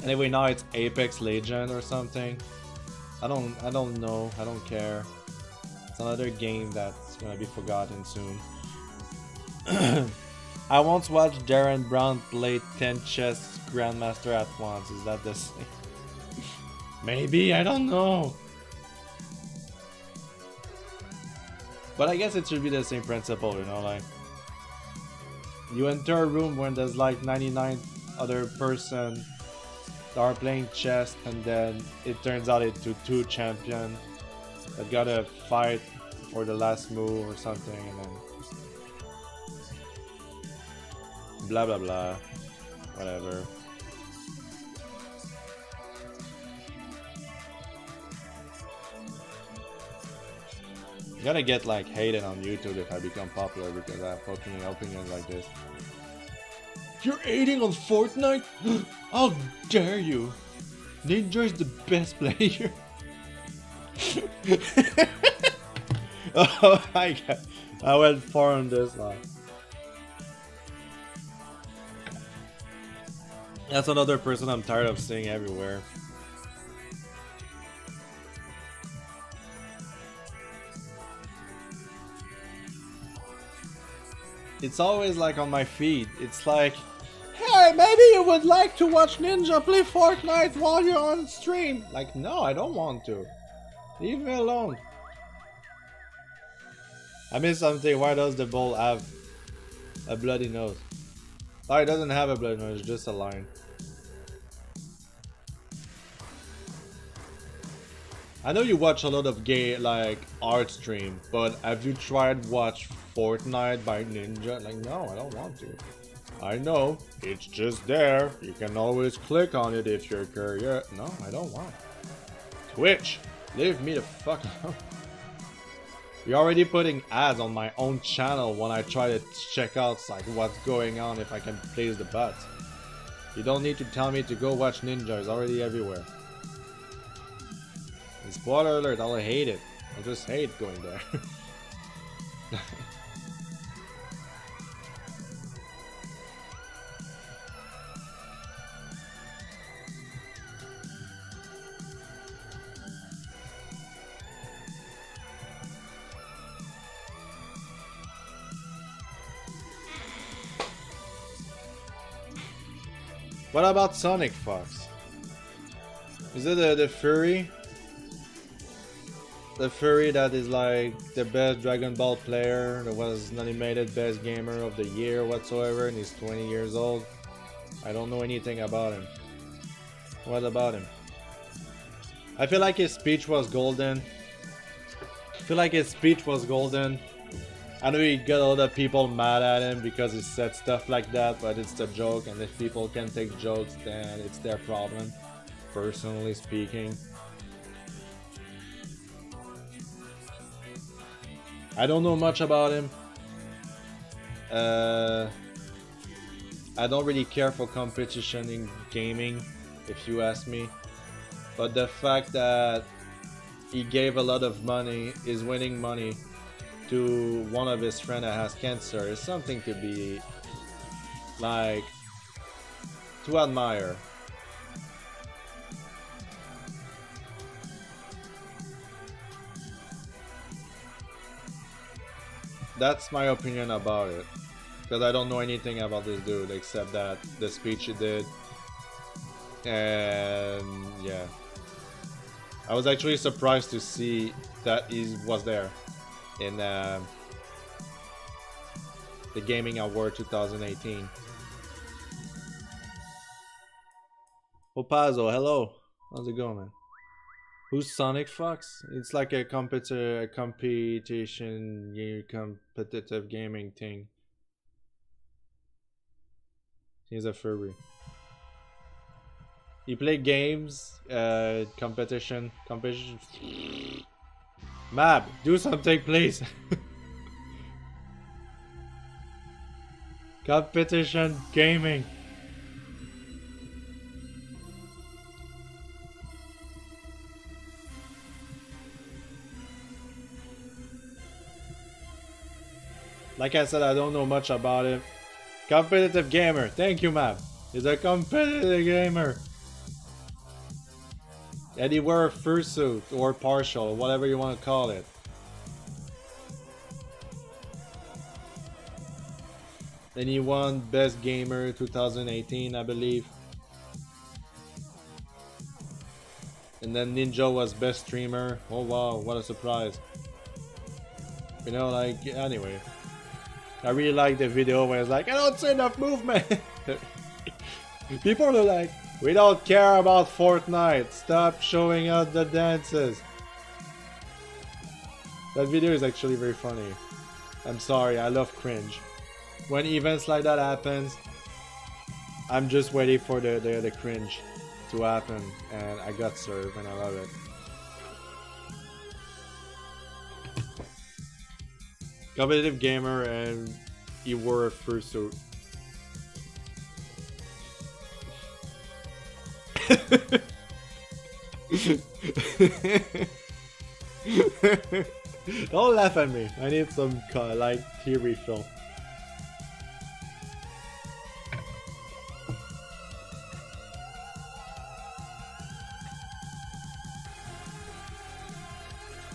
Anyway, now it's Apex Legend or something. I don't know. I don't care. It's another game that's gonna be forgotten soon. I once watched Darren Brown play 10 chess grandmaster at once. Is that the same? Maybe, I don't know. But I guess it should be the same principle, you know, like you enter a room when there's like 99 other person that are playing chess, and then it turns out into 2 champions that gotta fight for the last move or something, and then blah blah blah, whatever. You gotta get like hated on YouTube if I become popular because I have fucking opinions like this. You're hating on Fortnite? How dare you? Ninja is the best player. Oh my god, I went far on this one. That's another person I'm tired of seeing everywhere. It's always like on my feed. It's like, hey, maybe you would like to watch Ninja play Fortnite while you're on stream. Like, no, I don't want to. Leave me alone. I missed something. Why does the bull have a bloody nose? Oh, it doesn't have a bloody nose, it's just a line. I know you watch a lot of gay, like, art stream, but have you tried watch Fortnite by Ninja? Like, no, I don't want to. I know, it's just there. You can always click on it if you're curious. No, I don't want. Twitch, leave me the fuck alone. You're already putting ads on my own channel when I try to check out like what's going on if I can place the bot. You don't need to tell me to go watch Ninja, it's already everywhere. And spoiler alert, I'll hate it. I just hate going there. What about Sonic Fox? Is it the furry? The furry that is like the best Dragon Ball player, that was nominated best gamer of the year whatsoever, and he's 20 years old. I don't know anything about him. What about him? I feel like his speech was golden. I know he got a lot of people mad at him because he said stuff like that, but it's a joke, and if people can take jokes, then it's their problem, personally speaking. I don't know much about him. I don't really care for competition in gaming, if you ask me. But the fact that he gave a lot of money, is winning money, to one of his friends that has cancer is something to be like to admire. That's my opinion about it, because I don't know anything about this dude except that the speech he did, and yeah, I was actually surprised to see that he was there in the Gaming Award 2018. Opazo, hello. How's it going, man? Who's Sonic Fox? It's like a competition, competitive gaming thing. He's a furry. You play games, competition. Mab, do something, please. Competition gaming. Like I said, I don't know much about it. Competitive gamer. Thank you, Mab. He's a competitive gamer. And he wore a fursuit or partial, whatever you want to call it. And he won Best Gamer 2018, I believe. And then Ninja was Best Streamer. Oh wow, what a surprise. You know, like, anyway. I really like the video where it's like, I don't see enough movement. People are like, we don't care about Fortnite. Stop showing us the dances. That video is actually very funny. I'm sorry, I love cringe. When events like that happens, I'm just waiting for the cringe to happen, and I got served, and I love it. Competitive gamer, and he wore a fursuit. Don't laugh at me. I need some like tea refill.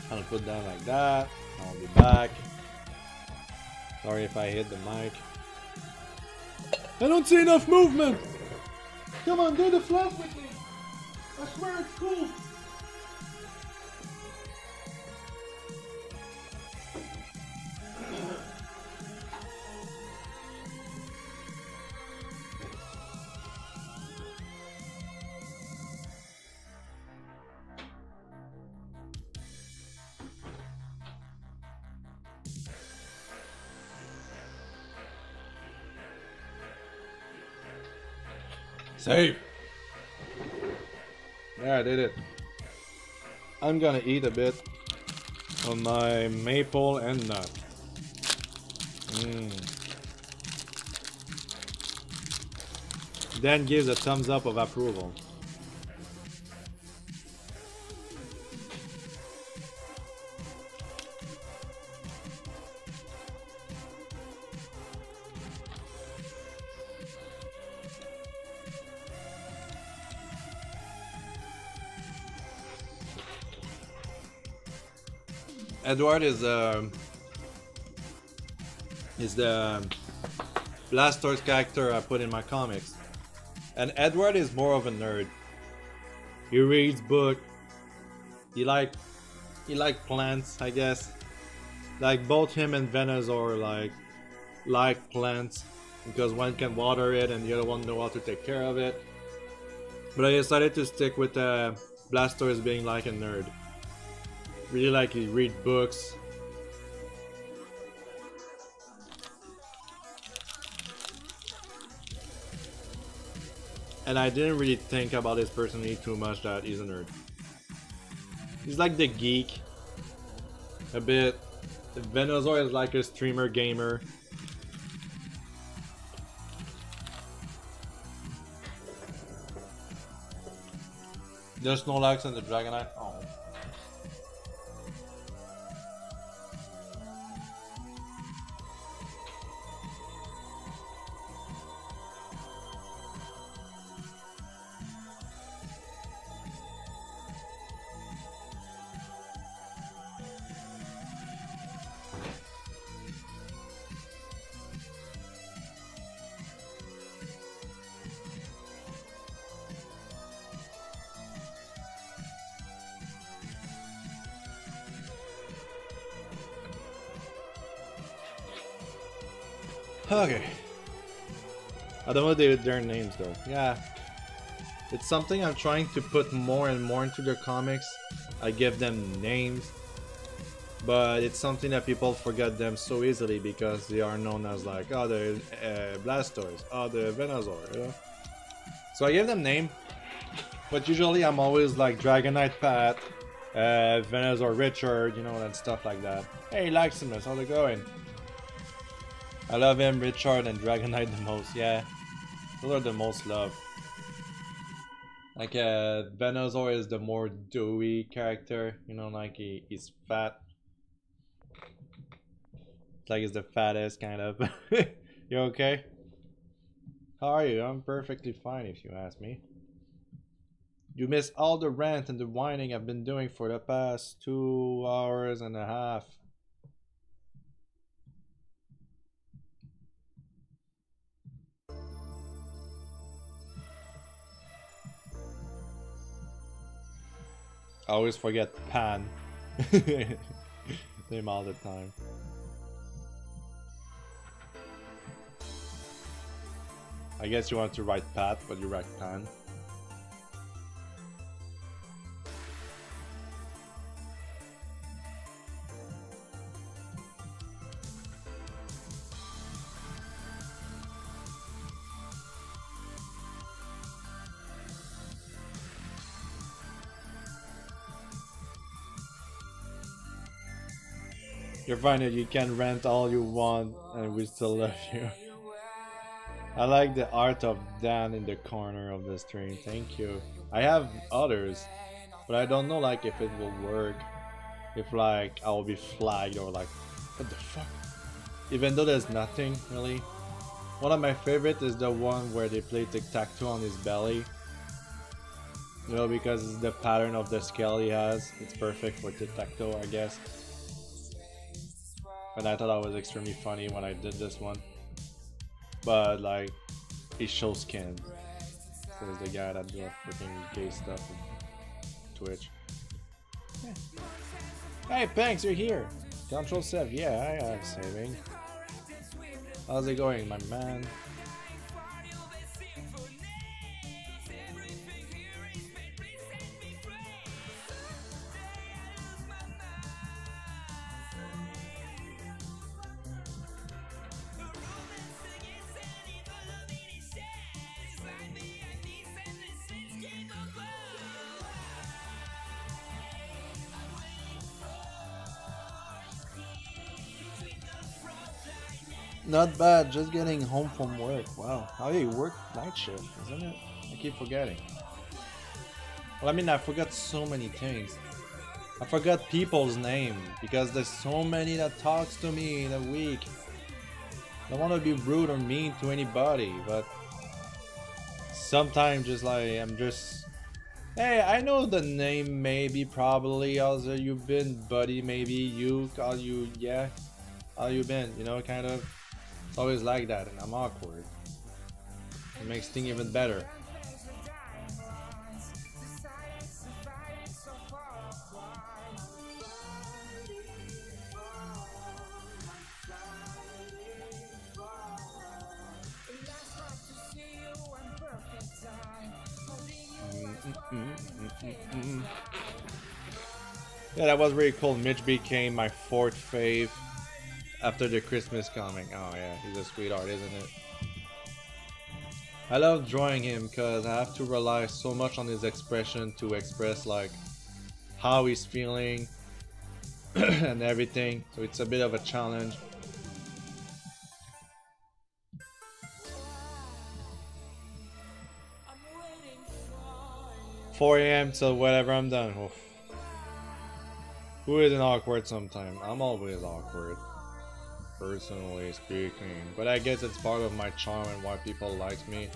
I'll put down like that. I'll be back. Sorry if I hit the mic. I don't see enough movement. Come on, do the flash with me. I swear it's cool. Save! Yeah, I did it. I'm gonna eat a bit on my maple and nut. Dan gives a thumbs up of approval. Edward is the Blastoise character I put in my comics, and Edward is more of a nerd. He reads book. He like plants, I guess. Like both him and Venusaur like plants because one can water it and the other one know how to take care of it. But I decided to stick with Blastoise being like a nerd. Really like he read books. And I didn't really think about his personality too much that he's a nerd. He's like the geek. A bit. Venusaur is like a streamer gamer. There's Snorlax and the Dragonite. Oh. Okay. I don't know their names though. Yeah. It's something I'm trying to put more and more into their comics. I give them names. But it's something that people forget them so easily because they are known as like, oh, the Blastoise, oh, the Venusaur, you know? So I give them name. But usually I'm always like Dragonite Pat, Venusaur Richard, you know, and stuff like that. Hey, Laximus, how's it going? I love him, Richard, and Dragonite the most, yeah. Those are the most loved. Like, Venusaur is the more doughy character, you know, like he's fat. Like he's the fattest, kind of. You okay? How are you? I'm perfectly fine if you ask me. You missed all the rant and the whining I've been doing for the past 2 hours and a half. I always forget Pan. Name all the time. I guess you want to write Pat, but you write Pan. You're fine that you can rant all you want and we still love you. I like the art of Dan in the corner of the stream, thank you. I have others, but I don't know like if it will work. If like I will be flagged or like, what the fuck? Even though there's nothing really. One of my favorite is the one where they play tic-tac-toe on his belly. You know, because it's the pattern of the skull he has. It's perfect for tic-tac-toe, I guess. And I thought that was extremely funny when I did this one. But like, he shows skin. So he's the guy that does freaking gay stuff on Twitch. Yeah. Hey, Panks, you're here. Control Sev, yeah, I am saving. How's it going, my man? Not bad, just getting home from work. Wow. Oh yeah, you work night shift, isn't it? I keep forgetting. Well, I mean, I forgot so many things. I forgot people's name because there's so many that talks to me in a week. I don't want to be rude or mean to anybody, but sometimes just like I'm just, hey, I know the name maybe probably. Also, you've been, buddy? Maybe you call you, yeah. How you been? You know, kind of. It's always like that, and I'm awkward. It makes things even better. Yeah, that was really cool. Mitch became my fourth fave after the Christmas comic. Oh yeah, he's a sweetheart, isn't it? I love drawing him because I have to rely so much on his expression to express like how he's feeling and everything. So it's a bit of a challenge. 4 a.m. till whatever I'm done. Oof. Who isn't awkward sometimes? I'm always awkward, personally speaking. But I guess it's part of my charm and why people like me.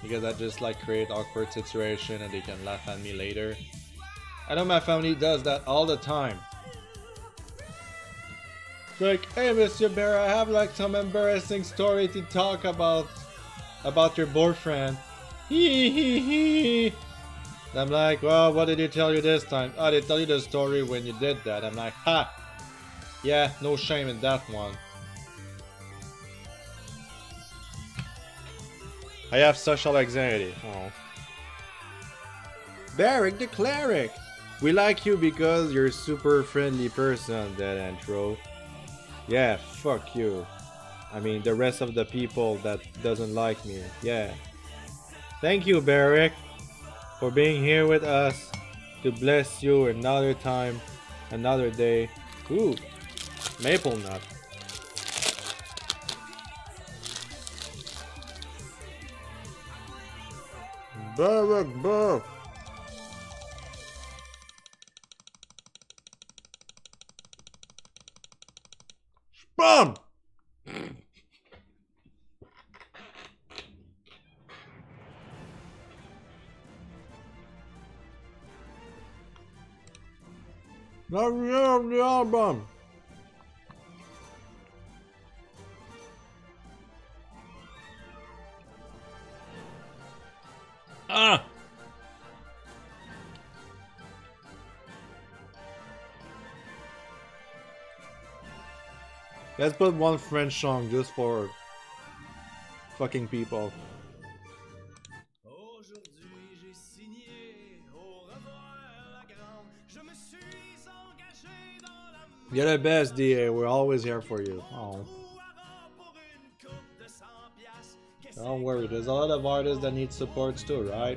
Because I just like create awkward situation and they can laugh at me later. I know my family does that all the time. It's like, hey Monsieur Bear, I have like some embarrassing story to talk about your boyfriend. Hee hee hee. I'm like, well, what did he tell you this time? Oh, they tell you the story when you did that. I'm like, ha! Yeah, no shame in that one. I have social anxiety. Oh. Barrick the Cleric! We like you because you're a super friendly person, Deadanthro. Yeah, fuck you. I mean, the rest of the people that doesn't like me. Yeah. Thank you, Barrick, for being here with us to bless you another time, another day. Ooh, maple nut. Barrack, bro. Spam! Not the album. Ah! Let's put one French song just for fucking people. You're the best, DA. We're always here for you. Oh. Don't worry, there's a lot of artists that need supports too, right?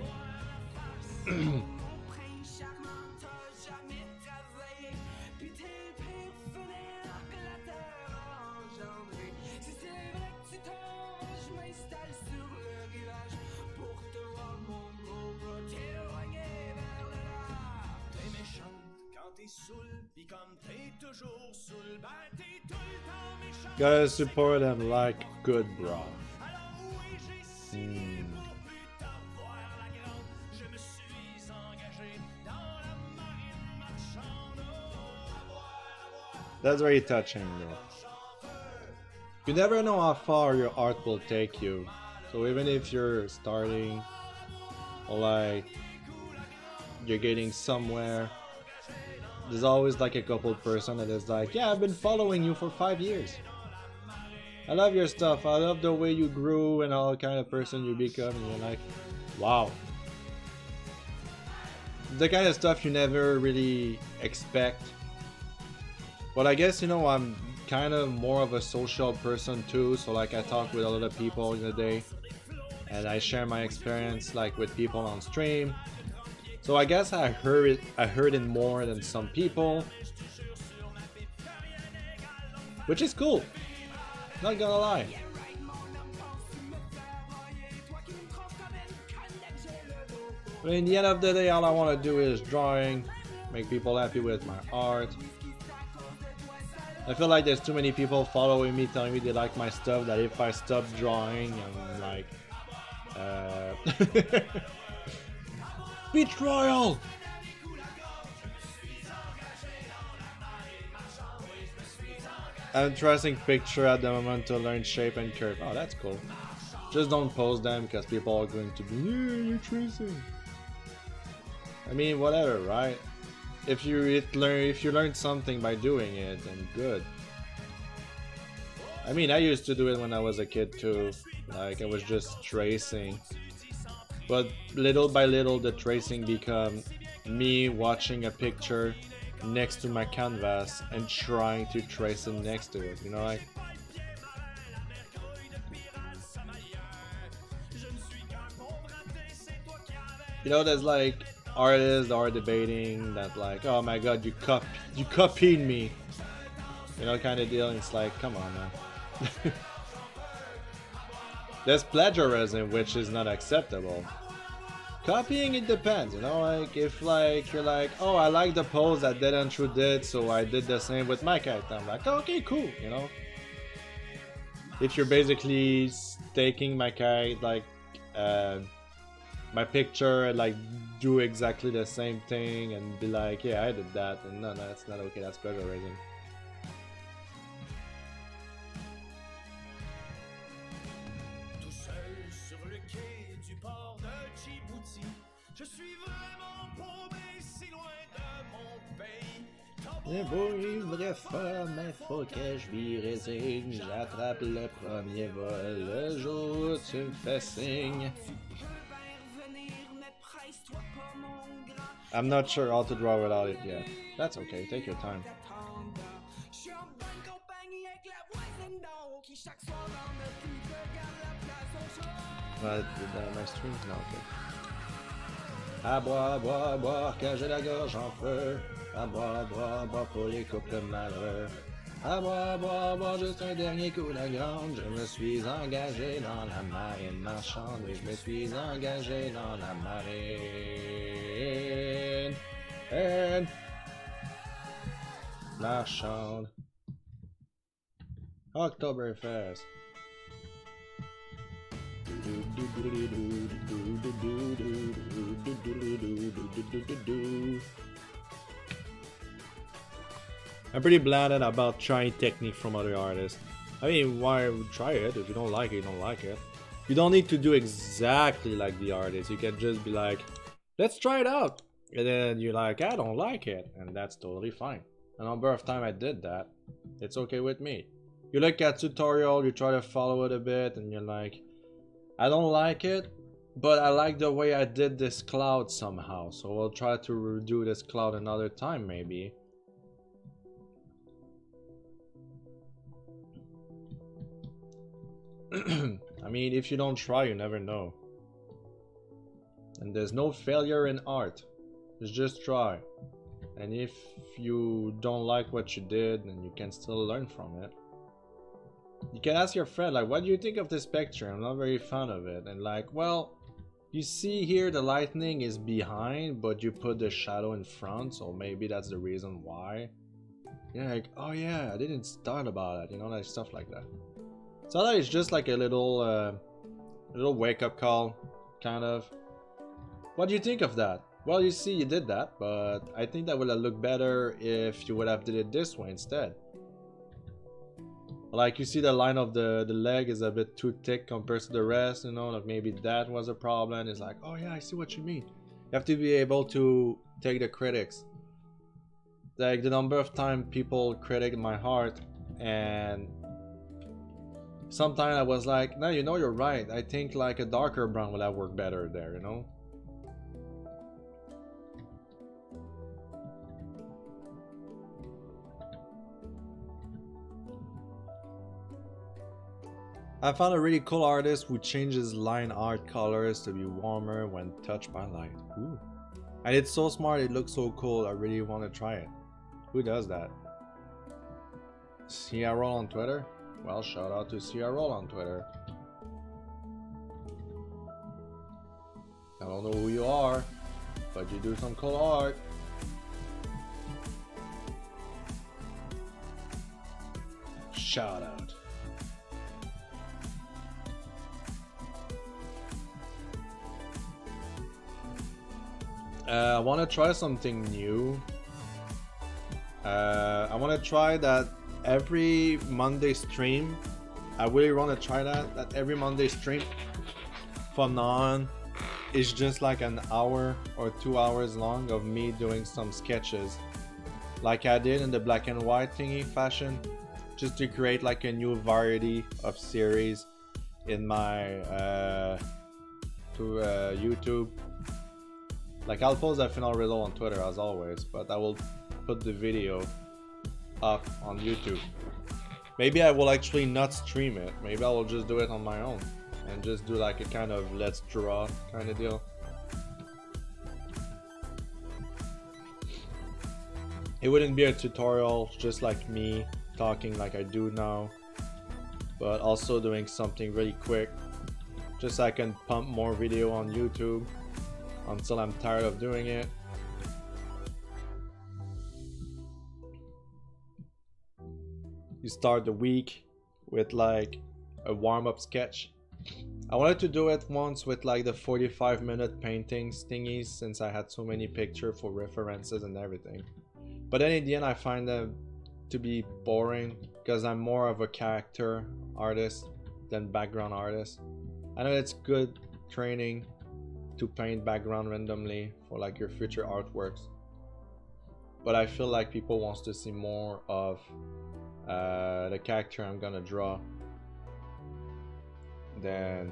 Gotta support them like good bro. That's very touching though. You never know how far your art will take you. So even if you're starting or like you're getting somewhere, there's always like a couple person that is like, yeah, I've been following you for 5 years. I love your stuff. I love the way you grew and all kind of person you become. And you're like, wow. The kind of stuff you never really expect. But I guess, you know, I'm kind of more of a social person too. So like I talk with a lot of people in a day. And I share my experience like with people on stream. So I guess I heard it more than some people. Which is cool. Not gonna lie. But in the end of the day, all I want to do is drawing, make people happy with my art. I feel like there's too many people following me, telling me they like my stuff, that if I stop drawing, I'm like... Betrayal! Interesting picture at the moment to learn shape and curve. Oh, that's cool. Just don't post them because people are going to be, yeah, you're tracing. I mean, whatever, right? If you learn something by doing it, then good. I mean, I used to do it when I was a kid too. Like, I was just tracing. But little by little, the tracing become me watching a picture next to my canvas and trying to trace it next to it, you know, like... You know, there's like artists that are debating that like, oh my god, you copied me, you know, kind of deal. And it's like, come on, man. There's plagiarism, which is not acceptable. Copying, it depends, you know, like if like you're like, oh, I like the pose that Deadanthro did, so I did the same with my character. I'm like, okay, cool, you know. If you're basically taking my character, like my picture, and like do exactly the same thing and be like, yeah, I did that, and no, that's not okay. That's plagiarism. Le bruit vrai fort, mais faut que je m'y résigne. J'attrape le premier vol, le jour où tu me fais signe. I'm not sure how to draw without it yet. That's okay, take your time. My stream's not okay. À boire, boire, boire, que j'ai la gorge en feu. À boire, boire, boire pour les couples malheureux. À boire, boire, boire, juste un dernier coup de grande. Je me suis engagé dans la marine marchande. Oui, je me suis engagé dans la marine marchande. Oktoberfest. I'm pretty blanded about trying technique from other artists. I mean, why try it? If you don't like it, you don't like it. You don't need to do exactly like the artist. You can just be like, let's try it out. And then you're like, I don't like it. And that's totally fine. A number of times I did that. It's okay with me. You look at tutorial, you try to follow it a bit, and you're like, I don't like it, but I like the way I did this cloud somehow. So we'll try to redo this cloud another time, maybe. I mean, if you don't try, you never know. And there's no failure in art. It's just try. And if you don't like what you did, then you can still learn from it. You can ask your friend, like, what do you think of this picture? I'm not very fan of it. And like, well, you see here the lightning is behind, but you put the shadow in front, so maybe that's the reason why. You're like, oh yeah, I didn't start about it, you know, like stuff like that. So that is just like a little wake-up call, kind of. What do you think of that? Well, you see, you did that, but I think that would have looked better if you would have did it this way instead. Like, you see the line of the leg is a bit too thick compared to the rest, you know, like maybe that was a problem. It's like, oh yeah, I see what you mean. You have to be able to take the critics. Like, the number of times people critic my art, and sometimes I was like, no, you know, you're right. I think like a darker brown would have worked better there, you know? I found a really cool artist who changes line art colors to be warmer when touched by light. Ooh. And it's so smart, it looks so cool, I really want to try it. Who does that? CRL on Twitter? Well, shout out to CRL on Twitter. I don't know who you are, but you do some cool art. Shout out. I want to try something new. I want to try that every Monday stream. I really want to try that every Monday stream from now on is just like an hour or 2 hours long of me doing some sketches like I did in the black and white thingy fashion, just to create like a new variety of series in my YouTube. Like I'll post that final result on Twitter as always, but I will put the video up on YouTube. Maybe I will actually not stream it. Maybe I will just do it on my own and just do like a kind of let's draw kind of deal. It wouldn't be a tutorial, just like me talking like I do now, but also doing something really quick, just so I can pump more video on YouTube until I'm tired of doing it. You start the week with like a warm-up sketch. I wanted to do it once with like the 45-minute paintings thingies, since I had so many pictures for references and everything. But then in the end I find them to be boring because I'm more of a character artist than background artist. I know it's good training to paint background randomly for like your future artworks, but I feel like people wants to see more of the character I'm gonna draw than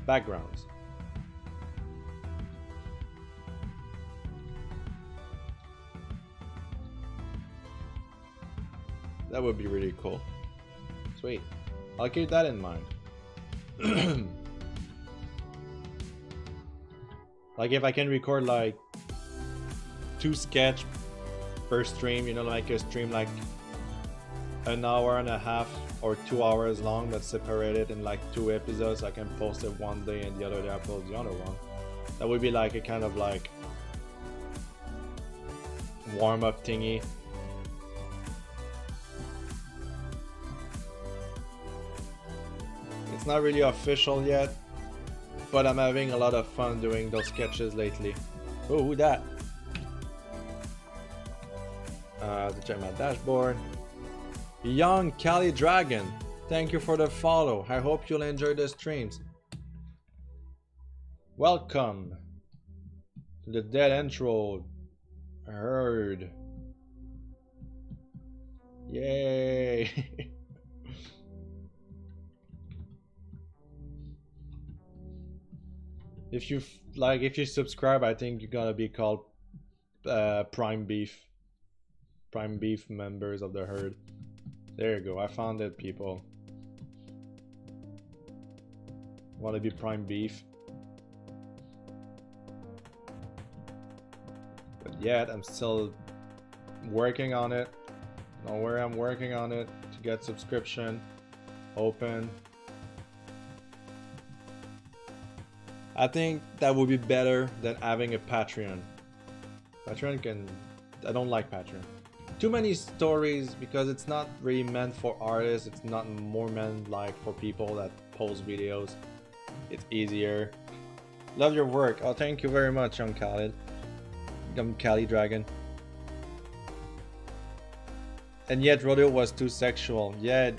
backgrounds. That would be really cool. Sweet. I'll keep that in mind. Like if I can record like 2 sketch per stream, you know, like a stream like an hour and a half or 2 hours long, but separated in like 2 episodes. I can post it one day and the other day I post the other one. That would be like a kind of like warm-up thingy. It's not really official yet, but I'm having a lot of fun doing those sketches lately. Oh, who that? To check my dashboard. Young Cali Dragon, thank you for the follow. I hope you'll enjoy the streams. Welcome to the Deadanthro herd. Yay! If you subscribe, I think you're gonna be called Prime Beef members of the herd. There you go, I found it, people. Want to be Prime Beef? But yet, I'm still working on it. Know where I'm working on it to get subscription open. I think that would be better than having a Patreon. Patreon can... I don't like Patreon. Too many stories, because it's not really meant for artists. It's not more meant like for people that post videos. It's easier. Love your work. Oh, thank you very much, young Khalid. Young Cali Dragon. And yet rodeo was too sexual. Yeah.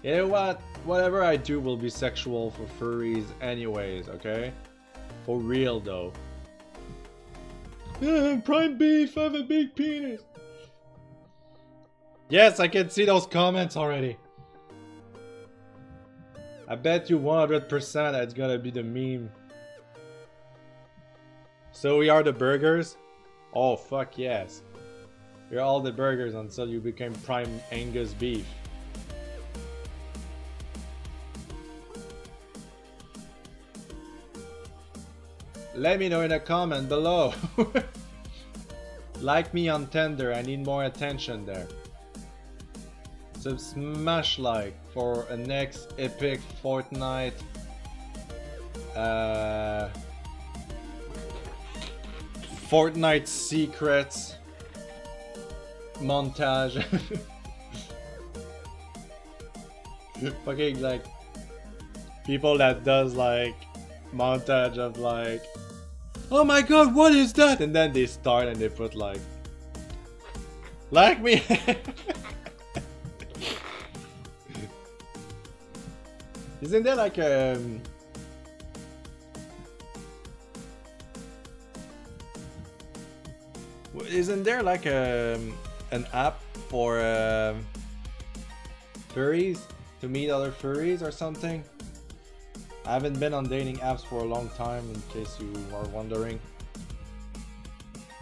You know what? Whatever I do will be sexual for furries anyways, okay? For real though. Yeah, Prime Beef, I have a big penis. Yes, I can see those comments already. I bet you 100% that's gonna be the meme. So we are the burgers? Oh fuck yes. You're all the burgers until you became Prime Angus Beef. Let me know in a comment below. Like me on Tender, I need more attention there. So smash like for a next epic Fortnite Fortnite secrets montage. Fucking like people that does like montage of like, oh my god, what is that? And then they start and they put like me. Isn't there like isn't there like an app for furries to meet other furries or something? I haven't been on dating apps for a long time, in case you are wondering.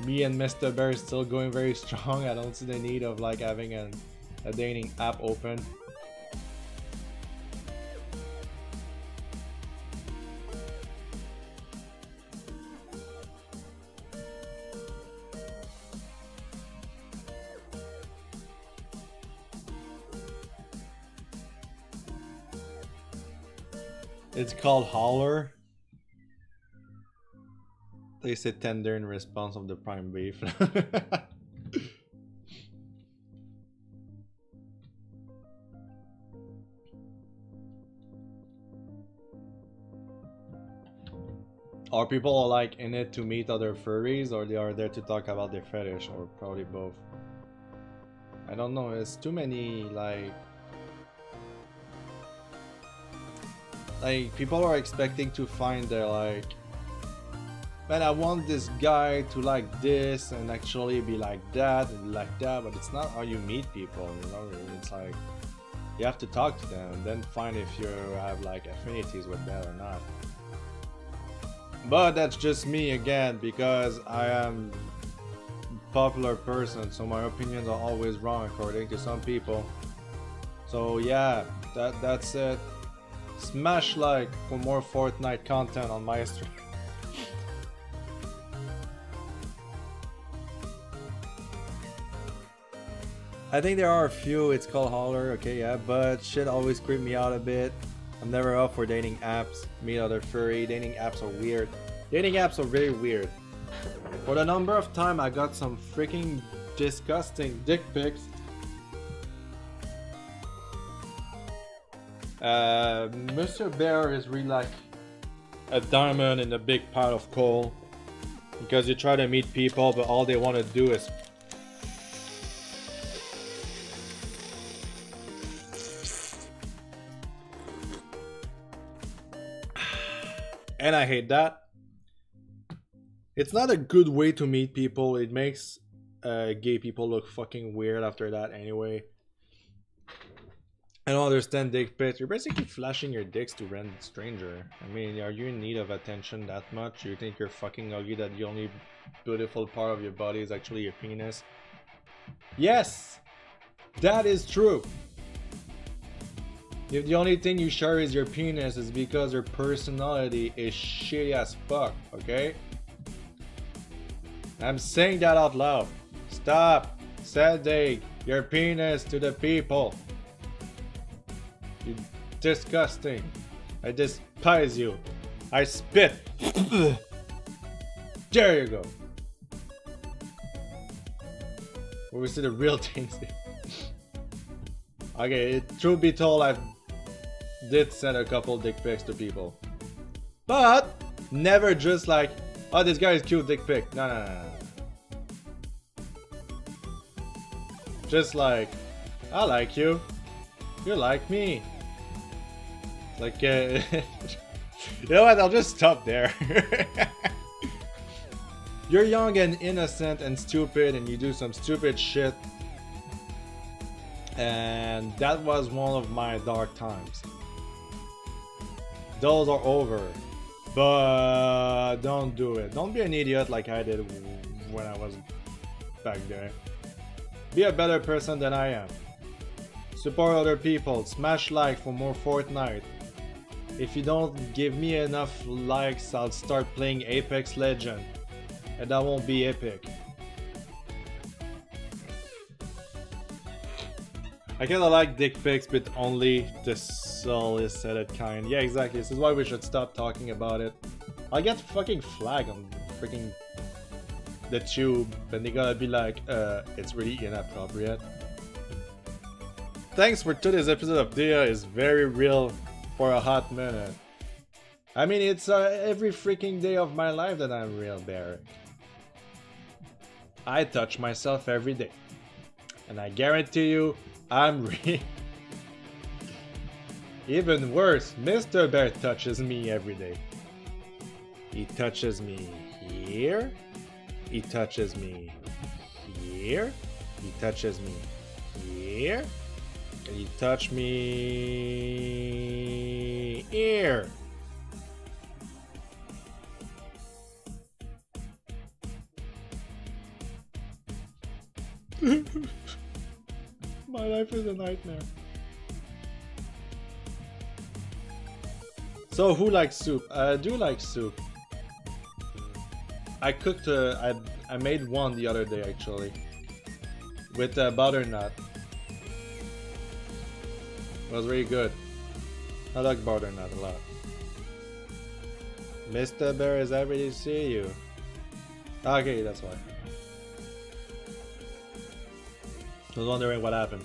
Me and Mr. Bear is still going very strong. I don't see the need of like having a dating app open. It's called Holler. They say tender in response of the prime beef. Are people like in it to meet other furries, or they are there to talk about their fetish, or probably both? I don't know, it's too many like people are expecting to find their like, man, I want this guy to like this and actually be like that and like that, but it's not how you meet people, you know. It's like you have to talk to them and then find if you have like affinities with them or not. But that's just me again, because I am a popular person, so my opinions are always wrong according to some people. So yeah, that's it. Smash like for more Fortnite content on my stream. I think there are a few. It's called Holler, okay, yeah, but shit always creep me out a bit. I'm never up for dating apps. Meet other furry. Dating apps are weird. Dating apps are very weird. For the number of time I got some freaking disgusting dick pics. Mr. Bear is really like a diamond in a big pile of coal, because you try to meet people but all they want to do is and I hate that. It's not a good way to meet people. It makes gay people look fucking weird after that anyway. I don't understand dick pics. You're basically flashing your dicks to random stranger. I mean, are you in need of attention that much? You think you're fucking ugly that the only beautiful part of your body is actually your penis? Yes! That is true! If the only thing you share is your penis, is because your personality is shitty as fuck, okay? I'm saying that out loud. Stop sending your penis to the people. You disgusting. I despise you. I spit. There you go. Where we see the real things. Okay, truth be told, I did send a couple dick pics to people. But never just like, oh, this guy is cute, dick pic. No. Just like, I like you. You like me. Like, you know what? I'll just stop there. You're young and innocent and stupid, and you do some stupid shit. And that was one of my dark times. Those are over. But don't do it. Don't be an idiot like I did when I was back there. Be a better person than I am. Support other people. Smash like for more Fortnite. If you don't give me enough likes, I'll start playing Apex Legends. And that won't be epic. I kinda like dick pics, but only the solicited kind. Yeah, exactly. This is why we should stop talking about it. I'll get fucking flagged on freaking the tube, and they gotta be like, it's really inappropriate. Thanks for today's episode of Dia is very real for a hot minute. I mean, it's every freaking day of my life that I'm real, Barrett. I touch myself every day. And I guarantee you, I'm real. Even worse, Mr. Bear touches me every day. He touches me here. He touches me here. He touches me here. And he touched me here. My life is a nightmare. So who likes soup? I do like soup. I cooked I made one the other day actually. With butternut. It was really good. I like butternut a lot. Mr. Bear is happy to see you. Okay, that's why. I was wondering what happened.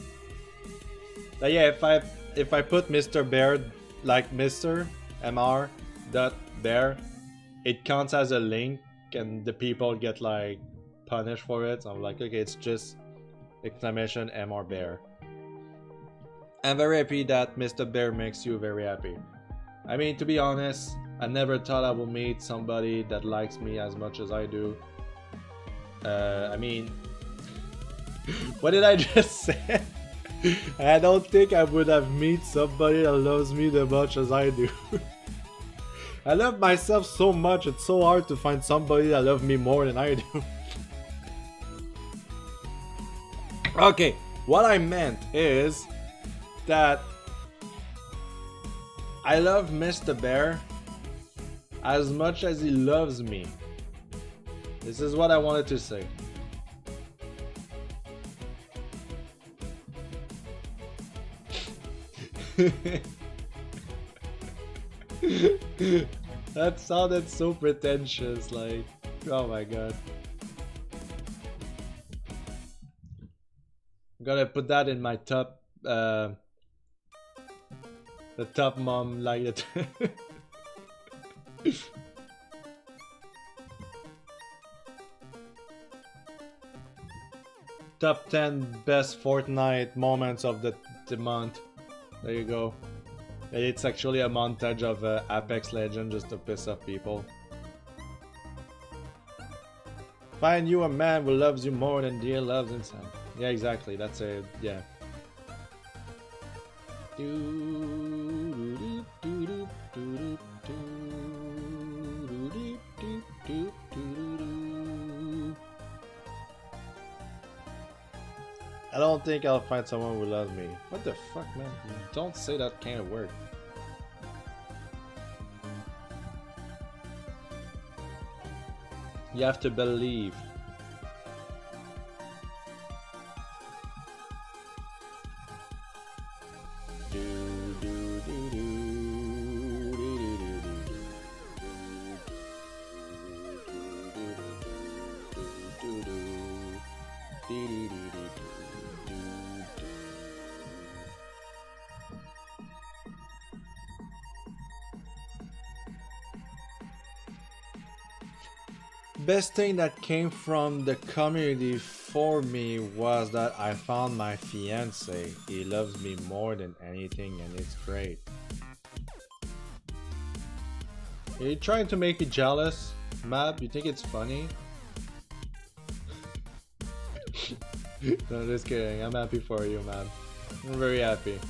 But yeah, if I put Mr. Bear like Mr. Mr. dot Bear, it counts as a link and the people get like punished for it. So I'm like, okay, it's just exclamation Mr. Bear. I'm very happy that Mr. Bear makes you very happy. I mean, to be honest, I never thought I would meet somebody that likes me as much as I do. I mean, what did I just say? I don't think I would have met somebody that loves me as much as I do. I love myself so much, it's so hard to find somebody that loves me more than I do. Okay, what I meant is that I love Mr. Bear as much as he loves me. This is what I wanted to say. That sounded so pretentious, like, oh my god. Gotta put that in my top, the top mom like it. Top 10 best Fortnite moments of the month. There you go. It's actually a montage of Apex Legends just to piss off people. Find you a man who loves you more than dear loves himself. Yeah, exactly. That's it. Yeah. I don't think I'll find someone who loves me. What the fuck, man? Don't say that kind of word. You have to believe. Best thing that came from the community for me was that I found my fiance. He loves me more than anything and it's great. Are you trying to make me jealous, Mab? You think it's funny? No, just kidding. I'm happy for you, Mab. I'm very happy.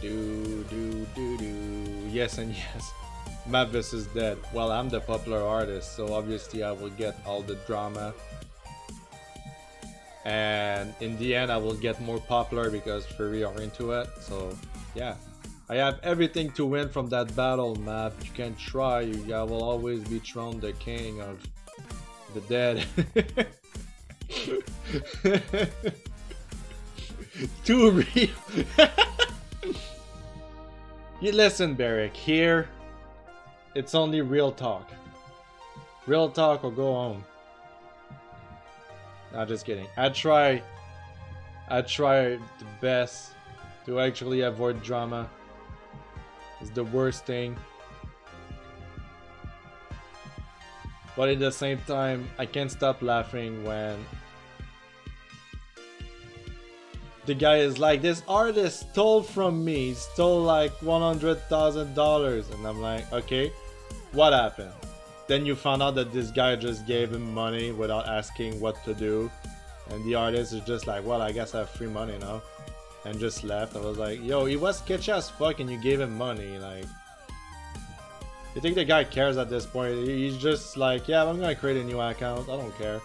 Do. Yes and yes. Mavis is dead. Well, I'm the popular artist, so obviously I will get all the drama. And in the end, I will get more popular because Fury are into it. So, yeah. I have everything to win from that battle, Mav. You can try. I will always be thrown the king of the dead. Too real. You listen, Barrick. Here, it's only real talk. Real talk or go home. Not just kidding. I try the best to actually avoid drama. It's the worst thing. But at the same time, I can't stop laughing when the guy is like, this artist stole from me. He stole like $100,000. And I'm like, okay, what happened? Then you found out that this guy just gave him money without asking what to do. And the artist is just like, well, I guess I have free money now. And just left. I was like, yo, he was sketchy as fuck and you gave him money. Like, you think the guy cares at this point? He's just like, yeah, I'm gonna create a new account. I don't care.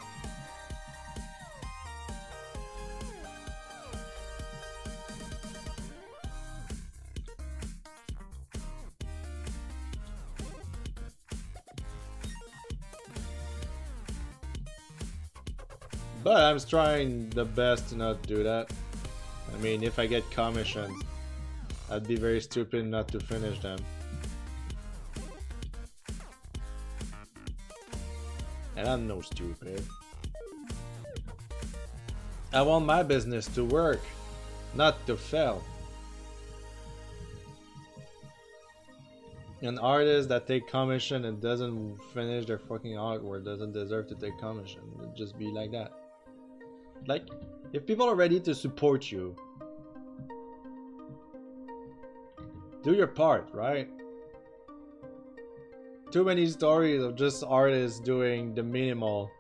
But I'm trying the best to not do that. I mean, if I get commissions, I'd be very stupid not to finish them. And I'm no stupid. I want my business to work, not to fail. An artist that take commission and doesn't finish their fucking artwork doesn't deserve to take commission. It'd just be like that. Like, if people are ready to support you, do your part, right? Too many stories of just artists doing the minimal.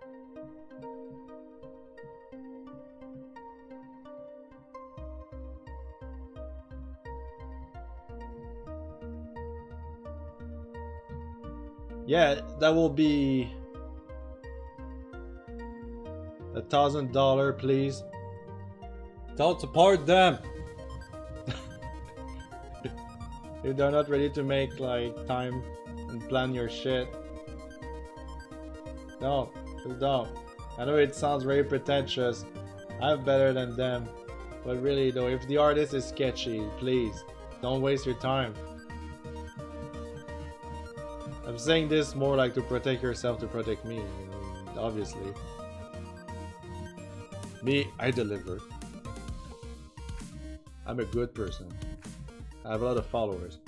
Yeah, that will be $1,000, please. Don't support them. If they're not ready to make like time and plan your shit, no, just don't. I know it sounds very pretentious. I'm better than them, but really though, if the artist is sketchy, please don't waste your time. I'm saying this more like to protect yourself, to protect me, you know, obviously. Me, I deliver. I'm a good person. I have a lot of followers.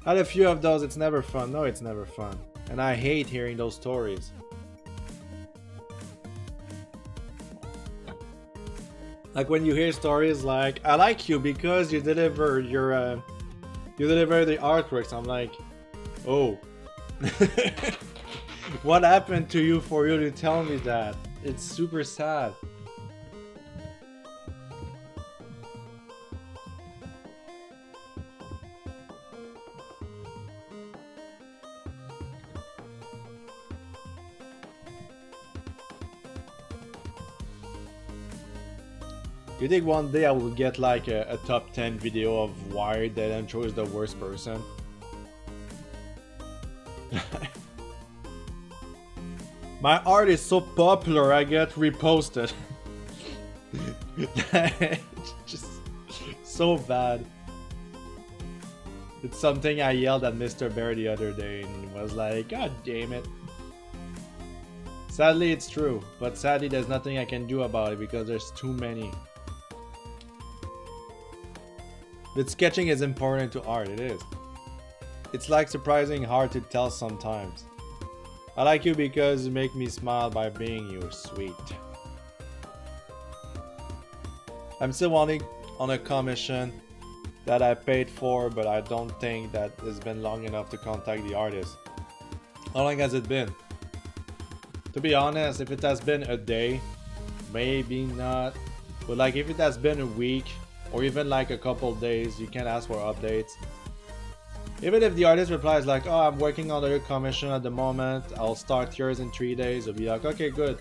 Had a few of those, it's never fun. No, it's never fun. And I hate hearing those stories. Like when you hear stories like, I like you because you deliver your you deliver the artworks. I'm like, oh. What happened to you for you to tell me that? It's super sad. You think one day I will get like a top 10 video of why Deadanthro is the worst person? My art is so popular, I get reposted. Just so bad. It's something I yelled at Mr. Bear the other day and was like, God damn it. Sadly, it's true, but sadly, there's nothing I can do about it because there's too many. But sketching is important to art, it is. It's like surprising hard to tell sometimes. I like you because you make me smile by being you, sweet. I'm still wanting on a commission that I paid for, but I don't think that it's been long enough to contact the artist. How long has it been? To be honest, if it has been a day, maybe not. But like if it has been a week, or even like a couple days, you can ask for updates. Even if the artist replies like, oh, I'm working on your commission at the moment, I'll start yours in 3 days, you'll be like, okay, good.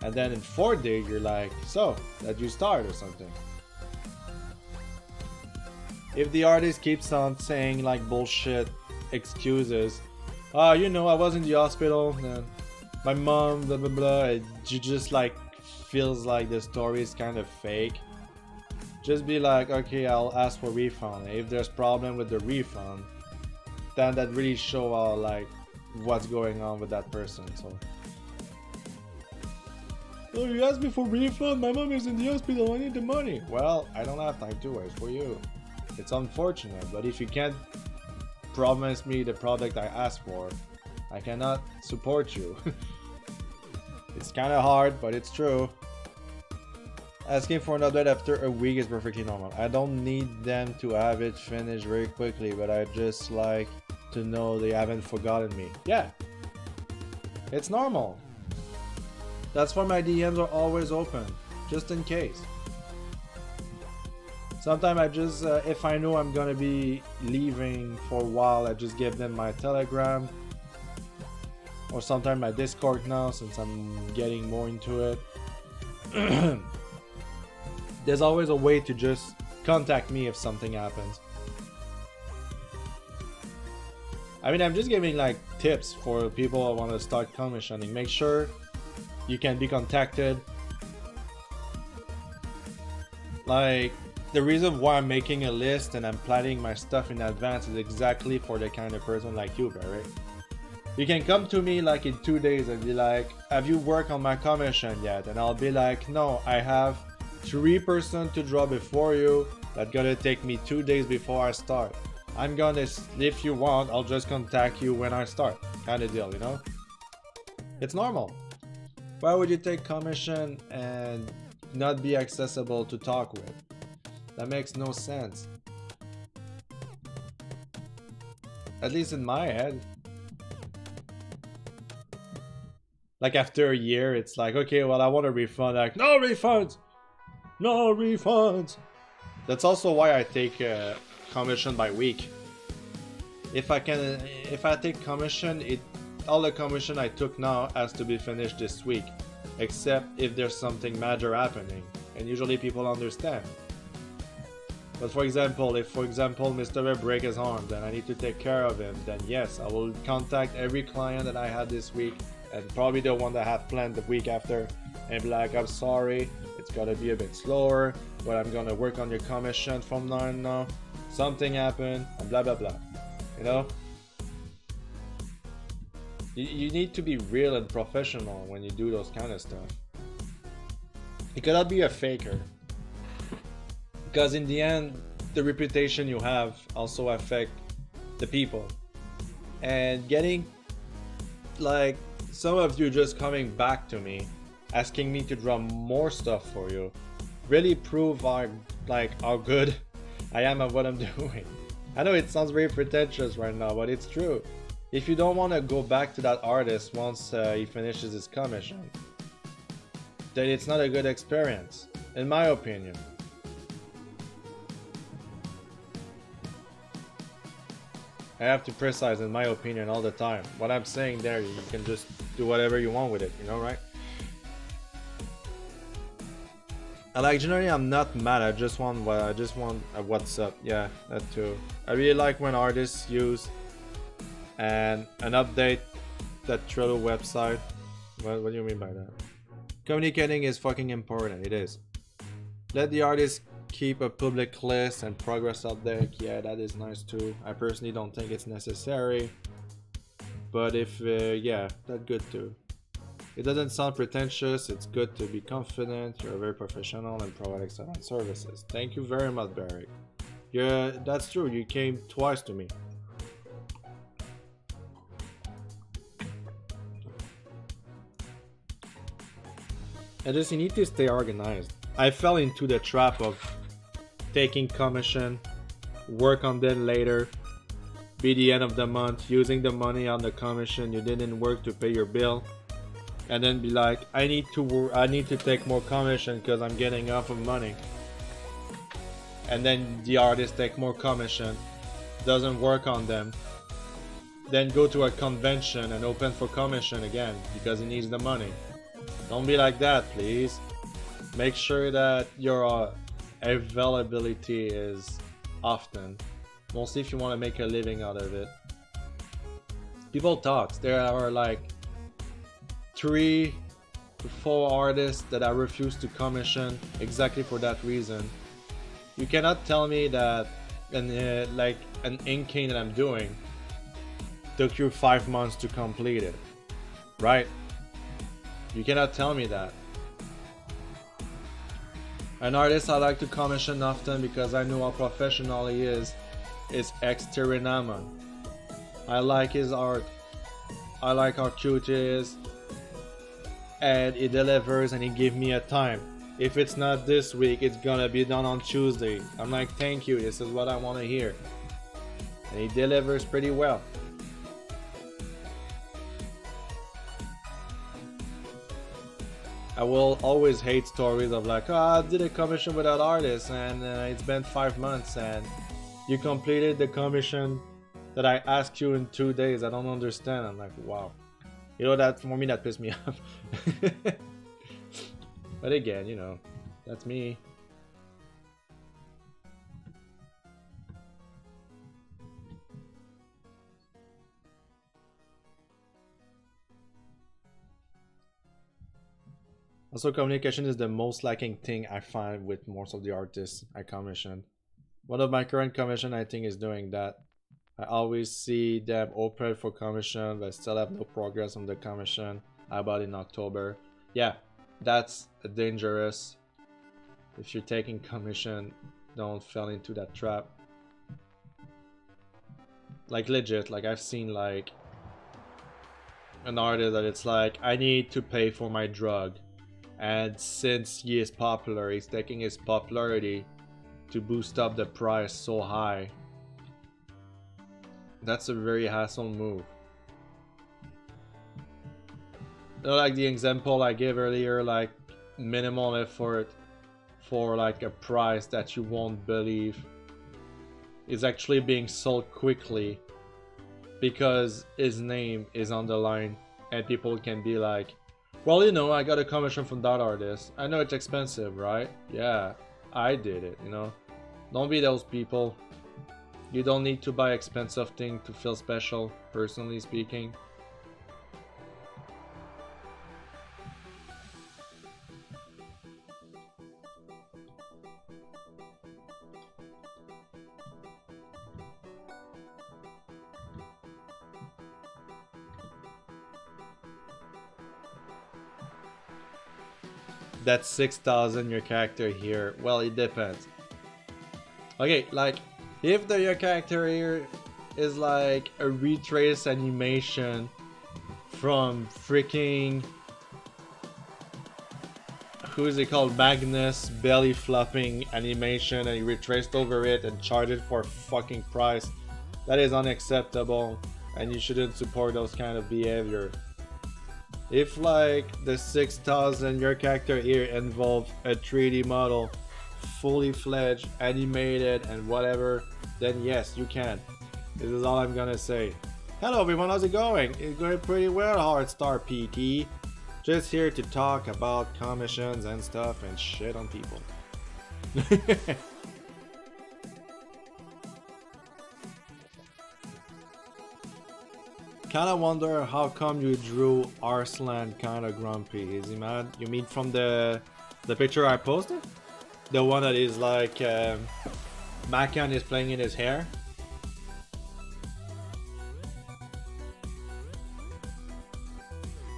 And then in 4 days, you're like, so, that you start or something. If the artist keeps on saying like bullshit excuses, oh, you know, I was in the hospital, and my mom, blah blah blah, it just like feels like the story is kind of fake. Just be like, okay, I'll ask for refund. If there's problem with the refund, then that really show like what's going on with that person. So, oh, you asked me for refund. My mom is in the hospital. I need the money. Well, I don't have time to wait for you. It's unfortunate, but if you can't promise me the product I asked for, I cannot support you. It's kind of hard, but it's true. Asking for an update after a week is perfectly normal. I don't need them to have it finished very quickly, but I just like to know they haven't forgotten me. Yeah, it's normal. That's why my DMs are always open, just in case. Sometimes I just, if I know I'm gonna be leaving for a while, I just give them my Telegram. Or sometimes my Discord now, since I'm getting more into it. There's always a way to just contact me if something happens. I mean, I'm just giving like tips for people who want to start commissioning. Make sure you can be contacted. Like, the reason why I'm making a list and I'm planning my stuff in advance is exactly for the kind of person like you, Barry. You can come to me like in 2 days and be like, have you worked on my commission yet? And I'll be like, no, I have 3% to draw before you. That's gonna take me 2 days before I start. I'm gonna, if you want, I'll just contact you when I start. Kind of deal, you know? It's normal. Why would you take commission and not be accessible to talk with? That makes no sense. At least in my head. Like after a year, it's like, okay, well, I want a refund. Like, no refunds! No refunds! That's also why I take commission by week. If I take commission, all the commission I took now has to be finished this week. Except if there's something major happening. And usually people understand. But for example, if Mr. Webb breaks his arm, then I need to take care of him, then yes, I will contact every client that I had this week, and probably the one that I have planned the week after, and be like, I'm sorry, it's gonna be a bit slower, but I'm gonna work on your commission from now on now. Something happened, and blah blah blah. You know? You need to be real and professional when you do those kind of stuff. You cannot be a faker. Because in the end, the reputation you have also affect the people. And getting, like, some of you just coming back to me, asking me to draw more stuff for you, really prove how good I am at what I'm doing. I know it sounds very pretentious right now, but it's true. If you don't want to go back to that artist once he finishes his commission, then it's not a good experience, in my opinion. I have to precise in my opinion all the time. What I'm saying there, you can just do whatever you want with it, you know, right? Generally I'm not mad, I just want a what's up. Yeah, that too. I really like when artists use an update that Trello website. What do you mean by that? Communicating is fucking important, it is. Let the artist keep a public list and progress update. Yeah, that is nice too. I personally don't think it's necessary, but if yeah, that's good too. It doesn't sound pretentious, it's good to be confident. You're very professional and provide excellent services. Thank you very much, Barry. Yeah, that's true, you came twice to me. You need to stay organized. I fell into the trap of taking commission, work on them later, be the end of the month, using the money on the commission you didn't work to pay your bill, and then be like, I need to take more commission because I'm getting off of money. And then the artist take more commission, doesn't work on them, then go to a convention and open for commission again because he needs the money. Don't be like that, please. Make sure that your availability is often, mostly if you want to make a living out of it. People talk. There are like 3 to 4 artists that I refuse to commission exactly for that reason. You cannot tell me that like an inking that I'm doing took you 5 months to complete it, right? You cannot tell me that. An artist I like to commission often because I know how professional he is Exterinama. I like his art. I like how cute he is. And he delivers and he gives me a time. If it's not this week, it's gonna be done on Tuesday. I'm like, thank you, this is what I want to hear. And he delivers pretty well. I will always hate stories of like, oh, I did a commission with that artist and it's been 5 months and you completed the commission that I asked you in 2 days. I don't understand. I'm like, wow. You know, that for me, that pissed me off. But again, you know, that's me. Also, communication is the most lacking thing I find with most of the artists I commission. One of my current commission, I think, is doing that. I always see them open for commission, but still have no progress on the commission. How about in October? Yeah, that's dangerous. If you're taking commission, don't fall into that trap. Like legit, like I've seen like an artist that it's like, I need to pay for my drug. And since he is popular, he's taking his popularity to boost up the price so high. That's a very hassle move. Like the example I gave earlier, like minimal effort for like a price that you won't believe is actually being sold quickly because his name is on the line and people can be like, well, you know, I got a commission from that artist. I know it's expensive, right? Yeah, I did it, you know. Don't be those people. You don't need to buy expensive things to feel special, personally speaking. That's 6,000 your character here. Well, it depends. Okay, like if your character here is like a retrace animation from freaking, who is it called, Magnus belly flopping animation, and he retraced over it and charged it for a fucking price, that is unacceptable and you shouldn't support those kind of behavior. If like the 6,000 your character here involves a 3D model, fully fledged, animated and whatever, then yes, you can. This is all I'm gonna say. Hello everyone, how's it going? It's going pretty well, Heartstar PT. Just here to talk about commissions and stuff and shit on people. Kinda wonder how come you drew Arslan kinda grumpy. Is he mad? You mean from the picture I posted? The one that is like Makan is playing in his hair?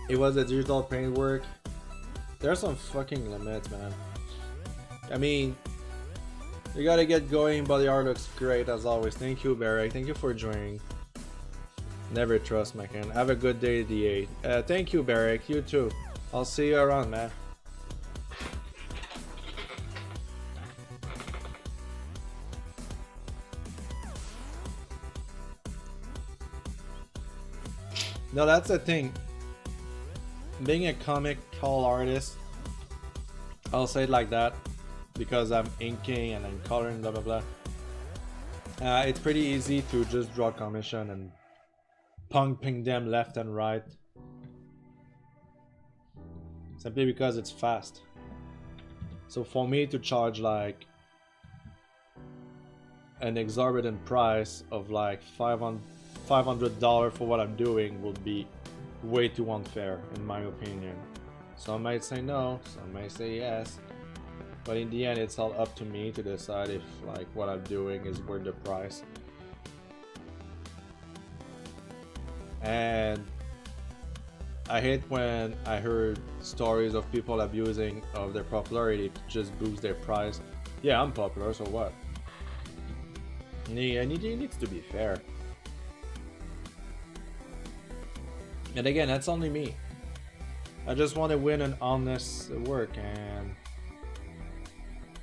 It was a digital paintwork. There's some fucking limits, man. I mean, you gotta get going, but the art looks great as always. Thank you, Barry. Thank you for joining. Never trust Macan. Have a good day, D8. Thank you, Barrick. You too. I'll see you around, man. No, that's the thing. Being a comic call artist, I'll say it like that, because I'm inking and I'm coloring, blah blah blah. It's pretty easy to just draw commission and ping them left and right. Simply because it's fast. So for me to charge like an exorbitant price of like $500 for what I'm doing would be way too unfair in my opinion. Some might say no, some might say yes, but in the end it's all up to me to decide if like what I'm doing is worth the price. And I hate when I heard stories of people abusing of their popularity to just boost their price. Yeah, I'm popular, so what? It needs to be fair. And again, that's only me. I just want to win an honest work, and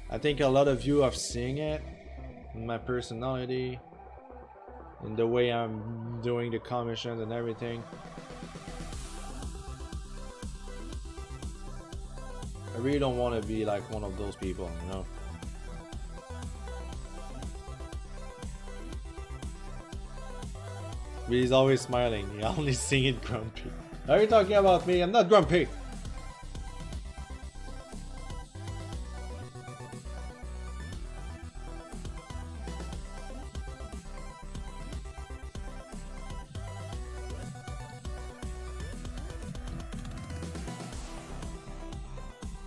I think a lot of you have seen it in my personality, in the way I'm doing the commissions and everything. I really don't want to be like one of those people, you know? But he's always smiling. He only singing grumpy. Are you talking about me? I'm not grumpy.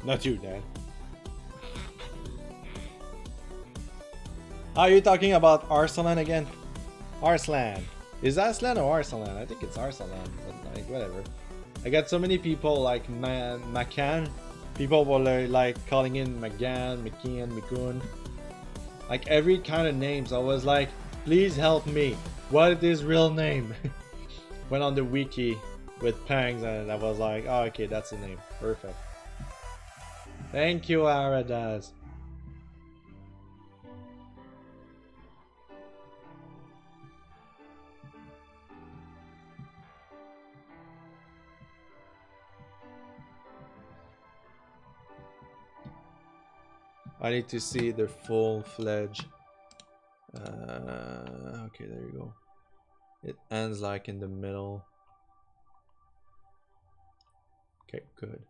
Not you, Dad. Are you talking about Arslan again? Arslan. Is Arslan or Arslan? I think it's Arslan, but like whatever. I got so many people like Macan. People were like calling in Magan, Makian, Mikun. Like every kind of names. I was like, please help me. What is his real name? Went on the wiki with Pangs and I was like, oh okay, that's the name. Perfect. Thank you, Aradaz. I need to see the full-fledged. Okay, there you go. It ends like in the middle. Okay, good.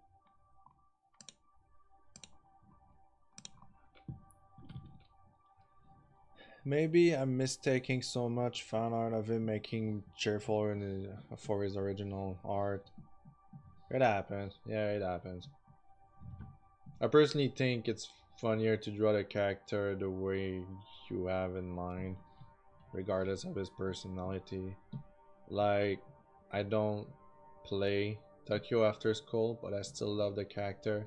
Maybe I'm mistaking so much fan art of him making cheerful for his original art. It happens. Yeah, it happens. I personally think it's funnier to draw the character the way you have in mind, regardless of his personality. Like, I don't play Tokyo After School, but I still love the character.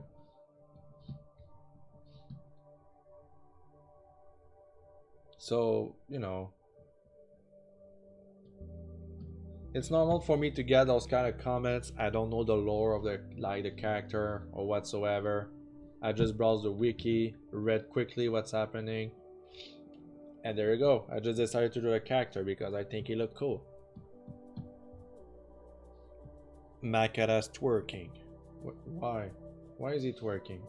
So, you know, it's normal for me to get those kind of comments. I don't know the lore of the character or whatsoever. I just browse the wiki, read quickly what's happening, and there you go. I just decided to do a character because I think he looked cool. Makara's twerking. Why? Why is he twerking?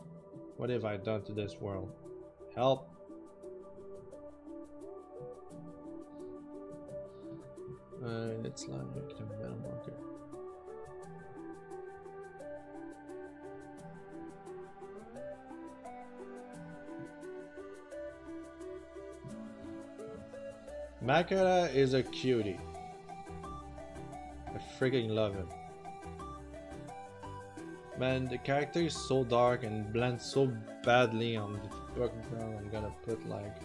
What have I done to this world? Help! It's like the metal market. Makara is a cutie. I freaking love him. Man, the character is so dark and blends so badly on the background. I'm gonna put like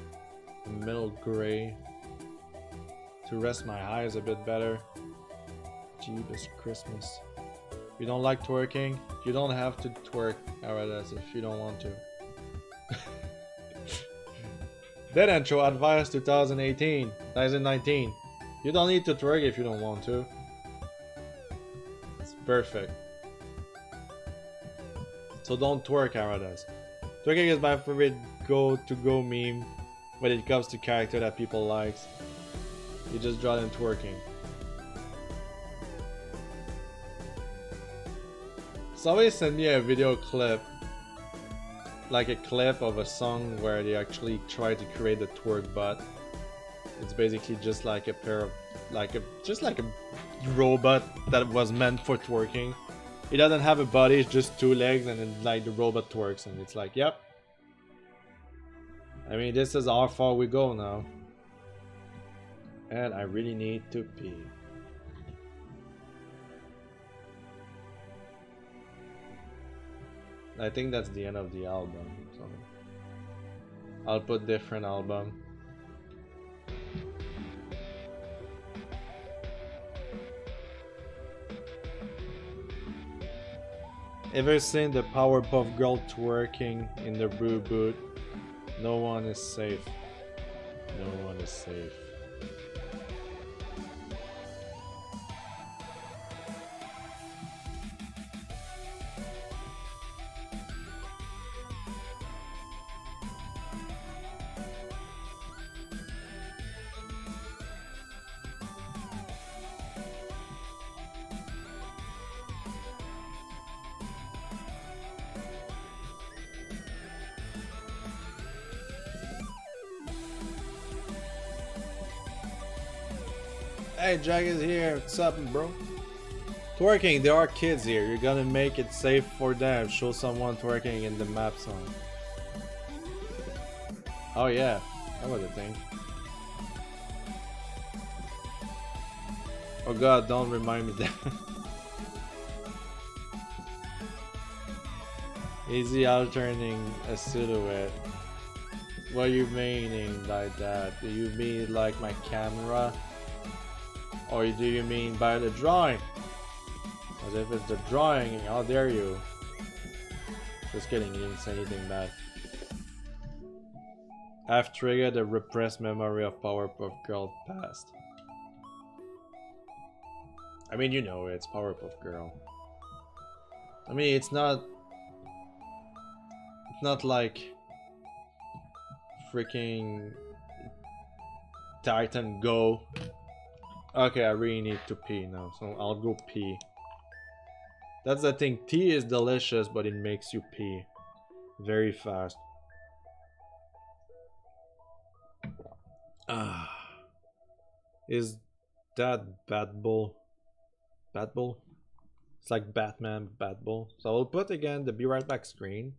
a middle gray to rest my eyes a bit better. Jeebus Christmas. If you don't like twerking, you don't have to twerk, Aradas, if you don't want to. Deadanthro advice 2019. You don't need to twerk if you don't want to. It's perfect. So don't twerk, Aradas. Twerking is my favorite go-to-go meme when it comes to character that people likes. You just draw them twerking. Somebody sent me a video clip, like a clip of a song where they actually try to create the twerk bot. It's basically just like a pair of just like a robot that was meant for twerking. It doesn't have a body, it's just two legs, and then like the robot twerks, and it's like, yep. I mean, this is how far we go now. And I really need to pee. I think that's the end of the album. So I'll put different album. Ever seen the Powerpuff Girl twerking in the brew booth? No one is safe. No one is safe. Hey, Jack is here. What's up, bro? Twerking, there are kids here. You're gonna make it safe for them. Show someone twerking in the map song. Oh yeah, that was a thing. Oh god, don't remind me that. Easy alternating a silhouette. What are you meaning by that? Do you mean like my camera? Or do you mean by the drawing? As if it's the drawing, how dare you? Just kidding, you didn't say anything bad. I've triggered a repressed memory of Powerpuff Girl past. I mean, you know, it's Powerpuff Girl. I mean, it's not like freaking Titan Go. Okay, I really need to pee now, so I'll go pee. That's the thing, tea is delicious, but it makes you pee very fast. Is that Bat Bull? Bat Bull? It's like Batman Bat Bull. So I'll put again the Be Right Back screen.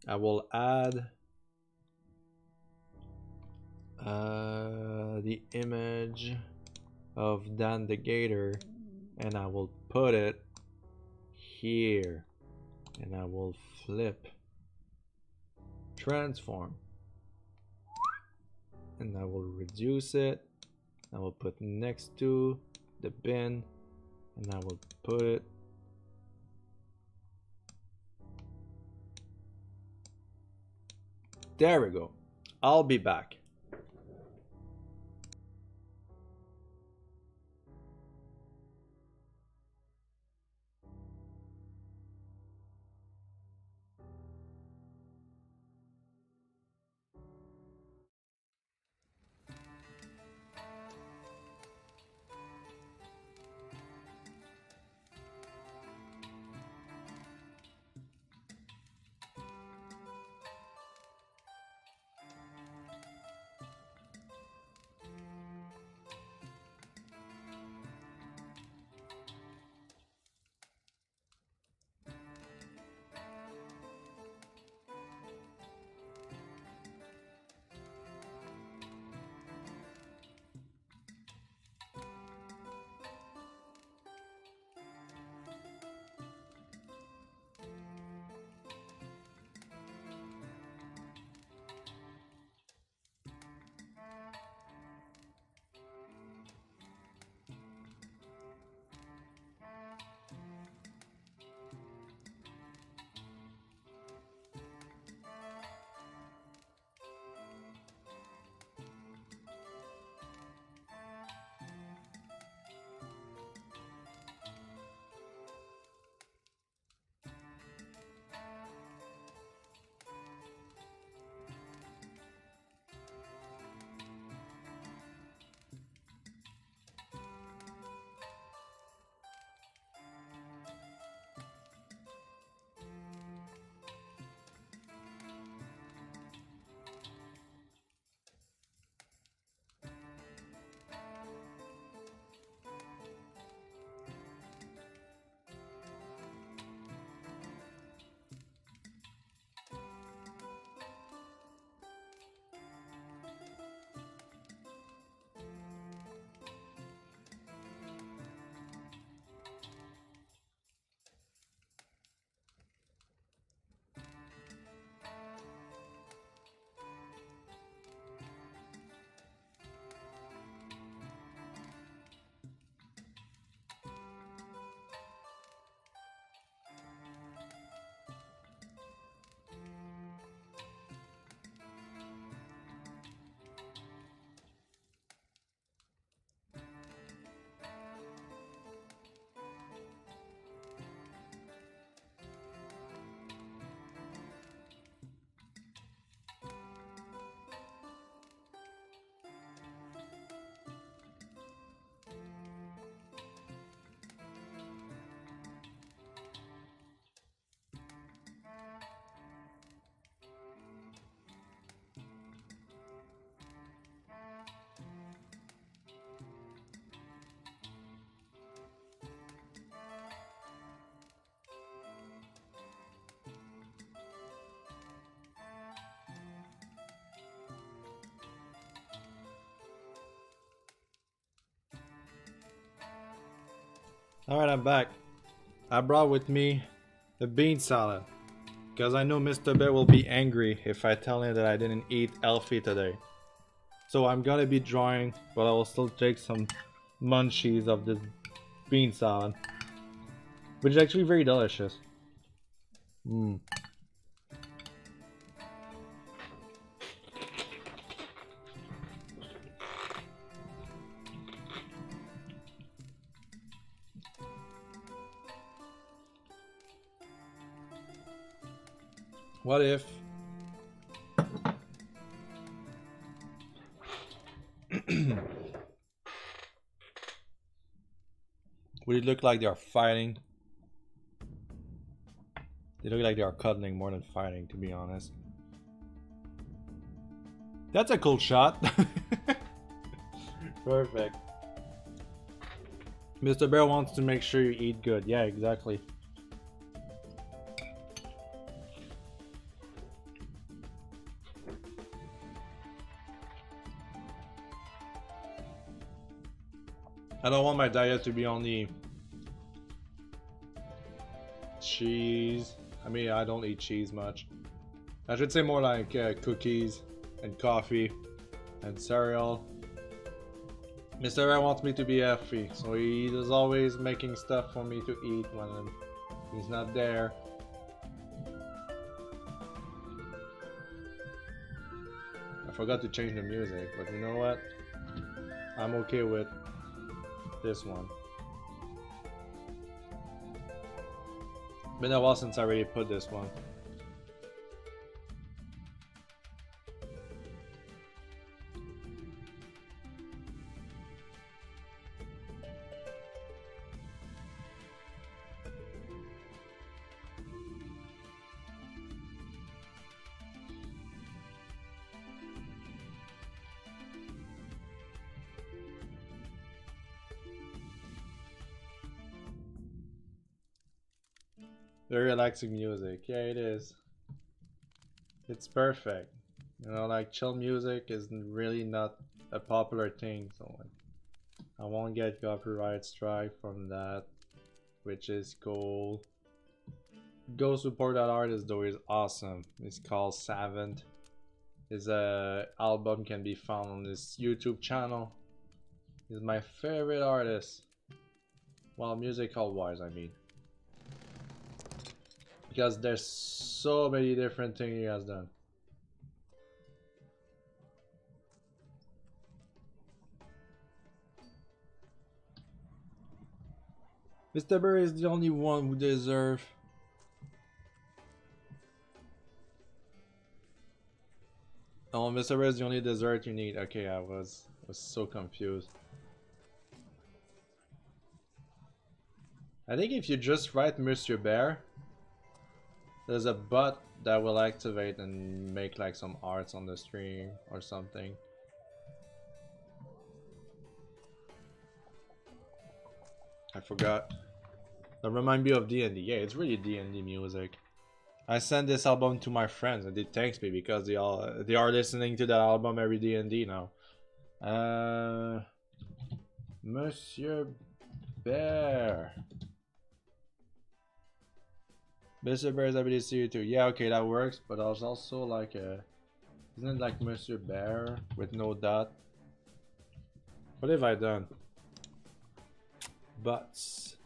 I will add the image of Dan the Gator, and I will put it here, and I will flip transform, and I will reduce it. I will put next to the bin, and I will put it there. We go. I'll be back. Alright, I'm back. I brought with me the bean salad. Because I know Mr. Bear will be angry if I tell him that I didn't eat healthy today. So I'm gonna be drawing, but I will still take some munchies of this bean salad. Which is actually very delicious. Mmm. What if would it look like they are fighting? They look like they are cuddling more than fighting, to be honest. That's a cool shot. Perfect. Mr. Bear wants to make sure you eat good. Yeah, exactly. I don't want my diet to be only cheese. I mean, I don't eat cheese much. I should say more like cookies and coffee and cereal. Mr. Bear wants me to be healthy, so he is always making stuff for me to eat when he's not there. I forgot to change the music, but you know what? I'm okay with this one. Been a while since I already put this one. Very relaxing music. Yeah, it is. It's perfect. You know, like chill music is really not a popular thing, so like, I won't get copyright strike from that, which is cool. Go support that artist though, is awesome. It's called Savant. His album can be found on his YouTube channel. He's my favorite artist. Well, musical wise, I mean. Because there's so many different things he has done. Mr. Bear is the only one who deserves. Oh, Mr. Bear is the only dessert you need. Okay, I was so confused. I think if you just write Monsieur Bear, there's a bot that will activate and make like some arts on the stream or something. I forgot. That remind me of D&D. Yeah, it's really D&D music. I sent this album to my friends and they thanks me because they are listening to that album every D&D now. Monsieur Bear. Monsieur Bear's ability to see you too. Yeah, okay, that works. But I was also like isn't it like Monsieur Bear with no dot? What have I done? Buts.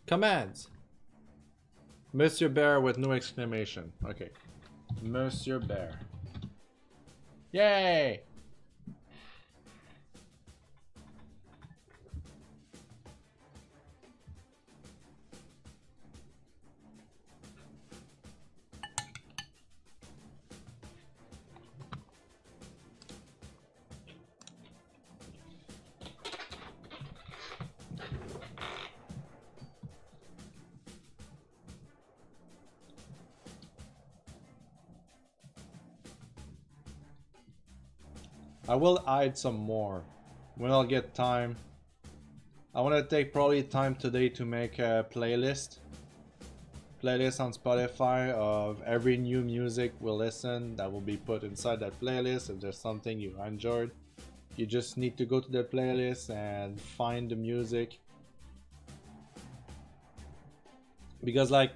Commands. Monsieur Bear with no exclamation. Okay. Monsieur Bear. Yay! I will hide some more when I'll get time. I want to take probably time today to make a playlist on Spotify of every new music we'll listen that will be put inside that playlist. If there's something you enjoyed, you just need to go to the playlist and find the music Because like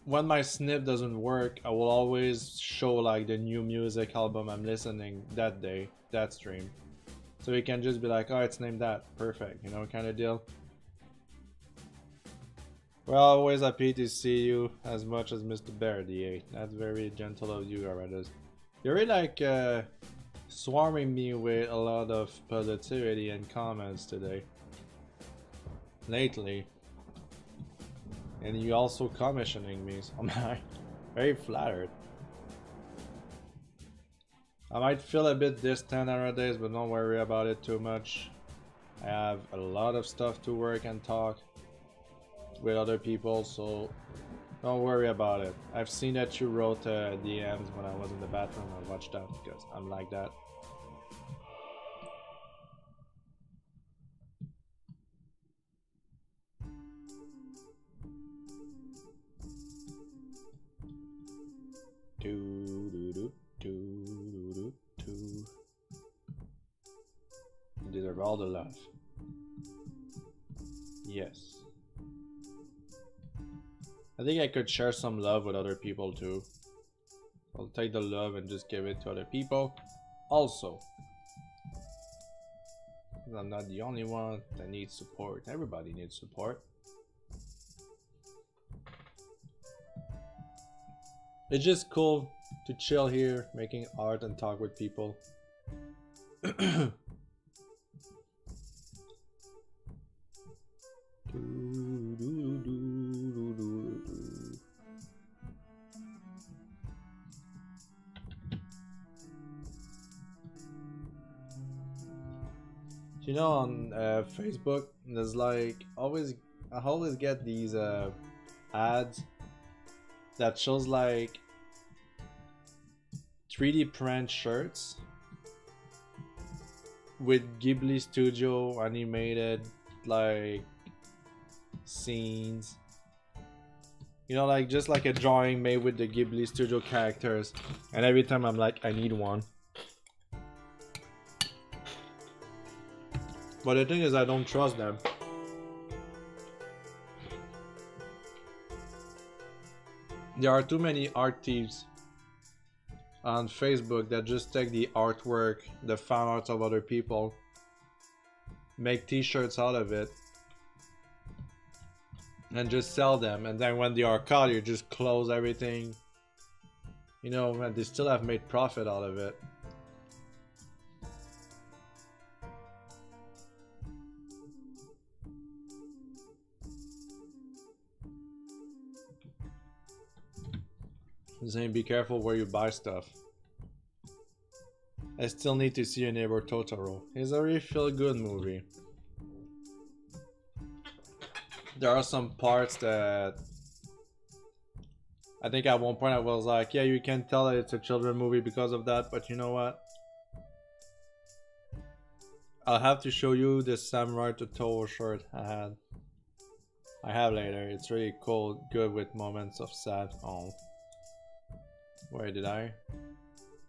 when my snip doesn't work, I will always show like the new music album I'm listening that day, that stream. So you can just be like, oh, it's named that. Perfect, you know, kind of deal. We're always happy to see you as much as Mr. Bear D8. That's very gentle of you, Garadas. You're really like swarming me with a lot of positivity and comments today. Lately. And you also commissioning me, so I'm very flattered. I might feel a bit distant nowadays, but don't worry about it too much. I have a lot of stuff to work and talk with other people, so don't worry about it. I've seen that you wrote DMs when I was in the bathroom. I watched that because I'm like that. You deserve all the love. Yes. I think I could share some love with other people too. I'll take the love and just give it to other people. Also, I'm not the only one that needs support. Everybody needs support. It's just cool to chill here, making art and talk with people. You know, on Facebook, there's like I always get these ads that shows like 3D print shirts with Ghibli Studio animated like scenes. You know, like just like a drawing made with the Ghibli Studio characters. And every time I'm like, I need one. But the thing is, I don't trust them. There are too many art thieves on Facebook that just take the artwork, the fan art of other people, make t-shirts out of it, and just sell them. And then when they are caught, you just close everything. You know, and they still have made profit out of it. I'm saying be careful where you buy stuff. I still need to see Your Neighbor Totoro. It's a really feel-good movie. There are some parts that I think at one point I was like, yeah, you can tell that it's a children's movie because of that, but you know what? I'll have to show you the Samurai Totoro shirt I have later. It's really cool, good with moments of sad. Oh. Where did I?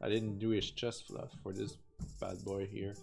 I didn't do his chest fluff for this bad boy here.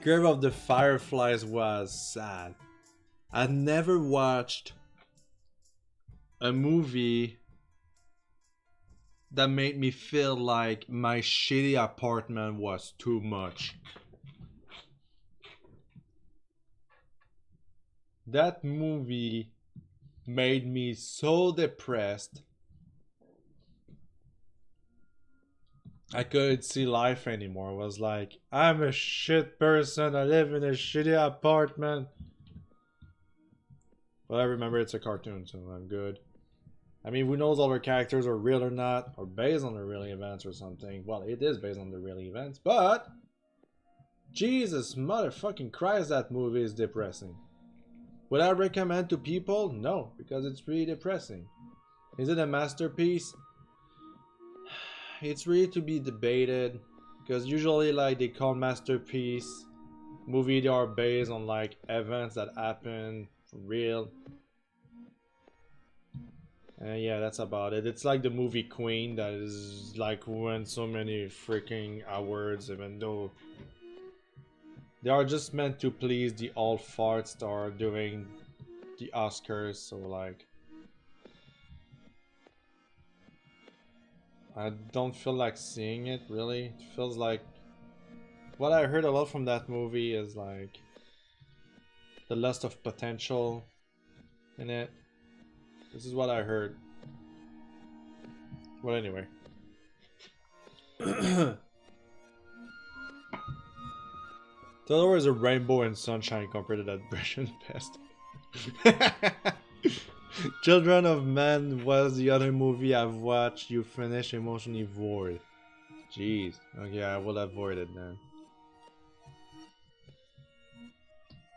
Grave of the Fireflies was sad. I never watched a movie that made me feel like my shitty apartment was too much. That movie made me so depressed. I couldn't see life anymore. I was like, I'm a shit person. I live in a shitty apartment. But I remember it's a cartoon, so I'm good. I mean, who knows all our characters are real or not, or based on the real events or something. Well, it is based on the real events, but Jesus motherfucking Christ, that movie is depressing. Would I recommend to people? No, because it's really depressing. Is it a masterpiece? It's really to be debated, because usually like they call masterpiece movies that are based on like events that happen for real. Yeah, that's about it. It's like the movie Queen that is like won so many freaking awards, even though they are just meant to please the old farts that are doing the Oscars. So like, I don't feel like seeing it really. It feels like what I heard a lot from that movie is like the lust of potential in it. This is what I heard. Well, anyway. So there was a rainbow and sunshine compared to that British pest. Children of Men was the other movie I've watched. You finish emotionally void. Jeez. Okay, I will avoid it then.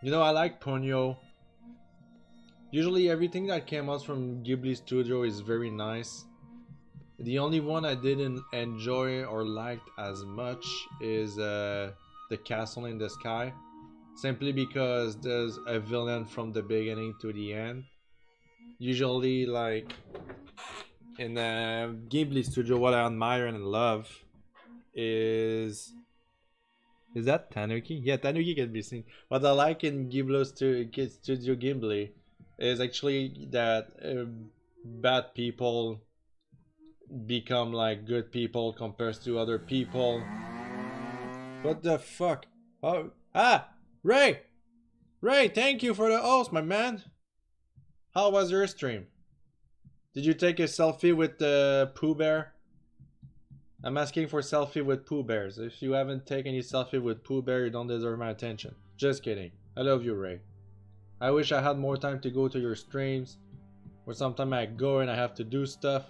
You know, I like Ponyo. Usually everything that came out from Ghibli Studio is very nice. The only one I didn't enjoy or liked as much is The Castle in the Sky. Simply because there's a villain from the beginning to the end. Usually, like, in the Ghibli Studio, what I admire and love is... Is that Tanuki? Yeah, Tanuki can be seen. What I like in Studio Ghibli is actually that bad people become like good people compared to other people. What the fuck? Oh, Ray! Ray, thank you for the host, my man. How was your stream? Did you take a selfie with the Pooh Bear? I'm asking for selfie with Pooh Bears. If you haven't taken any selfie with Pooh Bear, you don't deserve my attention. Just kidding. I love you, Ray. I wish I had more time to go to your streams. Or sometime I go and I have to do stuff.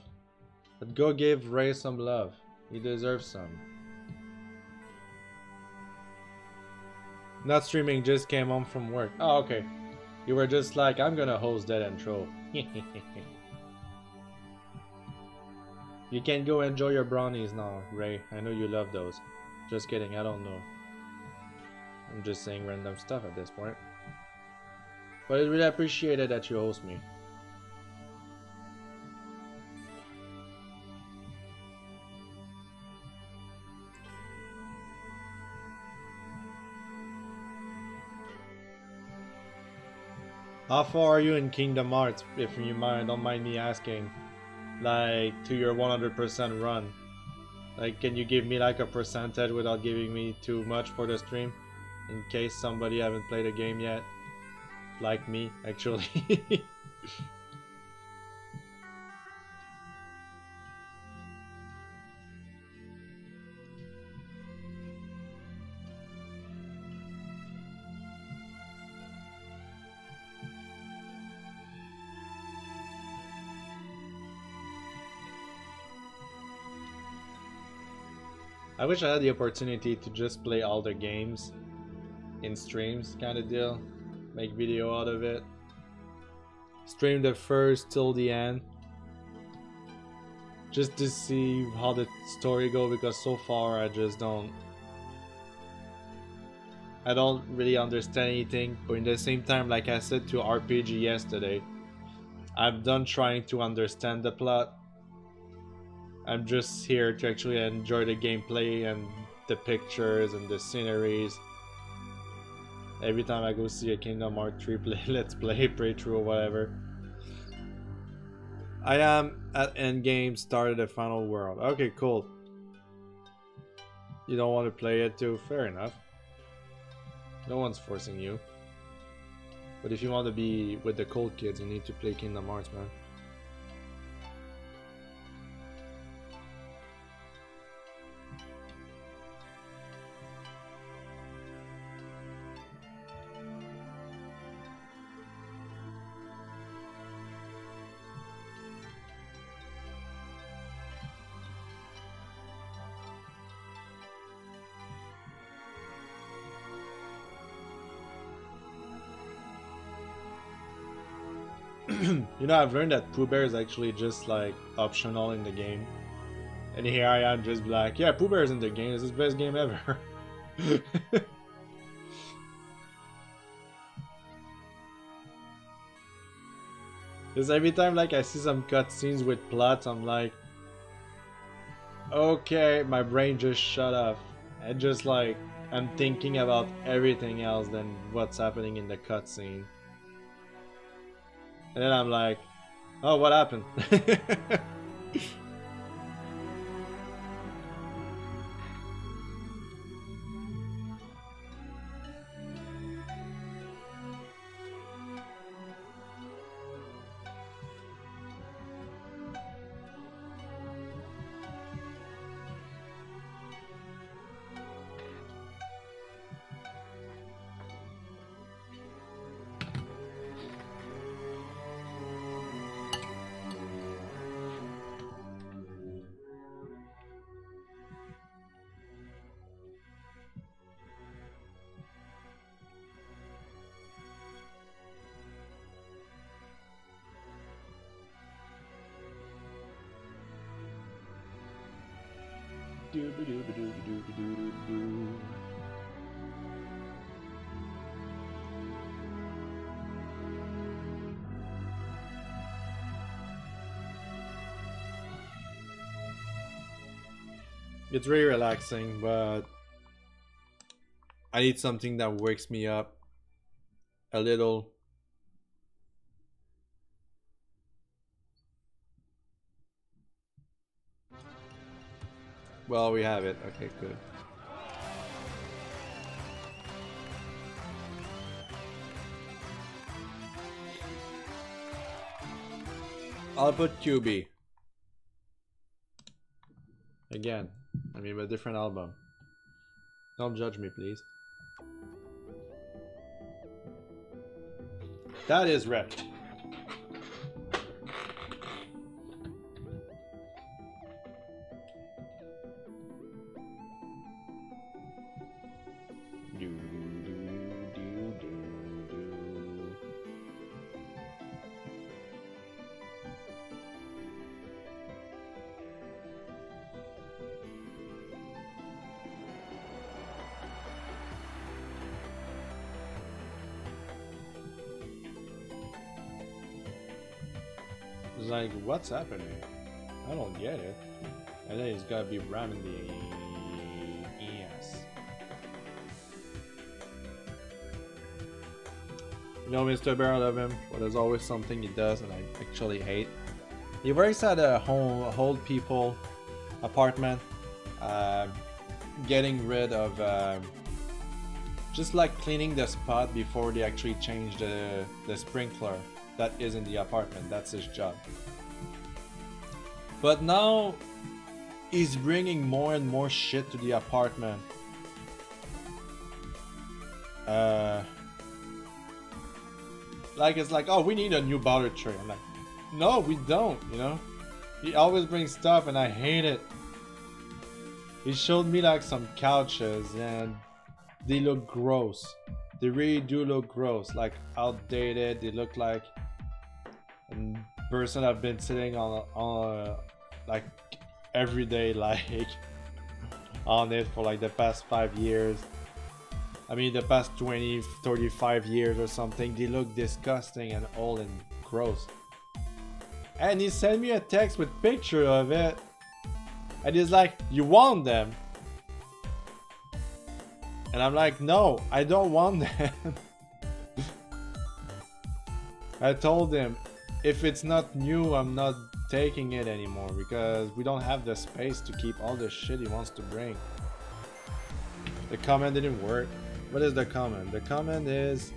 But go give Ray some love. He deserves some. Not streaming, just came home from work. Oh, okay. You were just like, I'm gonna host Deadanthro. You can go enjoy your brownies now, Ray. I know you love those. Just kidding, I don't know. I'm just saying random stuff at this point. But it's really appreciated that you host me. How far are you in Kingdom Hearts, if you don't mind me asking? Like, to your 100% run? Like, can you give me like a percentage without giving me too much for the stream? In case somebody haven't played a game yet? Like me, actually. I wish I had the opportunity to just play all the games in streams, kind of deal. Make video out of it. Stream the first till the end. Just to see how the story goes, because so far I don't really understand anything. But in the same time, like I said to RPG yesterday, I'm done trying to understand the plot. I'm just here to actually enjoy the gameplay and the pictures and the sceneries. Every time I go see a Kingdom Hearts 3 let's play, playthrough or whatever. I am at endgame, started the final world. Okay, cool. You don't want to play it too? Fair enough. No one's forcing you. But if you want to be with the cool kids, you need to play Kingdom Hearts, man. You know, I've learned that Pooh Bear is actually just like optional in the game. And here I am just like, yeah, Pooh Bear is in the game, this is the best game ever. Because every time like I see some cutscenes with plots, I'm like, okay, my brain just shut off. And just like, I'm thinking about everything else than what's happening in the cutscene. And then I'm like, oh, what happened? It's really relaxing, but I need something that wakes me up a little. Well, we have it. Okay, good. I'll put QB. Again, I mean, a different album. Don't judge me, please. That is rep. It's like, what's happening? I don't get it. And then he's gotta be ramming the ES. You know, Mr. Bear, I love him, but there's always something he does and I actually hate. He works at a old people apartment, getting rid of, just like cleaning the spot before they actually change the sprinkler that is in the apartment. That's his job. But now he's bringing more and more shit to the apartment. Like it's like, oh, we need a new bottle tray. I'm like, no, we don't, you know? He always brings stuff and I hate it. He showed me like some couches and they look gross. They really do look gross, like outdated. They look like a person I've been sitting on like every day, like on it for like the past 5 years. I mean, the past 20, 35 years or something. They look disgusting and old and gross. And he sent me a text with picture of it. And he's like, you want them? And I'm like, no, I don't want them. I told him, if it's not new, I'm not taking it anymore because we don't have the space to keep all the shit he wants to bring. The comment didn't work. What is the comment? The comment is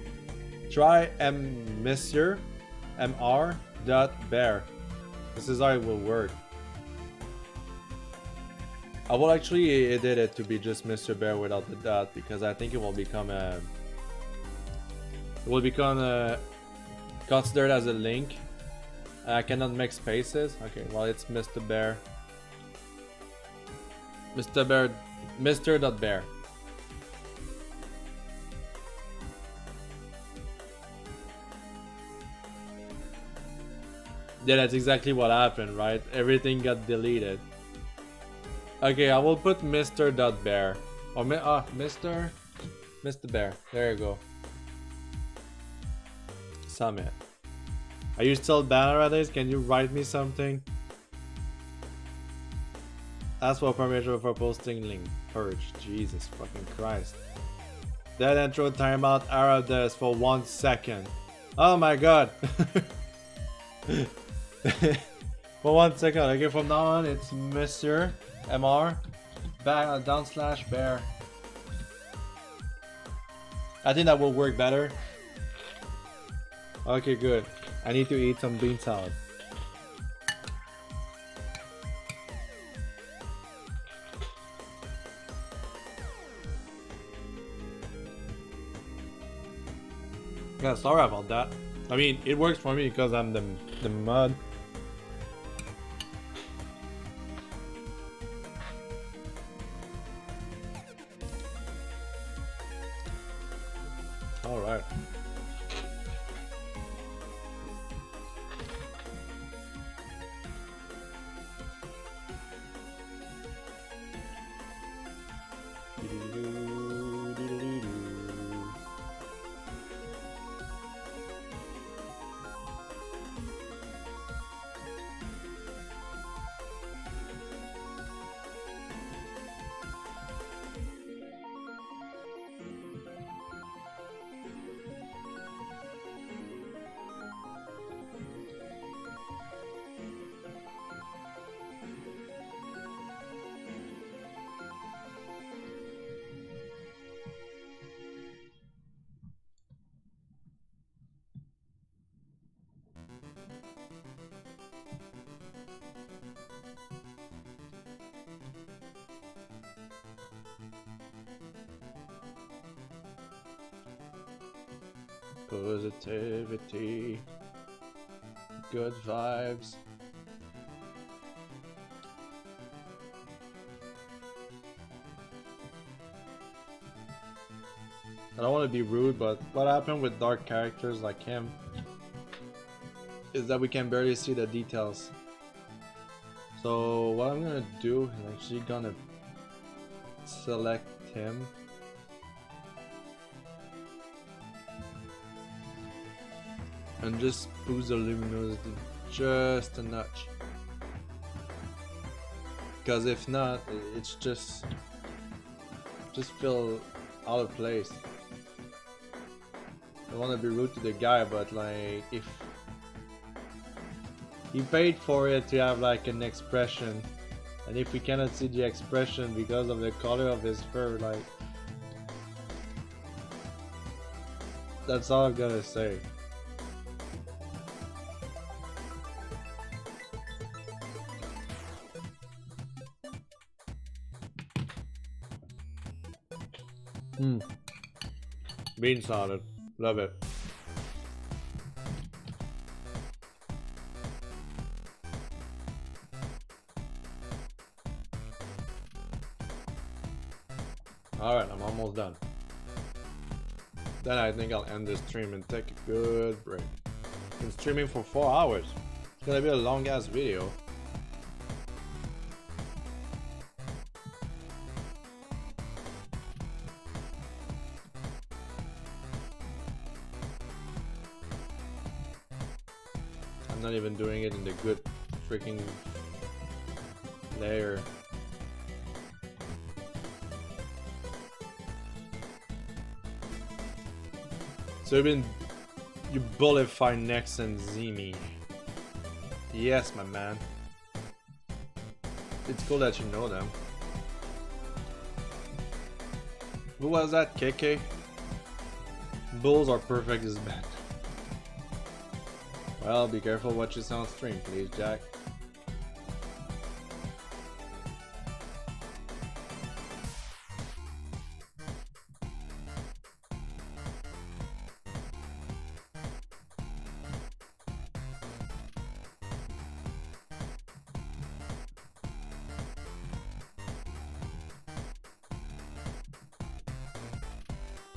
try Mr. Mr.Bear. This is how it will work. I will actually edit it to be just Mr. Bear without the dot because I think it will become considered as a link. I cannot make spaces. Okay, well it's Mr. Bear. Mr. Bear. Mr.Bear. Yeah, that's exactly what happened, right? Everything got deleted. Okay, I will put Mr. Bear. Or Mr. Bear. There you go. Summit. Are you still Bannerdise? Can you write me something? Ask for permission for posting link. Purge. Jesus fucking Christ. Deadanthro timeout Arades for 1 second. Oh my god. For 1 second. Okay, from now on it's Mr. MR back / bear. I think that will work better. Okay, good. I need to eat some bean salad. Yeah, sorry about that. I mean, it works for me because I'm the mud. All right. Positivity, good vibes. I don't want to be rude, but what happened with dark characters like him is that we can barely see the details. So what I'm gonna do is actually gonna select him. And just boost the luminosity just a notch. Because if not, it's just feel out of place. I don't want to be rude to the guy, but like if he paid for it to have like an expression, and if we cannot see the expression because of the color of his fur, like that's all I'm gonna say. Bean salad. Love it. Alright, I'm almost done. Then I think I'll end this stream and take a good break. I've been streaming for 4 hours. It's gonna be a long ass video. I'm not even doing it in the good freaking layer. So you bullify Nex and Zemi. Yes, my man. It's cool that you know them. Who was that, KK? Bulls are perfect as bad. Well, be careful what you say on stream, please, Jack.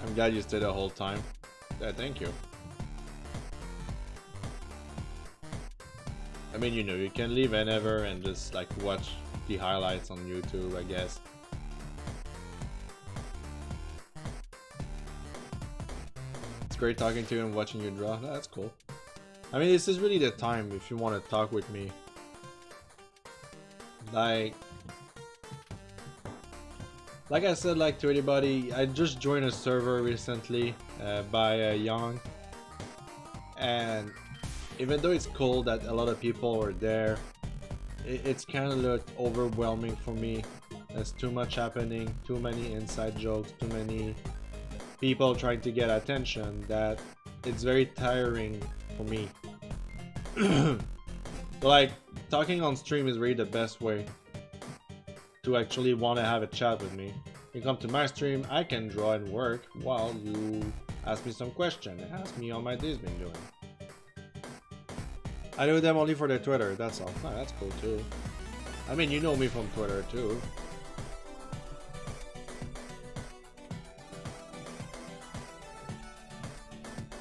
I'm glad you stayed the whole time. Yeah, thank you. mean, you know, you can leave whenever and just like watch the highlights on YouTube, I guess. It's great talking to you and watching you draw. That's cool. I mean, this is really the time if you want to talk with me. Like I said, like to anybody, I just joined a server recently by Young, and even though it's cool that a lot of people are there, it's kind of like overwhelming for me. There's too much happening, too many inside jokes, too many people trying to get attention, that it's very tiring for me. So like, talking on stream is really the best way to actually want to have a chat with me. You come to my stream, I can draw and work while you ask me some question and ask me how my day's been doing. I know them only for their Twitter, that's all. Oh, that's cool too. I mean, you know me from Twitter too.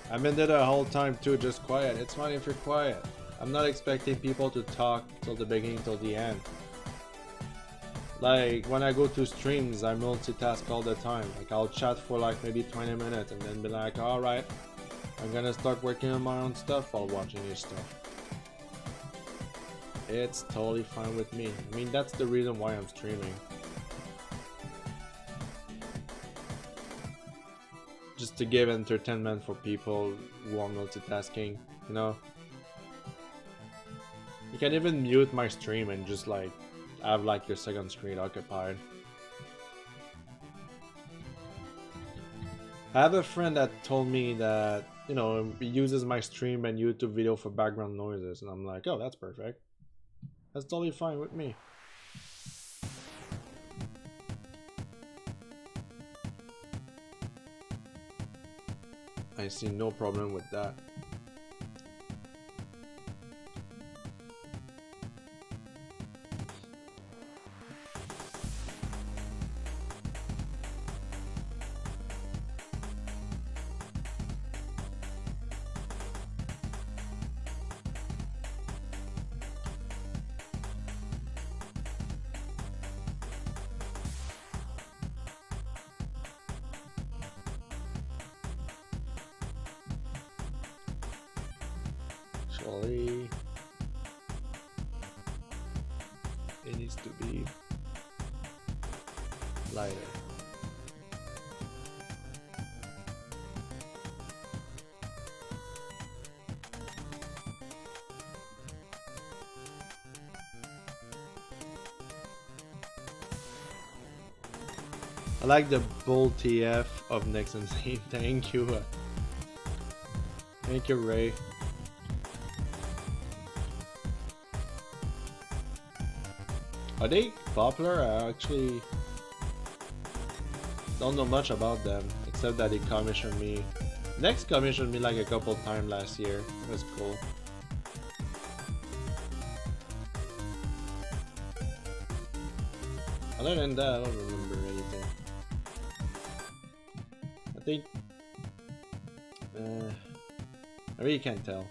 I've been there the whole time too, just quiet. It's fine if you're quiet. I'm not expecting people to talk till the beginning, till the end. Like, when I go to streams, I multitask all the time. Like, I'll chat for like maybe 20 minutes and then be like, alright, I'm gonna start working on my own stuff while watching your stuff. It's totally fine with me. I mean, that's the reason why I'm streaming. Just to give entertainment for people who are multitasking, you know? You can even mute my stream and just like have like your second screen occupied. I have a friend that told me that, you know, he uses my stream and YouTube video for background noises, and I'm like, oh, that's perfect. That's totally fine with me. I see no problem with that. Actually, it needs to be lighter. I like the bold TF of Next Insane. Thank you. Thank you, Ray. Are they popular? I actually don't know much about them, except that they commissioned me. Next commissioned me like a couple times last year. It was cool. Other than that, I don't remember anything. I think... I really can't tell.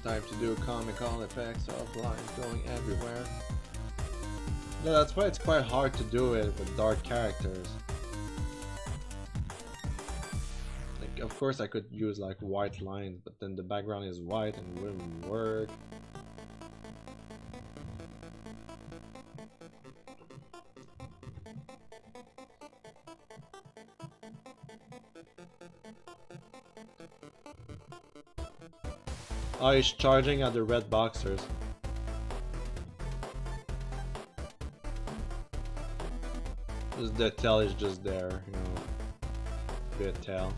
Time to do comical effects of lines going everywhere. No, that's why it's quite hard to do it with dark characters. Like, of course I could use like white lines, but then the background is white and it wouldn't work. Oh, he's charging at the red boxers. The tail is just there, you know. Bit tail.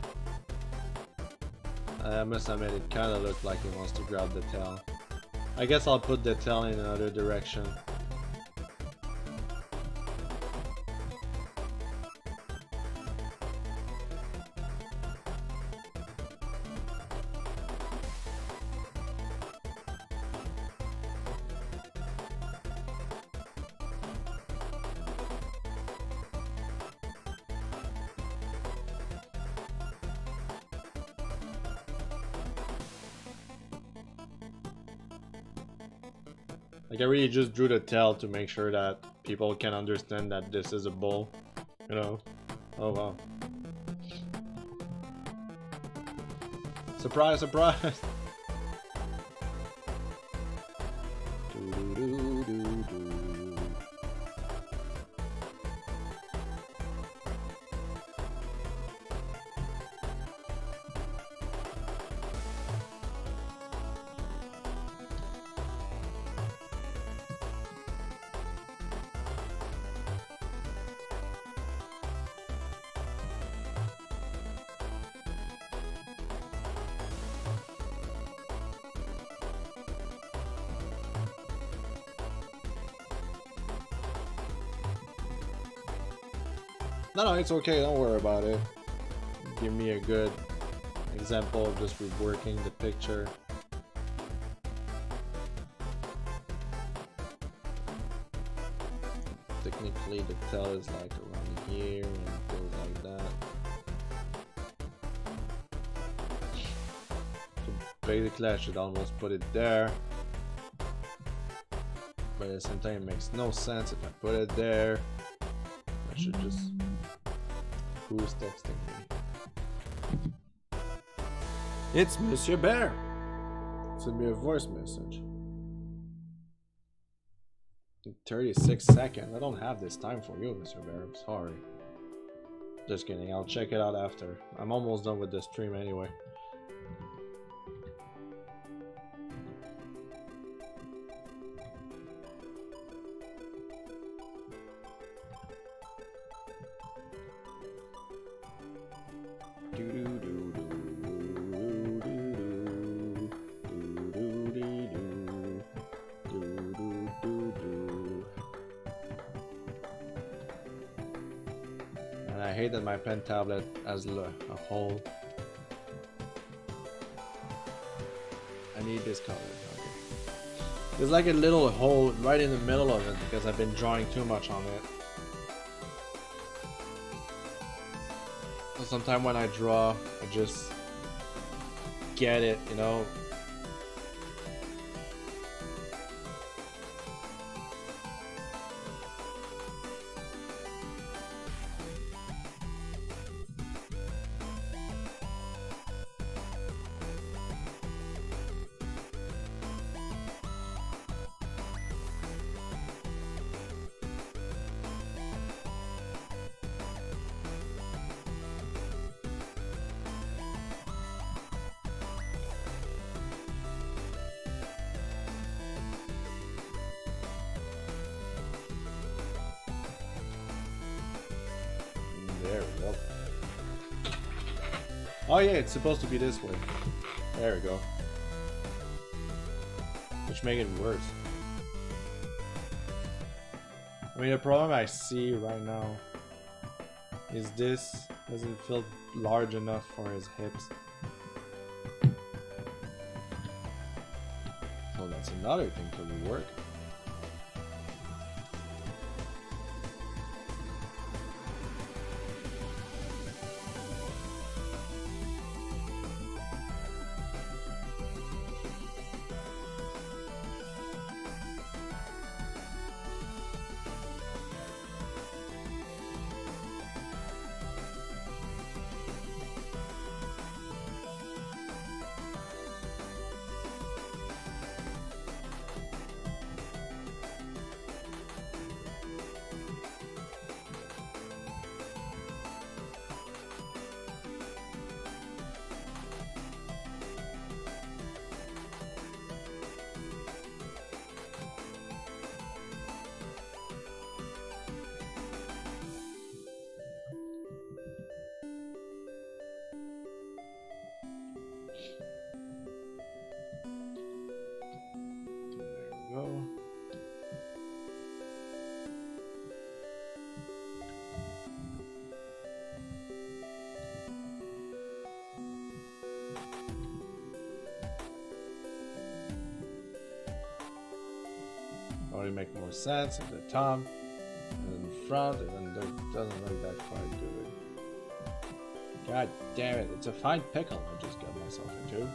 I must admit, it kind of looked like he wants to grab the tail. I guess I'll put the tail in another direction. Like, I really just drew the tail to make sure that people can understand that this is a bull, you know? Oh wow. Surprise, surprise! No, it's okay, don't worry about it. Give me a good example of just reworking the picture. Technically the tail is like around here and it goes like that. So basically I should almost put it there. But at the same time it makes no sense if I put it there. I should just... Who's texting me? It's Monsieur Bear! Send me a voice message. In 36 seconds. I don't have this time for you, Mr. Bear. I'm sorry. Just kidding. I'll check it out after. I'm almost done with the stream anyway. I hate that my pen tablet has a hole. I need this color. Okay. There's like a little hole right in the middle of it because I've been drawing too much on it. So sometimes when I draw, I just get it, you know. There we go. Oh yeah, it's supposed to be this way. There we go. Which makes it worse. I mean, the problem I see right now is this doesn't feel large enough for his hips. So that's another thing to rework. Already make more sense at the top and in front, and then there doesn't look that quite good. God damn it, it's a fine pickle I just got myself into.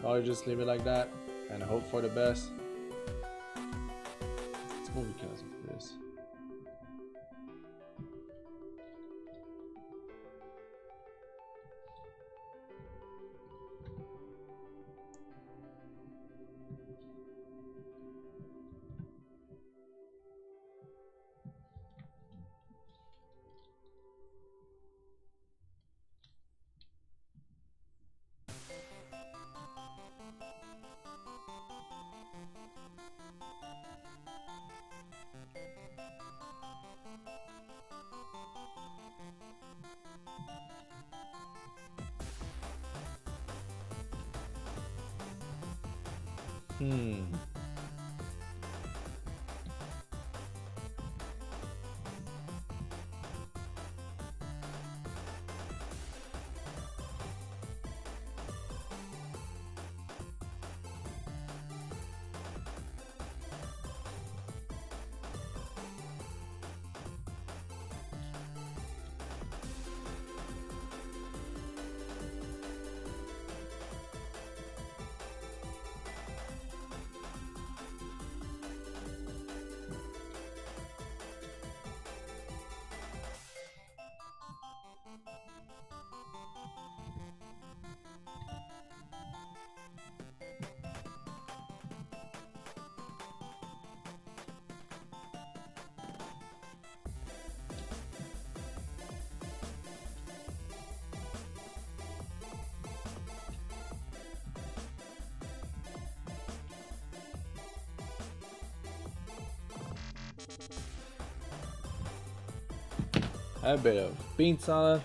Probably just leave it like that and hope for the best. It's more because of this. A bit of bean salad.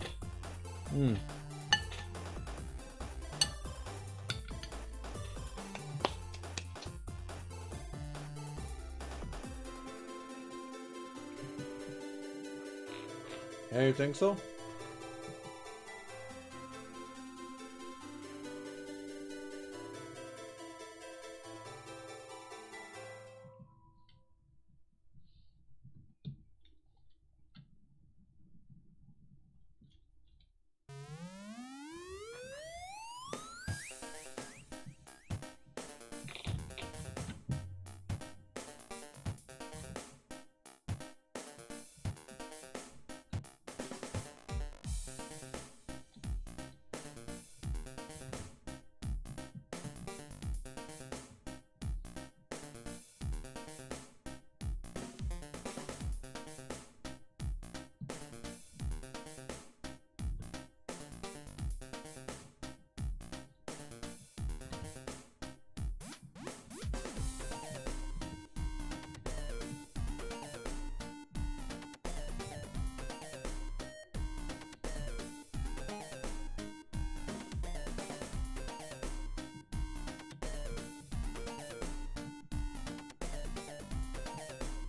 Yeah, you think so?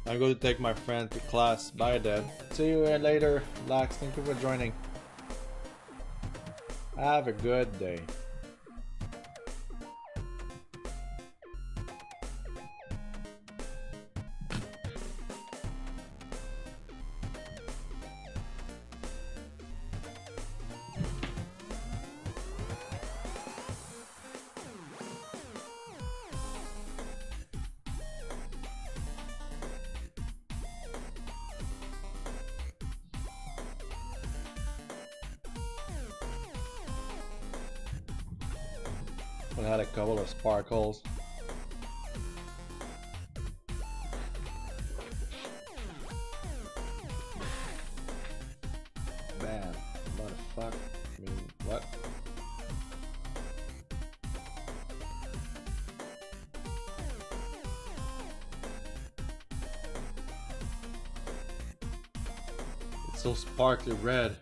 I'm going to take my friend to class. Bye, Dad. See you later, Lax. Thank you for joining. Have a good day. I had a couple of sparkles. Man, what the fuck? I mean, what? It's so sparkly red.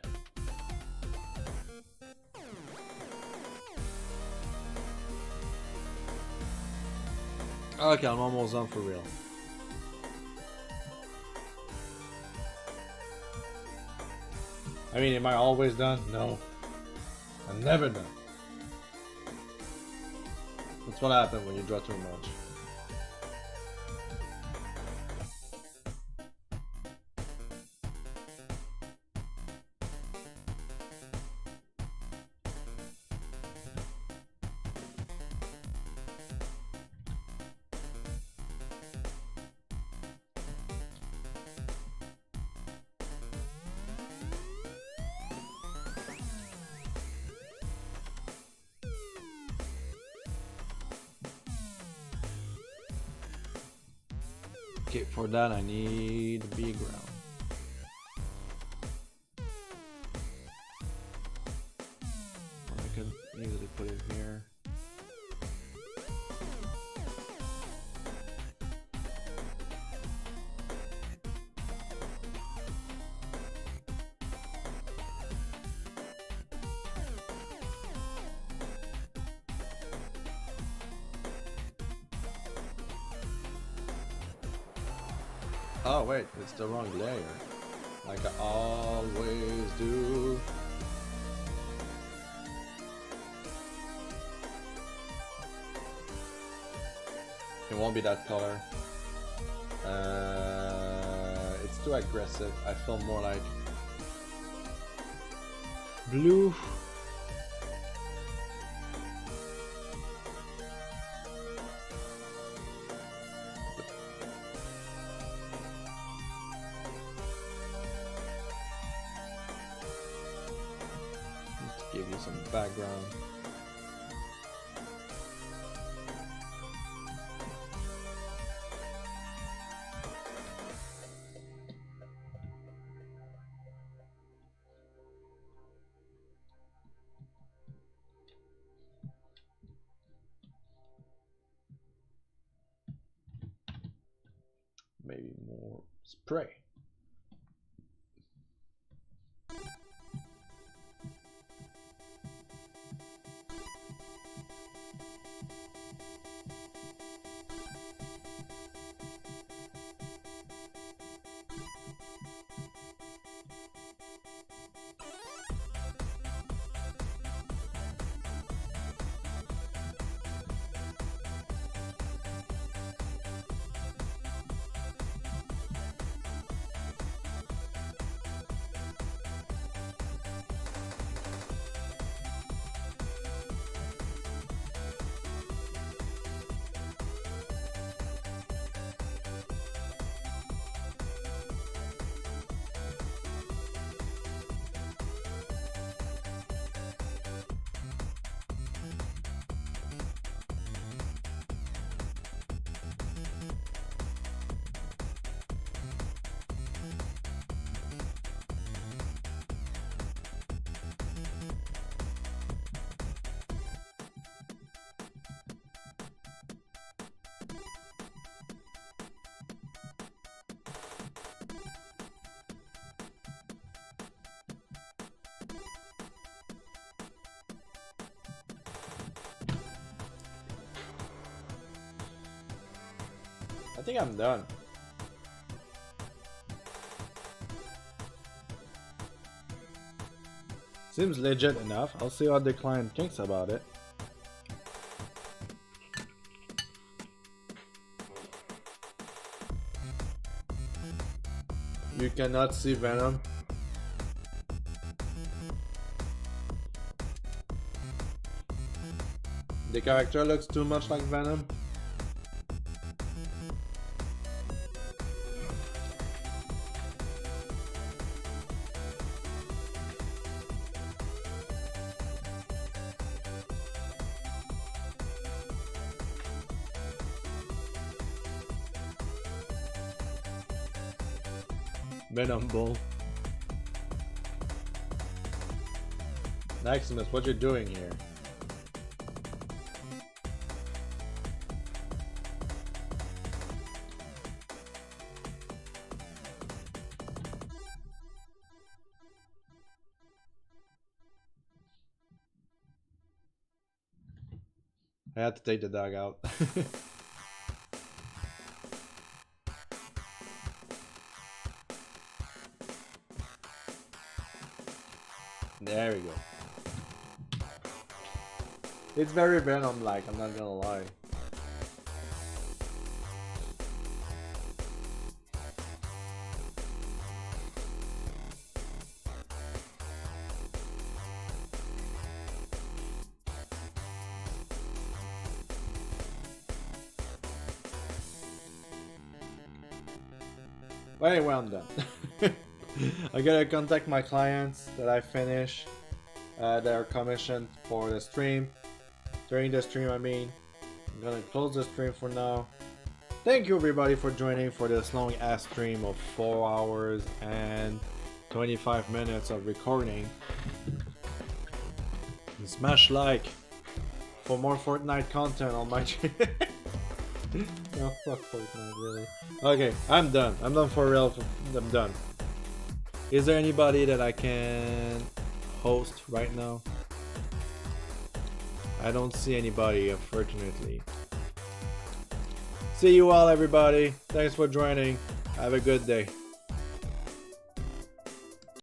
Okay, I'm almost done for real. I mean, am I always done? No. I'm never done. That's what happens when you draw too much. Okay, for that I need B ground. I can easily put it here. Oh wait, it's the wrong layer. Like I always do. It won't be that color. It's too aggressive. I feel more like blue. Give you some background. Maybe more spray. I think I'm done. Seems legit enough. I'll see what the client thinks about it. You cannot see Venom. The character looks too much like Venom. Venom Bull. Maximus, what you doing here? I had to take the dog out. There we go. It's very Venom-like, I'm not gonna lie. But anyway, I'm done. I gotta contact my clients that I finish their commission for the stream. During the stream, I mean. I'm gonna close the stream for now. Thank you everybody for joining for this long ass stream of 4 hours and 25 minutes of recording. And smash like for more Fortnite content on my channel. No, fuck Fortnite, really. Okay, I'm done. I'm done for real. I'm done. Is there anybody that I can host right now? I don't see anybody, unfortunately. See you all, everybody. Thanks for joining. Have a good day.